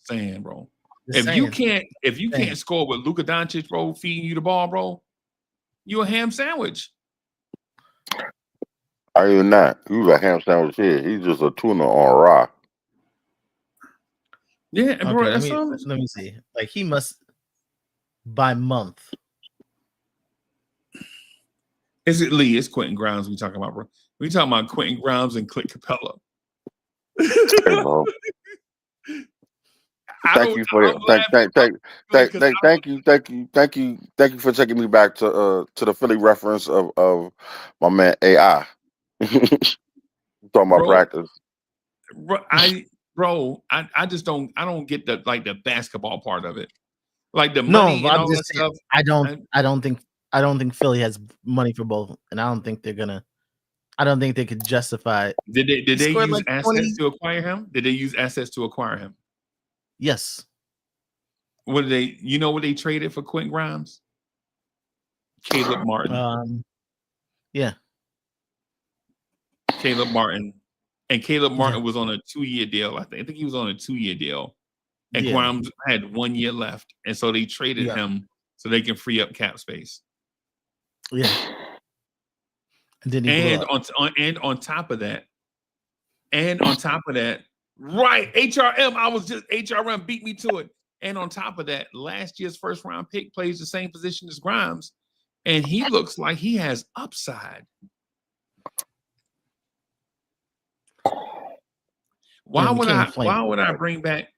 Saying, bro. If you can't score with Luka Doncic, bro, feeding you the ball, bro, you a ham sandwich. Are you not? You a ham sandwich here. He's just a tuna on raw. Yeah, and bro, let me see. Like he must by month. Is it Lee? It's Quentin Grimes we talking about, bro. We talking about Quentin Grimes and Clint Capella. Hey, bro. Thank you for taking me back to the Philly reference of my man AI. Talking about practice. I just don't get the basketball part of it. Like the money and all that stuff. I don't think Philly has money for both, and I don't think they could justify it. Did they use assets to acquire him? Did they use assets to acquire him? Yes. What did they? You know what they traded for Quentin Grimes? Caleb Martin. Yeah. Caleb Martin. And Caleb Martin was on a 2-year deal. I think he was on a 2-year deal. And Grimes had 1 year left. And so they traded him so they can free up cap space. Yeah. And on top of that, And on top of that, right, HRM, HRM beat me to it. And on top of that, last year's first round pick plays the same position as Grimes, and he looks like he has upside. Why would I bring back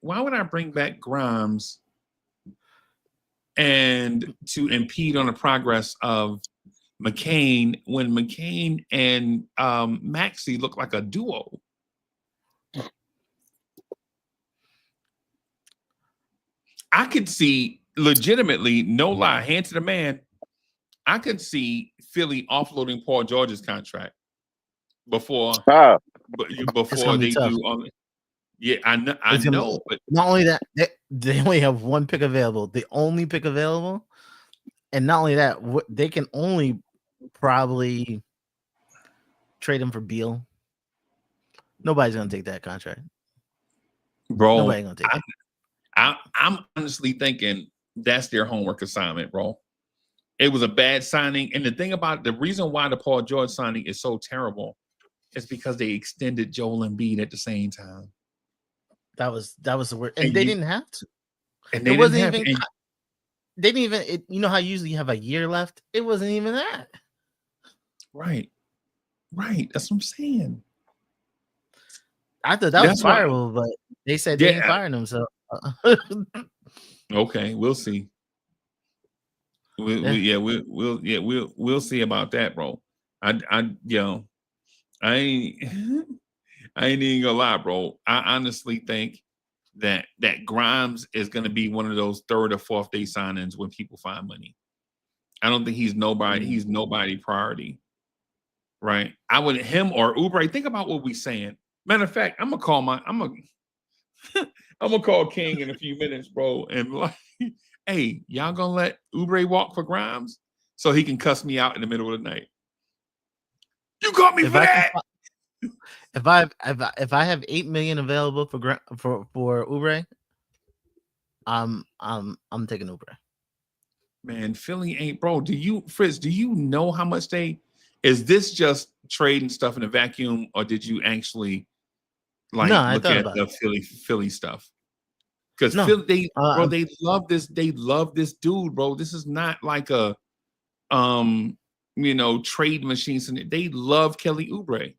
Grimes and to impede on the progress of McCain when McCain and Maxey look like a duo? I could see legitimately, no lie, hand to the man, I could see Philly offloading Paul George's contract before they do on it. Yeah, I know, but not only that, they only have one pick available, the only pick available, and not only that, they can only probably trade him for Beal. Nobody's gonna take that contract, bro. Nobody's gonna take it. I'm honestly thinking that's their homework assignment, bro. It was a bad signing, and the thing about the reason why the Paul George signing is so terrible is because they extended Joel Embiid at the same time. That was the word, and they didn't have to. And it wasn't even. They didn't even. You know how usually you have a year left. It wasn't even that. Right. That's what I'm saying. I thought that was fireable, but they said they ain't firing him. So okay, we'll see. We'll see about that, bro. I ain't even gonna lie, bro. I honestly think that Grimes is gonna be one of those third or fourth day signings when people find money. I don't think he's nobody priority. Right? I would him or Oubre. Think about what we're saying. Matter of fact, I'm gonna call King in a few minutes, bro, and like, hey, y'all gonna let Oubre walk for Grimes so he can cuss me out in the middle of the night? You caught me for that. If I have $8 million available for Oubre, I'm taking Oubre. Man, Philly ain't, bro. Do you know how much is this just trading stuff in a vacuum, or did you actually look at the Philly stuff? Because they love this. They love this dude, bro. This is not like a trade machine. They love Kelly Oubre,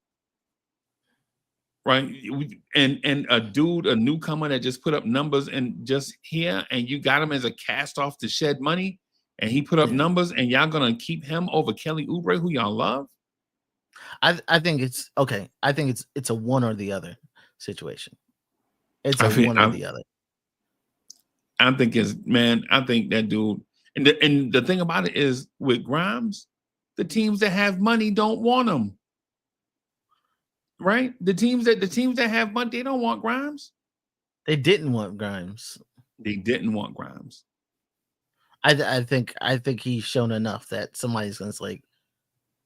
right? And a newcomer that just put up numbers and just here, and you got him as a cast off to shed money, and he put up numbers, and y'all gonna keep him over Kelly Oubre, who y'all love? I think it's okay. I think it's a one or the other situation. It's one or the other. I think that dude, and the thing about it is with Grimes, the teams that have money don't want him. Right? The teams that have money, they don't want Grimes. They didn't want Grimes. They didn't want Grimes. I think he's shown enough that somebody's gonna say, like,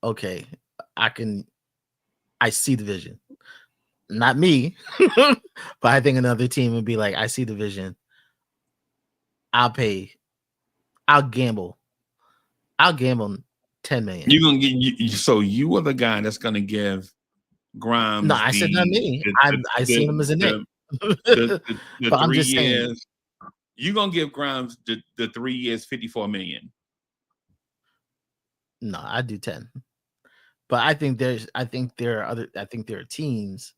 okay, I see the vision. Not me, but I think another team would be like, I see the vision. I'll gamble 10 million. You're gonna get so you are the guy that's gonna give Grimes. No, I said not me. I see him as a Knick. The but 3 years. You're gonna give Grimes the 3 years, $54 million. No, I do 10. But I think there are teams,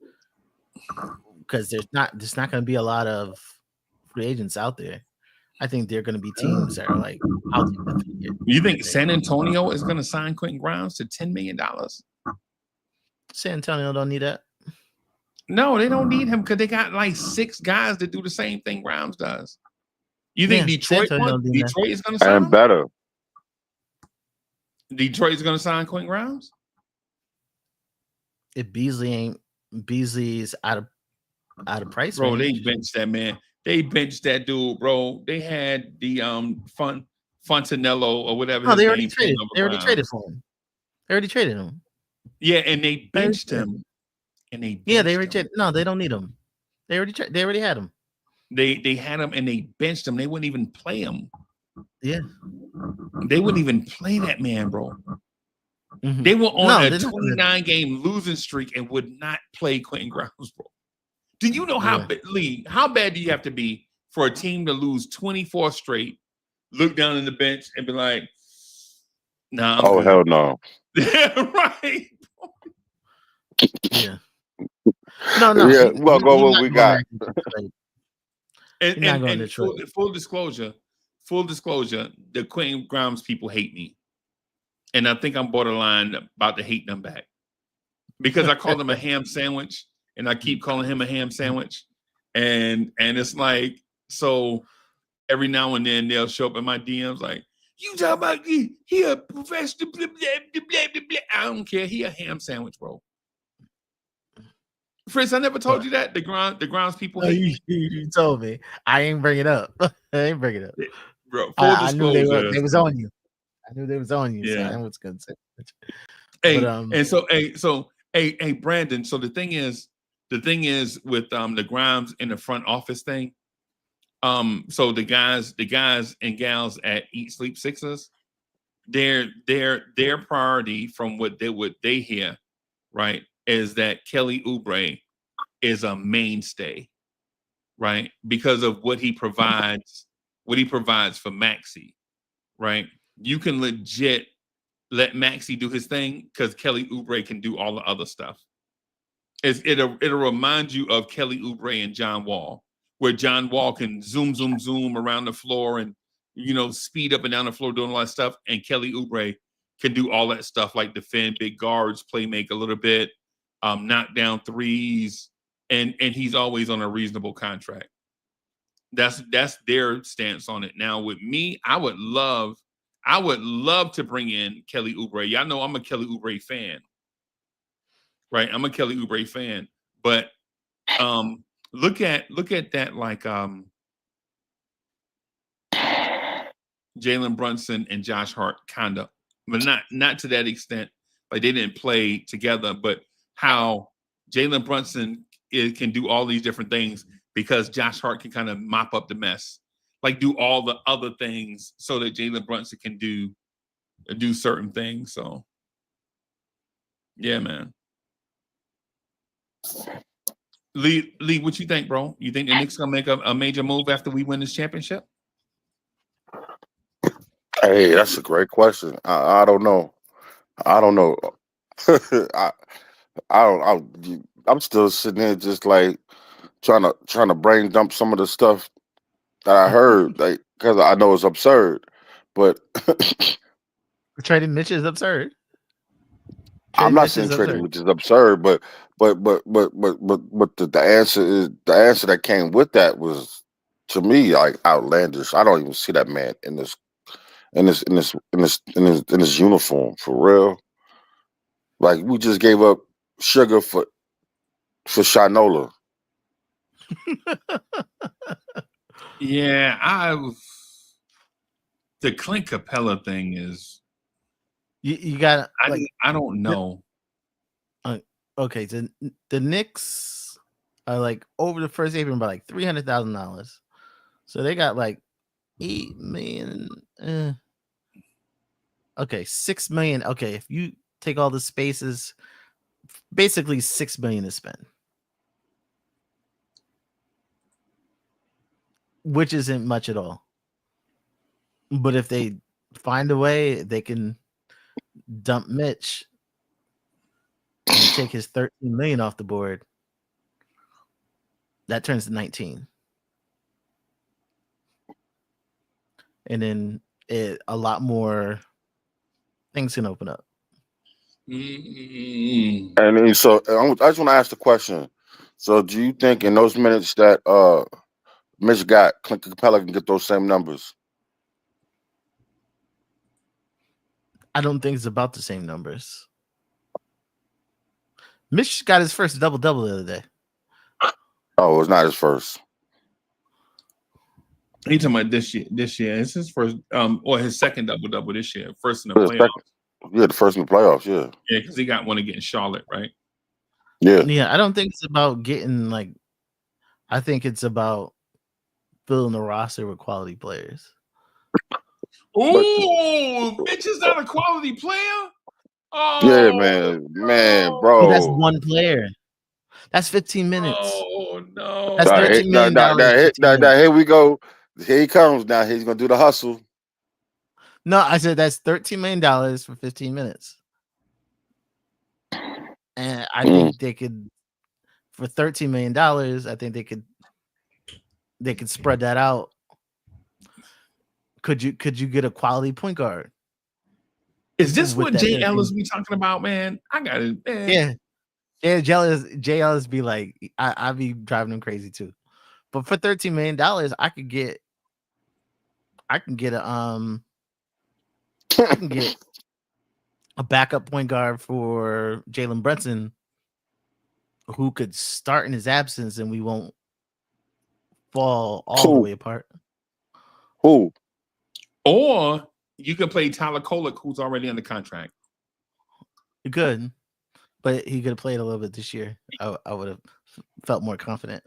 because there's not going to be a lot of free agents out there. I think there are going to be teams that are like, I'll take that 3 years. You think San Antonio is going to sign Quentin Grimes to $10 million? San Antonio don't need that. No, they don't need him because they got like 6 guys that do the same thing Grimes does. You think Detroit is going to sign him? Better. Detroit is going to sign Quentin Grimes? If Beasley's out of price, bro, range. They benched that man. They benched that dude, bro. They had the Fontanello or whatever. No, they already traded. They already traded for him. They already traded him. Yeah, and they benched him. And they already traded. No, they don't need him. They already had him. They had him and they benched him. They wouldn't even play him. Yeah, they wouldn't even play that man, bro. Mhm. They were on No, a they're not gonna- 29-game losing streak and would not play Quentin Grimes, bro. Do you know how Yeah. Lee? How bad do you have to be for a team to lose 24 straight? Look down in the bench and be like, "Nah, I'm good." hell no. Right. Yeah. No. Yeah, He, well, he, go he's what not we going got. back to Detroit. And He's not going to and Detroit. full disclosure, the Quentin Grimes people hate me, and I think I'm borderline about to hate them back because I call them a ham sandwich, and I keep calling him a ham sandwich, and it's like so. Every now and then they'll show up in my DMs like, "You talking about he a professional?" Blah, blah, blah, blah, blah, blah. I don't care. He a ham sandwich, bro. Fritz, I never told you that the grounds people hate me. You told me. I ain't bring it up. I ain't bring it up. Bro, full I knew disclosure. they was on you. I knew they was on you. So Yeah. I was gonna say. Hey, But and hey, Brandon. So the thing is with the Grimes in the front office thing. So the guys and gals at Eat Sleep Sixers, their priority from what they hear, right, is that Kelly Oubre is a mainstay, right, because of what he provides for Maxey, right. You can legit let Maxey do his thing because Kelly Oubre can do all the other stuff. It'll remind you of Kelly Oubre and John Wall, where John Wall can zoom around the floor and speed up and down the floor doing all that stuff, and Kelly Oubre can do all that stuff like defend big guards, play make a little bit, knock down threes, and he's always on a reasonable contract. That's their stance on it. Now with me, I would love to bring in Kelly Oubre. Y'all know I'm a Kelly Oubre fan. Right, I'm a Kelly Oubre fan, but look at that like Jalen Brunson and Josh Hart kind of, but not to that extent. Like they didn't play together, but how Jalen Brunson can do all these different things because Josh Hart can kind of mop up the mess, like do all the other things so that Jalen Brunson can do certain things. So yeah, man. Lee, what you think, bro? You think the Knicks gonna make a major move after we win this championship? Hey, that's a great question. I don't know. I don't know. I I'm still sitting here just like trying to brain dump some of the stuff that I heard, like because I know it's absurd, but trading Mitch is absurd. I'm not saying trading, which is absurd, but the answer that came with that was to me like outlandish. I don't even see that man in this uniform for real. Like we just gave up sugar for Shinola. Yeah, the Clint Capella thing is you got. I don't know. Okay, so the Knicks are like over the first apron by like $300,000, so they got like $8 million. Okay, $6 million. Okay, if you take all the spaces, basically $6 million to spend, which isn't much at all. But if they find a way, they can dump Mitch and take his $13 million off the board. That turns to 19, and then a lot more things can open up. Mm-hmm. And then, so I just want to ask the question. So, do you think in those minutes that Mitch got, Clint Capella can get those same numbers? I don't think it's about the same numbers. Mitch got his first double-double the other day. Oh, it's not his first. Are you talking about this year? It's his first, or his second double-double this year. First in the playoffs. Yeah, the first in the playoffs. Yeah. Yeah, because he got one against Charlotte, right? Yeah. Yeah, I don't think it's about getting like. I think it's about filling the roster with quality players. Oh, Mitch is not a quality player. Yeah, Oh, man, But that's bro. one player. That's 15 minutes. oh That's Now, no. $13 million. 15 minutes. here we go. Here he comes. Now he's gonna do the hustle. No, I said that's $13 million for 15 minutes. And I think they could, for $13 million, I think they could spread that out. Could you get a quality point guard? Is this with what that Jay 13 Ellis be talking about, man? I got it, man. Yeah. Yeah, Jay Ellis be like, I be driving him crazy too. But for $13 million, I can get a backup point guard for Jalen Brunson who could start in his absence and we won't fall all the way apart. Who? Or you could play Tyler Kolek, who's already under contract. You could, but he could have played a little bit this year. I would have felt more confident.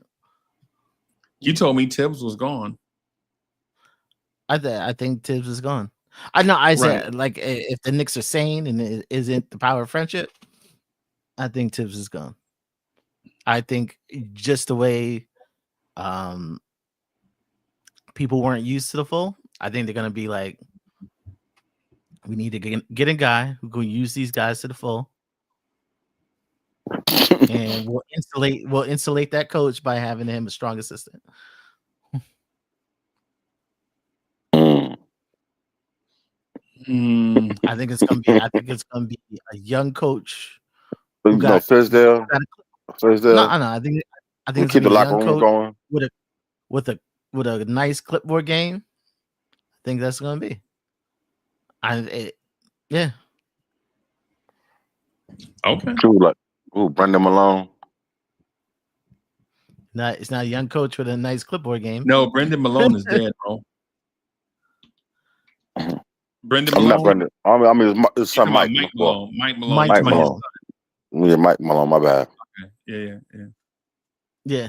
You told me Thibs was gone. I think Thibs is gone. I know. I said Right. like if the Knicks are sane and it isn't the power of friendship, I think Thibs is gone. I think just the way people weren't used to the full, I think they're gonna be like, we need to get a guy who can use these guys to the full, and we'll insulate that coach by having him a strong assistant. I think it's gonna be a young coach. You know, Fizdale. No, I think it's keep gonna the be a locker young room coach going with a nice clipboard game. I think that's gonna be. Yeah. Okay. Brendan Malone. It's not a young coach with a nice clipboard game. No, Brendan Malone is dead, bro. Brendan I'm Malone. not Brendan. I mean, it's son Mike. Mike Malone. Mike Malone. Mike Malone. Yeah, Mike Malone. My bad. Okay. Yeah.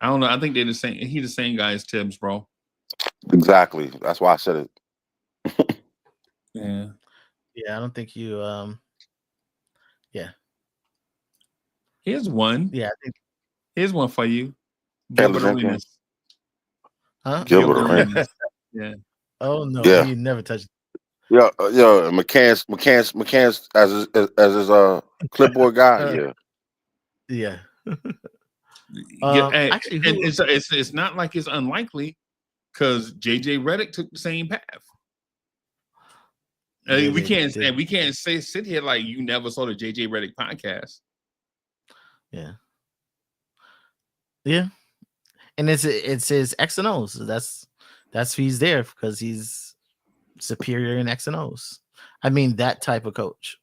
I don't know. I think they're the same. He's the same guy as Thibs, bro. Exactly. That's why I said it. Yeah. I don't think you. Yeah. Here's one. Yeah, I think. Here's one for you. Gilbert Arenas. Huh? Gilbert Arenas. Yeah. Oh no, Yeah. he never touched. Yeah. McCann's as his clipboard guy. Yeah. Actually, it's not like it's unlikely because JJ Redick took the same path. We can't sit here like you never saw the JJ Redick podcast. Yeah, and it's his X and O's. So that's who he's there because he's superior in X and O's. I mean that type of coach.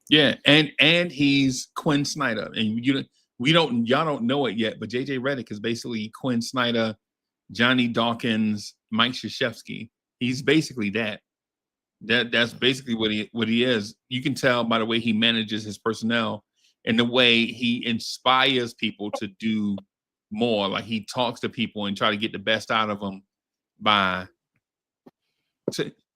Yeah, and he's Quinn Snyder, and y'all don't know it yet, but JJ Redick is basically Quinn Snyder, Johnny Dawkins, Mike Krzyzewski. He's basically that. That's basically what he is. You can tell by the way he manages his personnel and the way he inspires people to do more. Like he talks to people and try to get the best out of them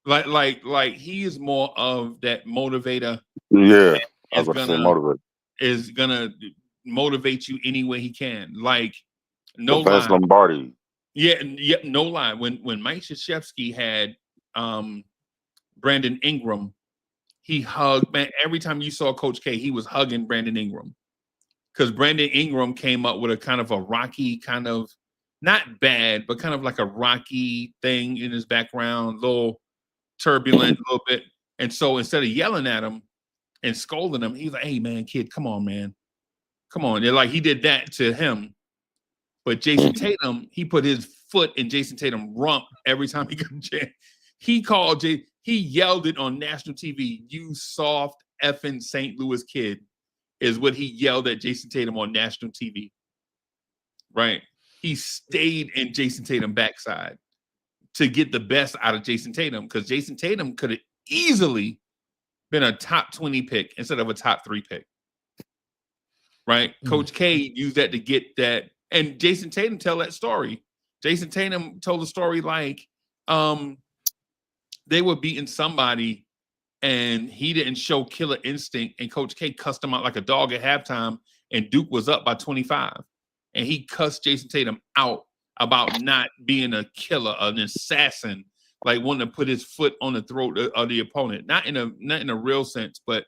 like he is more of that motivator. Yeah, I was going to say motivate. Is gonna motivate you any way he can. Like no Professor lie. Lombardi. Yeah, no lie. When Mike Krzyzewski had Brandon Ingram, he hugged, man. Every time you saw Coach K, he was hugging Brandon Ingram because Brandon Ingram came up with a kind of a rocky, kind of not bad, but kind of like a rocky thing in his background, a little turbulent, a little bit. And so instead of yelling at him and scolding him, he's like, "Hey, man, kid, come on, man. Come on." They're like, he did that to him. But Jason Tatum, he put his foot in Jason Tatum's rump every time he got a chance. He yelled it on national TV. "You soft effing St. Louis kid," is what he yelled at Jason Tatum on national TV. Right? He stayed in Jason Tatum's backside to get the best out of Jason Tatum because Jason Tatum could have easily been a top 20 pick instead of a top 3 pick. Right? Coach K used that to get that. And Jason Tatum tell that story. Jason Tatum told the story like they were beating somebody and he didn't show killer instinct, and Coach K cussed him out like a dog at halftime, and Duke was up by 25, and he cussed Jason Tatum out about not being a killer, an assassin, like wanting to put his foot on the throat of the opponent, not in a real sense, but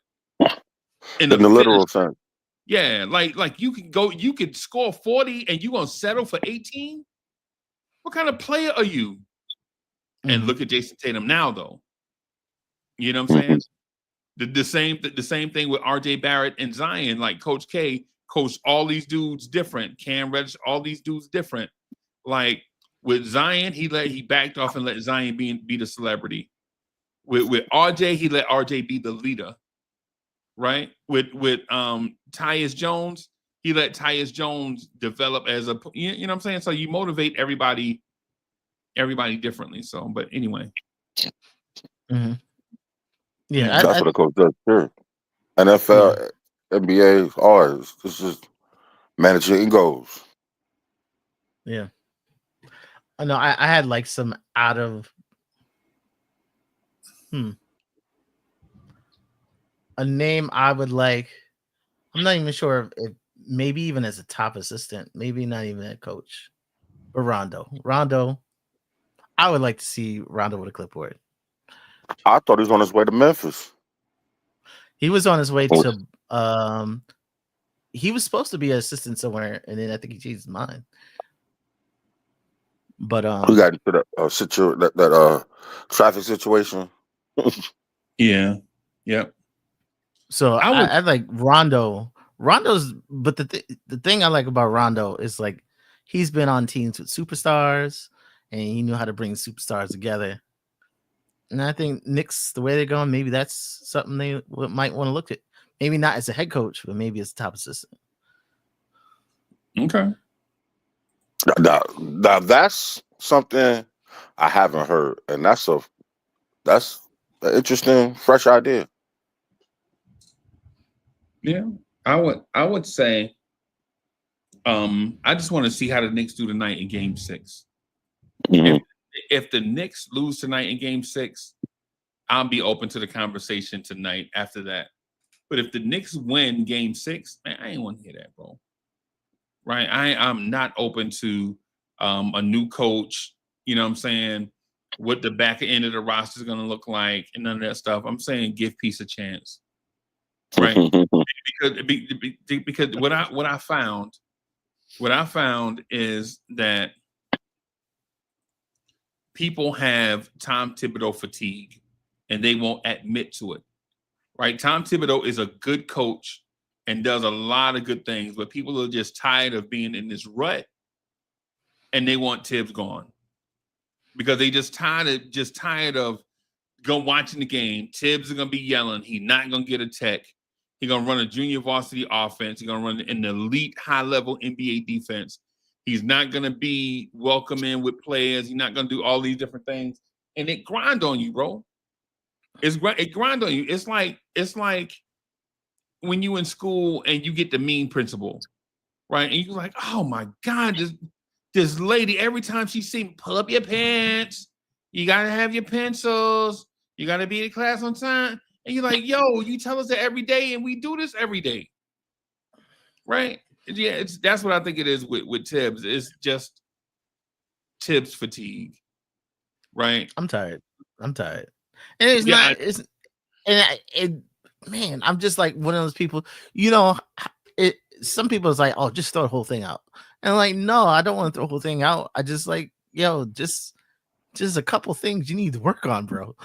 in the literal sense. Yeah, like you could score 40 and you gonna settle for 18. What kind of player are you? And look at Jason Tatum now, though. You know what I'm saying? The same thing with RJ Barrett and Zion. Like Coach K coached all these dudes different. Cam Reddish, all these dudes different. Like with Zion, he backed off and let Zion be the celebrity. With RJ, he let RJ be the leader. Right? With Tyus Jones, he let Tyus Jones develop as a, you know what I'm saying? So you motivate everybody differently. So, but anyway. Yeah, that's what a coach does too. NFL, NBA, all it's just managing egos. Yeah. I know I had like some out of a name I would like. I'm not even sure if maybe even as a top assistant, maybe not even a coach. But Rondo, I would like to see Rondo with a clipboard. I thought he was on his way to Memphis. He was on his way to he was supposed to be an assistant somewhere, and then I think he changed his mind. But we got into that traffic situation. Yeah. Yep. So I like Rondo. But the thing I like about Rondo is like he's been on teams with superstars, and he knew how to bring superstars together. And I think Knicks, the way they're going, maybe that's something they might want to look at. Maybe not as a head coach, but maybe as a top assistant. Okay. Now that's something I haven't heard, and that's an interesting, fresh idea. Yeah, I would say, I just want to see how the Knicks do tonight in Game 6. If the Knicks lose tonight in Game 6, I'll be open to the conversation tonight after that. But if the Knicks win Game 6, man, I ain't want to hear that, bro. Right? I'm not open to a new coach. You know what I'm saying? What the back end of the roster is going to look like, and none of that stuff. I'm saying give peace a chance, right? because what I found is that people have Tom Thibodeau fatigue, and they won't admit to it. Right? Tom Thibodeau is a good coach and does a lot of good things, but people are just tired of being in this rut, and they want Thibs gone because they just tired of watching the game. Thibs is gonna be yelling. He's not gonna get a tech. He's gonna run a junior varsity offense. He's gonna run an elite high-level NBA defense. He's not gonna be welcoming with players. He's not gonna do all these different things, and it grind on you, bro. It grind on you. It's like when you in school and you get the mean principal, right? And you're like, oh my God, this lady, every time she see me, pull up your pants, you gotta have your pencils, you gotta be in class on time. And you're like, yo, you tell us that every day, and we do this every day. Right? Yeah, that's what I think it is with Thibs. It's just Thibs fatigue. Right? I'm tired. And it's not. It's man. I'm just like one of those people. You know, some people is like, oh, just throw the whole thing out. And I'm like, no, I don't want to throw the whole thing out. I just like, yo, just a couple things you need to work on, bro.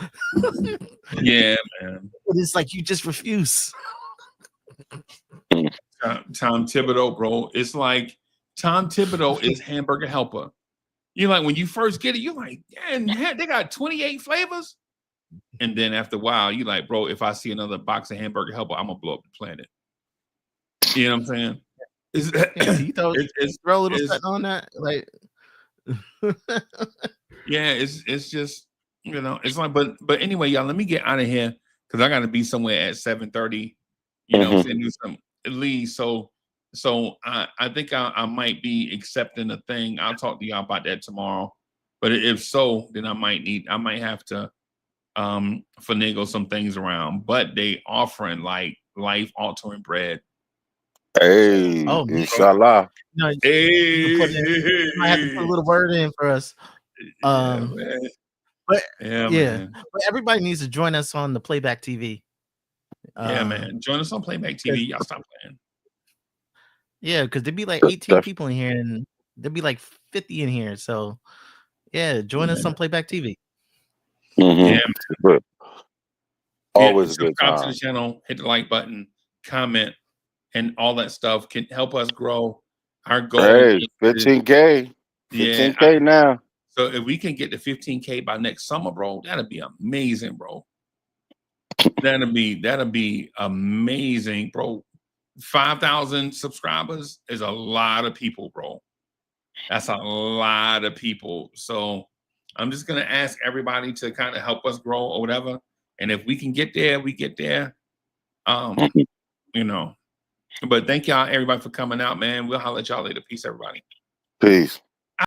Yeah, man. It's like you just refuse. Tom Thibodeau, bro. It's like Tom Thibodeau is hamburger helper. You're like, when you first get it, you're like, yeah, they got 28 flavors. And then after a while, you're like, bro, if I see another box of hamburger helper, I'm gonna blow up the planet. You know what I'm saying? Throw a little something on that, like. Yeah, it's just, you know, it's like, but anyway, y'all, let me get out of here because I got to be somewhere at 7:30. You know, do some leave. So I think I might be accepting a thing. I'll talk to y'all about that tomorrow. But if so, then I might have to finagle some things around, but they offering like life altering bread. Hey, Oh, man. inshallah. No, Hey, you can put in. You might have to put a little word in for us. yeah, man. But Yeah, yeah, man. but everybody needs to join us on the Playback TV. Yeah, man. Join us on Playback TV. Y'all stop playing. Yeah, because there'd be like 18 people in here, and there'd be like 50 in here. So yeah, join us on Playback TV. Mm-hmm. Yeah, Always a good subscribe to time. the channel, hit the like button, comment, and all that stuff can help us grow. Our goal Hey, is 15K. 15K now. So if we can get to 15K by next summer, bro, that'd be amazing, bro. That'd be amazing, bro. 5,000 subscribers is a lot of people, bro. That's a lot of people. So I'm just gonna ask everybody to kind of help us grow or whatever. And if we can get there, we get there. You know. But thank y'all, everybody, for coming out, man. We'll holler at y'all later. Peace, everybody. Peace.